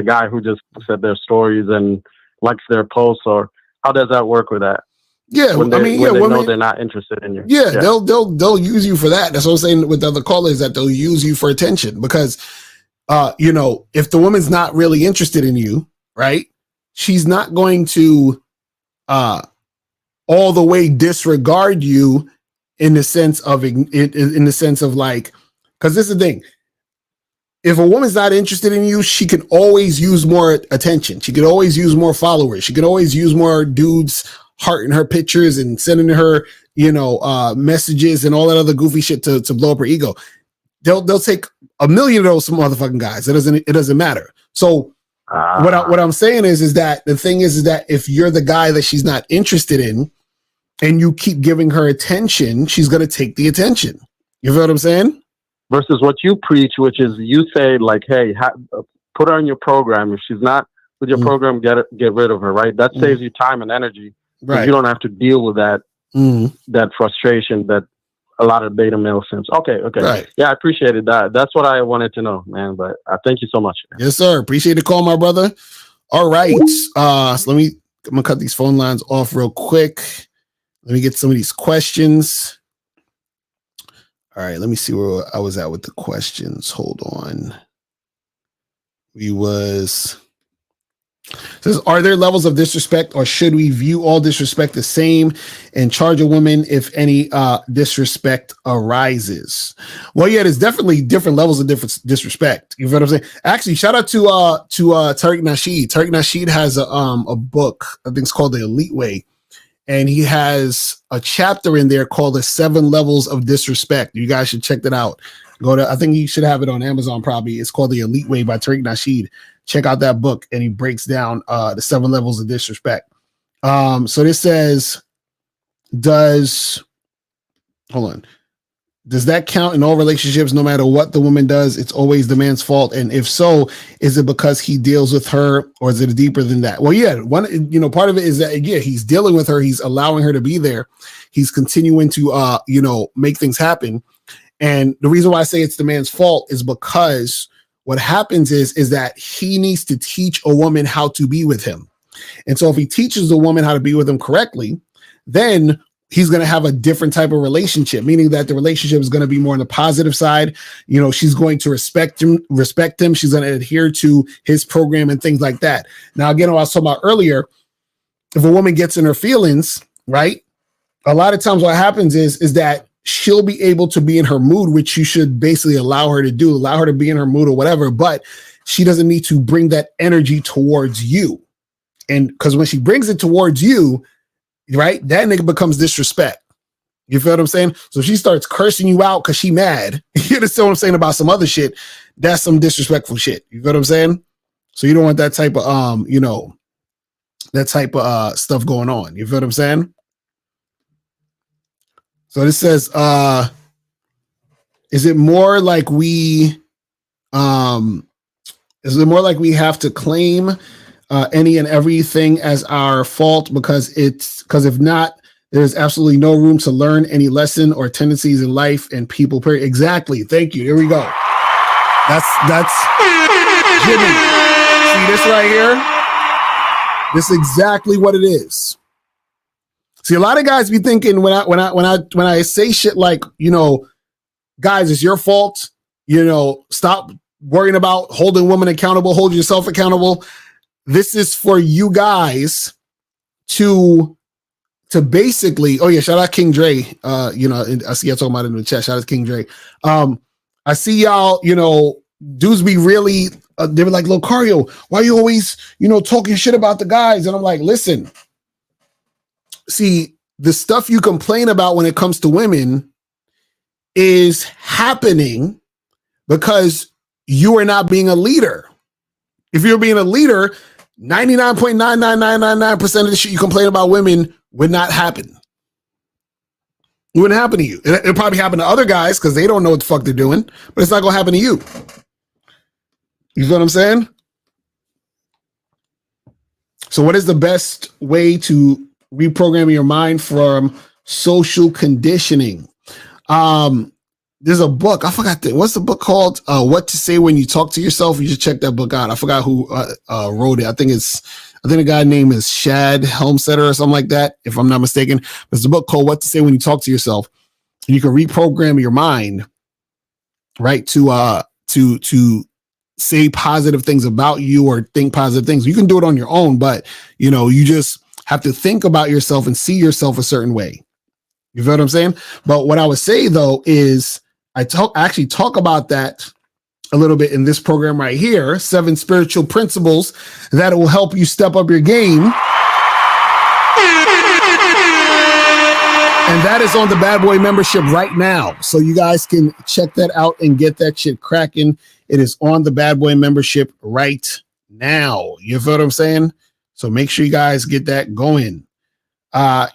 guy who just said their stories and likes their posts, or how does that work with that? Yeah, when they women know they're not interested in you. Yeah, they'll use you for that. That's what I'm saying with the other callers, that they'll use you for attention because, if the woman's not really interested in you, right? She's not going to all the way disregard you in the sense of like, because this is the thing. If a woman's not interested in you, she can always use more attention. She could always use more followers. She could always use more dudes hearting her pictures and sending her, messages and all that other goofy shit to blow up her ego. They'll take a million of those motherfucking guys. It doesn't matter. So what I'm saying is that the thing is that if you're the guy that she's not interested in and you keep giving her attention, she's going to take the attention. You feel what I'm saying? Versus what you preach, which is you say like, hey, put her in your program. If she's not with your program, get rid of her, right? That saves you time and energy. Right. You don't have to deal with that that frustration that a lot of beta male sims. Okay. Right. Yeah, I appreciated that. That's what I wanted to know, man. But I thank you so much. Man. Yes, sir. Appreciate the call, my brother. All right. So I'm gonna cut these phone lines off real quick. Let me get some of these questions. All right, let me see where I was at with the questions. Hold on. Says, are there levels of disrespect, or should we view all disrespect the same and charge a woman if any disrespect arises? Well, yeah, there's definitely different levels of different disrespect. You know what I'm saying? Actually, shout out to Tariq Nasheed. Tariq Nasheed has a book, I think it's called The Elite Way. And he has a chapter in there called The 7 Levels of Disrespect. You guys should check that out. I think you should have it on Amazon probably. It's called The Elite Way by Tariq Nasheed. Check out that book, and he breaks down the 7 levels of disrespect. So this says, does that count in all relationships? No matter what the woman does, it's always the man's fault. And if so, is it because he deals with her, or is it deeper than that? Well, yeah, part of it is that, yeah, he's dealing with her. He's allowing her to be there. He's continuing to, make things happen. And the reason why I say it's the man's fault is because what happens is that he needs to teach a woman how to be with him. And so if he teaches a woman how to be with him correctly, then he's going to have a different type of relationship, meaning that the relationship is going to be more on the positive side. She's going to respect him. She's going to adhere to his program and things like that. Now, again, what I was talking about earlier, if a woman gets in her feelings, right? A lot of times what happens is that she'll be able to be in her mood, which you should basically allow her to do, allow her to be in her mood or whatever, but she doesn't need to bring that energy towards you. And because when she brings it towards you, right, that nigga becomes disrespect. You feel what I'm saying? So if she starts cursing you out because she mad, you understand what I'm saying about some other shit, that's some disrespectful shit. You feel what I'm saying? So you don't want that type of stuff going on. You feel what I'm saying? So this says, is it more like we have to claim any and everything as our fault because if not, there's absolutely no room to learn any lesson or tendencies in life and people. Period. Exactly. Thank you. Here we go. That's Jimmy. See this right here? This is exactly what it is. See, a lot of guys be thinking when I say shit like, guys, it's your fault. Stop worrying about holding women accountable, hold yourself accountable. This is for you guys to basically, oh yeah, shout out King Dre. I see y'all talking about it in the chat. Shout out to King Dre. I see y'all, dudes be really, they were like, Locario, why you always, talking shit about the guys? And I'm like, listen, see, the stuff you complain about when it comes to women is happening because you are not being a leader. If you're being a leader, 99.99999% of the shit you complain about women would not happen. It wouldn't happen to you. It'll probably happen to other guys because they don't know what the fuck they're doing, but it's not going to happen to you. You feel what I'm saying? So what is the best way to reprogram your mind from social conditioning? There's a book. I forgot what's the book called? What to Say When You Talk to Yourself. You should check that book out. I forgot who wrote it. I think the guy name is Shad Helmstetter or something like that, if I'm not mistaken. There's a book called What to Say When You Talk to Yourself. And you can reprogram your mind, right, to say positive things about you or think positive things. You can do it on your own, but you just have to think about yourself and see yourself a certain way. You feel what I'm saying? But what I would say though is I actually talk about that a little bit in this program right here, 7 spiritual principles that will help you step up your game. And that is on the Bad Boy membership right now. So you guys can check that out and get that shit cracking. It is on the Bad Boy membership right now. You feel what I'm saying? So make sure you guys get that going.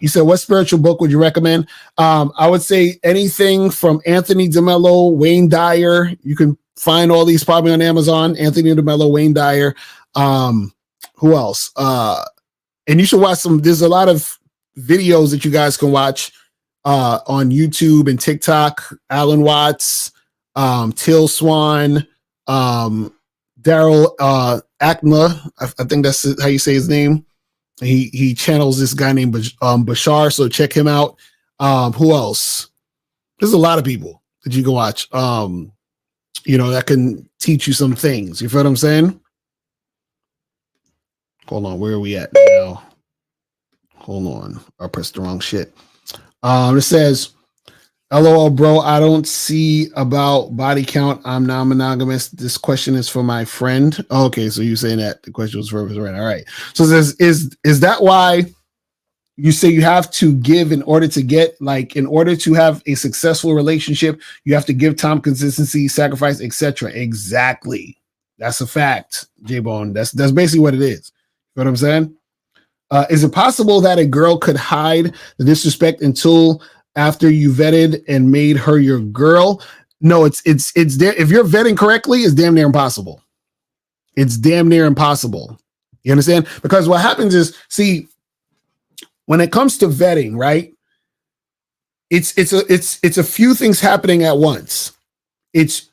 You said, what spiritual book would you recommend? I would say anything from Anthony DeMello, Wayne Dyer. You can find all these probably on Amazon. Anthony DeMello, Wayne Dyer. Who else? And you should watch there's a lot of videos that you guys can watch on YouTube and TikTok. Alan Watts, Till Swan, Daryl Akna. I think that's how you say his name. He channels this guy named Bashar, so check him out. Who else? There's a lot of people that you can watch. That can teach you some things. You feel what I'm saying? Hold on, where are we at now? Hold on, I pressed the wrong shit. It says, LOL, bro, I don't see about body count. I'm non-monogamous. This question is for my friend. Oh, okay, so you're saying that the question was for his friend. All right. So this is that why you say you have to give in order to get, like, in order to have a successful relationship, you have to give time, consistency, sacrifice, etc. Exactly. That's a fact, J-Bone. That's basically what it is. You know what I'm saying? Is it possible that a girl could hide the disrespect until after you vetted and made her your girl? No, it's if you're vetting correctly, it's damn near impossible. It's damn near impossible. You understand? Because what happens is, see, when it comes to vetting, right? It's a few things happening at once. It's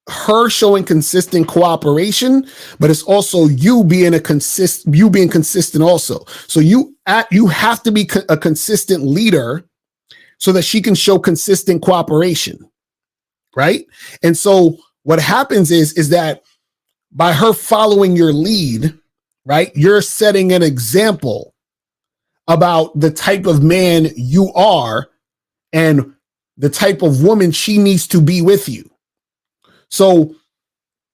her showing consistent cooperation, but it's also you being consistent also. So you have to be a consistent leader so that she can show consistent cooperation, right? And so what happens is that by her following your lead, right, you're setting an example about the type of man you are and the type of woman she needs to be with you. So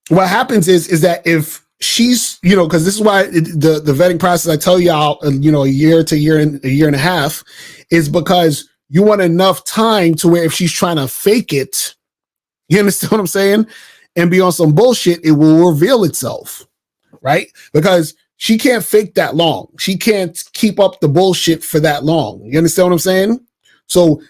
what happens is that if she's, because this is why the vetting process, I tell y'all, a year to a year and a half, is because you want enough time to where if she's trying to fake it, you understand what I'm saying, and be on some bullshit, it will reveal itself, right? Because she can't fake that long. She can't keep up the bullshit for that long. You understand what I'm saying? So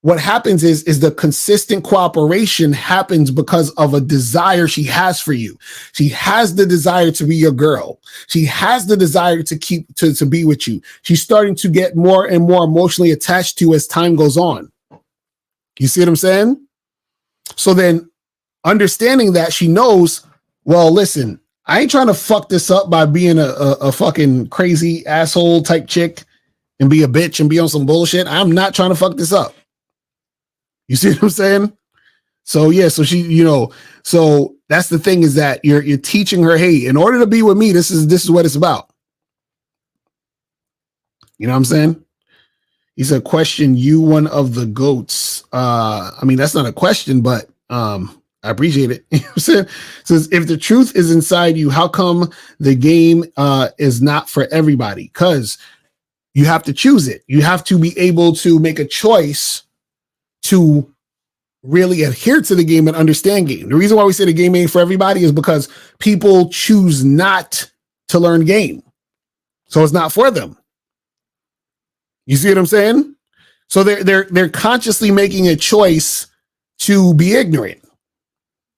what happens is the consistent cooperation happens because of a desire she has for you. She has the desire to be your girl. She has the desire to be with you. She's starting to get more and more emotionally attached to you as time goes on. You see what I'm saying? So then understanding that, she knows, well, listen, I ain't trying to fuck this up by being a fucking crazy asshole type chick and be a bitch and be on some bullshit. I'm not trying to fuck this up. You see what I'm saying? So yeah, so she, so that's the thing, is that you're teaching her, hey, in order to be with me, this is what it's about. You know what I'm saying? He said, question, you one of the goats. I mean, that's not a question, but I appreciate it. You know what I'm saying? It says, if the truth is inside you, how come the game is not for everybody? Because you have to choose it. You have to be able to make a choice to really adhere to the game and understand game. The reason why we say the game ain't for everybody is because people choose not to learn game. So it's not for them. You see what I'm saying? So they're consciously making a choice to be ignorant.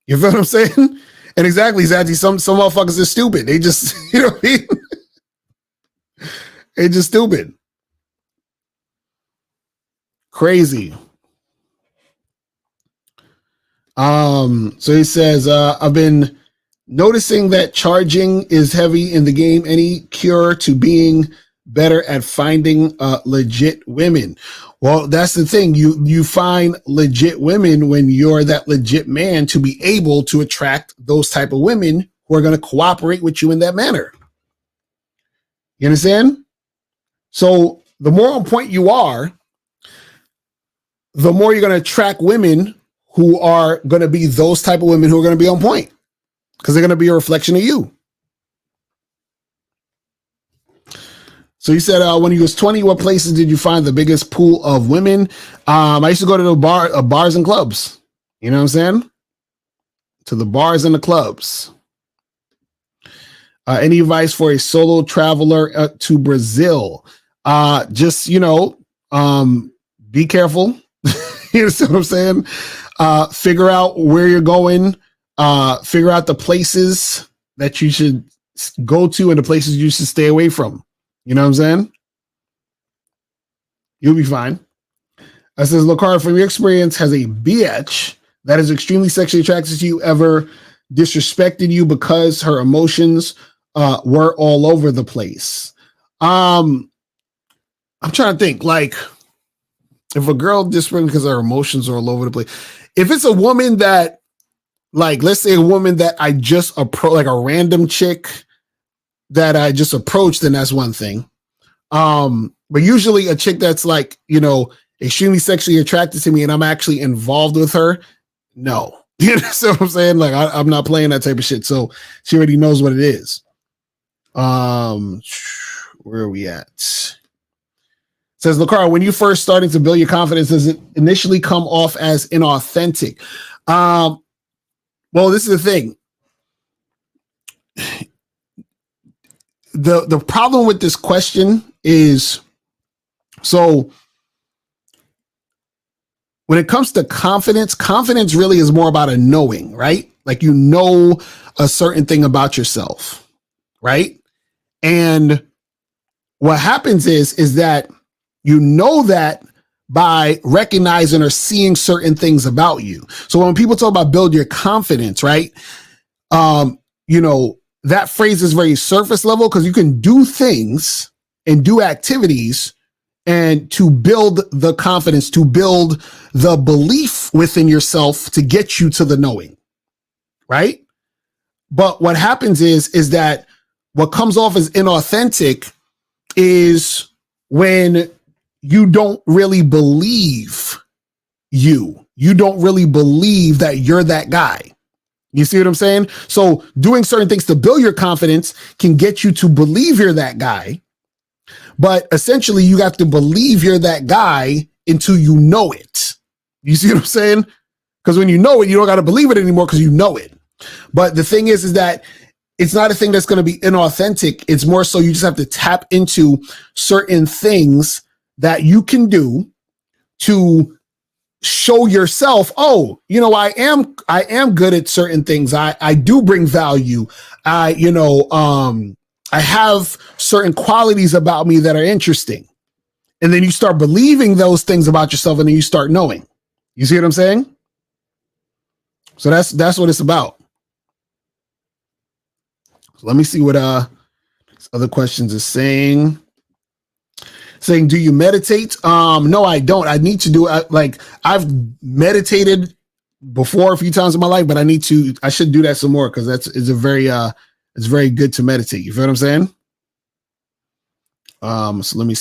You feel what I'm saying? And exactly, Zadzi, some motherfuckers are stupid. They just, you know what I mean? They're just stupid. Crazy. So he says, I've been noticing that charging is heavy in the game. Any cure to being better at finding legit women? Well, that's the thing. You find legit women when you're that legit man to be able to attract those type of women who are going to cooperate with you in that manner. You understand? So the more on point you are, the more you're going to attract women who are going to be those type of women who are going to be on point, because they're going to be a reflection of you. So you said when you was 20, what places did you find the biggest pool of women? I used to go to the bars and clubs. You know what I'm saying? To the bars and the clubs. Any advice for a solo traveler to Brazil? Just, be careful. You know what I'm saying? Figure out where you're going. Figure out the places that you should go to and the places you should stay away from. You know what I'm saying? You'll be fine. It says, Lakara, from your experience, has a bitch that is extremely sexually attracted to you ever disrespected you because her emotions were all over the place? I'm trying to think, like, if a girl disrespects because her emotions are all over the place. If it's a woman that, like, let's say a woman that I just approach, like a random chick that I just approached, then that's one thing. But usually a chick that's like, extremely sexually attracted to me and I'm actually involved with her, no. You know what I'm saying? Like, I'm not playing that type of shit. So she already knows what it is. Where are we at? It says, Lakara, when you first starting to build your confidence, does it initially come off as inauthentic? Well, this is the thing. The problem with this question is, so when it comes to confidence really is more about a knowing, right? Like, you know a certain thing about yourself, right? And what happens is that you know that by recognizing or seeing certain things about you. So when people talk about build your confidence, right? That phrase is very surface level because you can do things and do activities and to build the confidence, to build the belief within yourself to get you to the knowing, right? But what happens is that what comes off as inauthentic is when you don't really believe you don't really believe that you're that guy. You see what I'm saying? So doing certain things to build your confidence can get you to believe you're that guy. But essentially you have to believe you're that guy until you know it. You see what I'm saying? Because when you know it, you don't got to believe it anymore because you know it. But the thing is that it's not a thing that's going to be inauthentic. It's more so you just have to tap into certain things that you can do to show yourself, oh, you know, I am good at certain things. I do bring value. I have certain qualities about me that are interesting. And then you start believing those things about yourself, and then you start knowing. You see what I'm saying? So that's what it's about. So let me see what other questions is saying. Saying, do you meditate? No, I don't. I need to do I've meditated before a few times in my life, but I should do that some more, because it's very good to meditate. You feel what I'm saying? So let me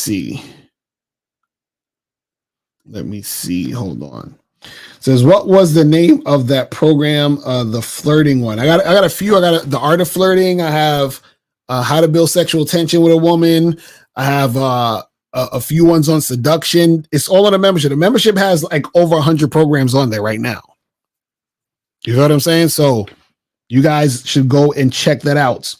see. Hold on. It says, what was the name of that program? The flirting one. I got a few. I got the Art of Flirting. I have How to Build Sexual Tension with a Woman. I have a few ones on seduction. It's all on the membership. The membership has like over 100 programs on there right now. You know what I'm saying? So you guys should go and check that out.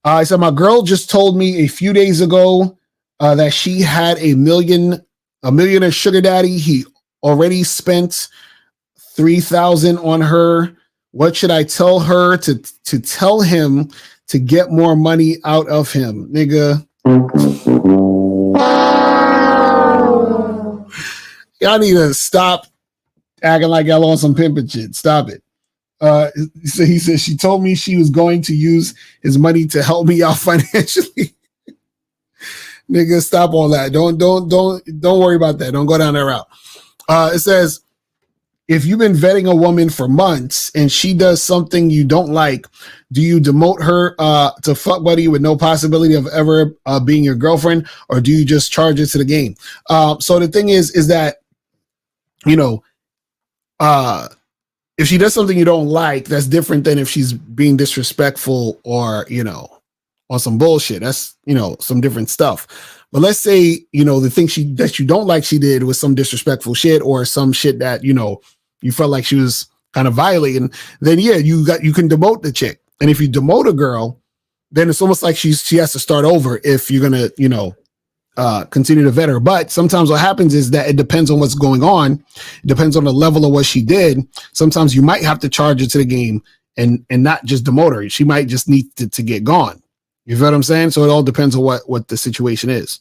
I said, my girl just told me a few days ago that she had a millionaire sugar daddy. He already spent $3,000 on her. What should I tell her to tell him to get more money out of him, nigga? Y'all need to stop acting like y'all on some pimping shit. Stop it. So he says, she told me she was going to use his money to help me out financially. Nigga, stop all that. Don't worry about that. Don't go down that route. It says, if you've been vetting a woman for months and she does something you don't like, do you demote her to fuck buddy with no possibility of ever being your girlfriend, or do you just charge it to the game? So the thing is that, you know, if she does something you don't like, that's different than if she's being disrespectful or, you know, on some bullshit. That's, you know, some different stuff. But let's say, you know, the thing that you don't like she did was some disrespectful shit, or some shit that, you know, you felt like she was kind of violating, then yeah, you can demote the chick. And if you demote a girl, then it's almost like she has to start over if you're gonna, you know, continue to vet her. But sometimes what happens is that it depends on what's going on. It depends on the level of what she did. Sometimes you might have to charge her to the game and not just demote her. She might just need to get gone. You feel what I'm saying? So it all depends on what the situation is.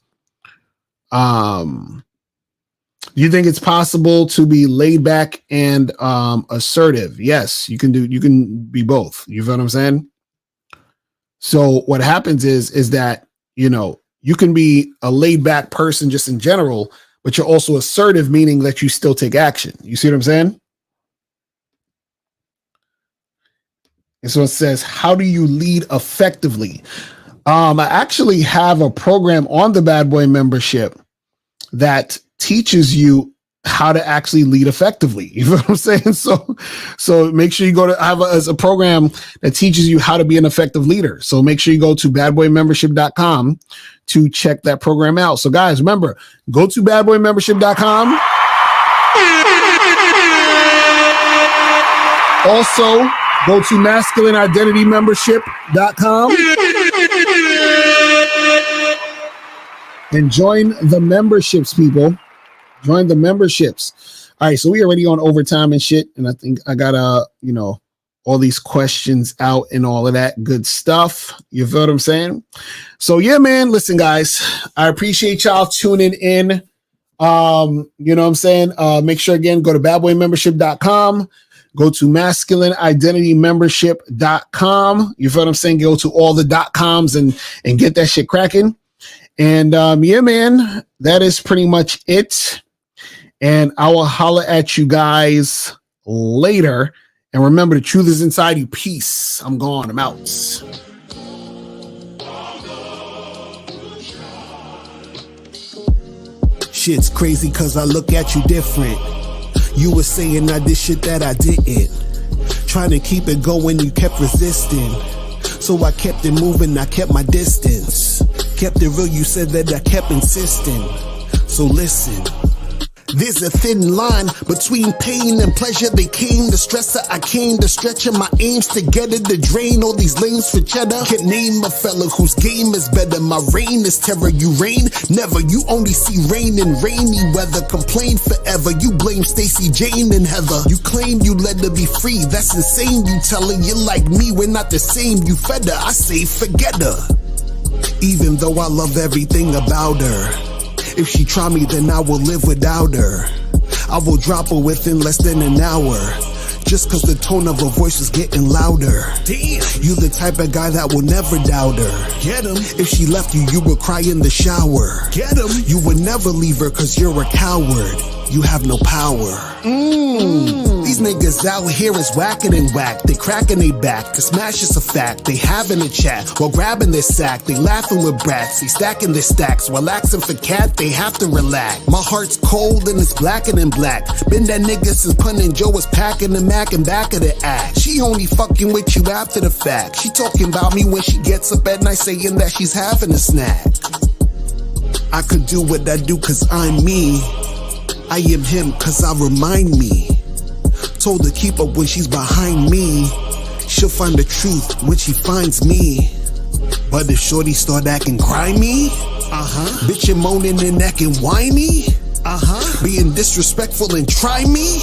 Do you think it's possible to be laid back and assertive? Yes, you can be both. You feel what I'm saying? So what happens is that, you know, you can be a laid back person just in general, but you're also assertive, meaning that you still take action. You see what I'm saying? And so it says, how do you lead effectively? I actually have a program on the Bad Boy membership that teaches you how to actually lead effectively. You know what I'm saying? So make sure you go to, I have a program that teaches you how to be an effective leader. So make sure you go to badboymembership.com to check that program out. So guys, remember, go to badboymembership.com. Also, go to masculineidentitymembership.com and join the memberships, people. Join the memberships. All right, so we already on overtime and shit, and I think I got you know, all these questions out and all of that good stuff. You feel what I'm saying? So yeah, man. Listen, guys, I appreciate y'all tuning in. You know what I'm saying? Make sure again, go to badboymembership.com. Go to masculineidentitymembership.com. You feel what I'm saying? Go to all the .coms and get that shit cracking. And yeah, man, that is pretty much it. And I will holler at you guys later. And remember, the truth is inside you. Peace. I'm gone. I'm out. Shit's crazy cause I look at you different. You were saying I did shit that I didn't. Trying to keep it going, you kept resisting. So I kept it moving, I kept my distance. Kept it real, you said that I kept insisting. So listen, There's a thin line between pain and pleasure. They came to stress her, I came to stretch her. My aims to get it to drain all these lanes for cheddar. Can't name a fella whose game is better. My reign is terror, you reign never. You only see rain in rainy weather. Complain forever, you blame Stacey, Jane, and Heather. You claim you let her be free, that's insane. You tell her you're like me, we're not the same. You fed her, I say forget her. Even though I love everything about her, if she try me, then I will live without her. I will drop her within less than an hour, just cause the tone of her voice is getting louder. Damn. You the type of guy that will never doubt her. Get him. If she left you, you would cry in the shower. Get him. You would never leave her cause you're a coward. You have no power. These niggas out here is whacking and whack. They cracking they back, cause smash is a fact. They having a chat while grabbing their sack. They laughing with brats, they stacking their stacks. While asking for cat, they have to relax. My heart's cold and it's blacker than black. Been that nigga since Pun and Joe was packing the Mac and back of the act. She only fucking with you after the fact. She talking about me when she gets up at night, saying that she's having a snack. I could do what I do cause I'm me. I am him cause I remind me. Told her keep up when she's behind me. She'll find the truth when she finds me. But if shorty start acting grimy, bitchin' moaning and acting whiny, being disrespectful and try me,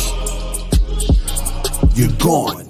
you're gone.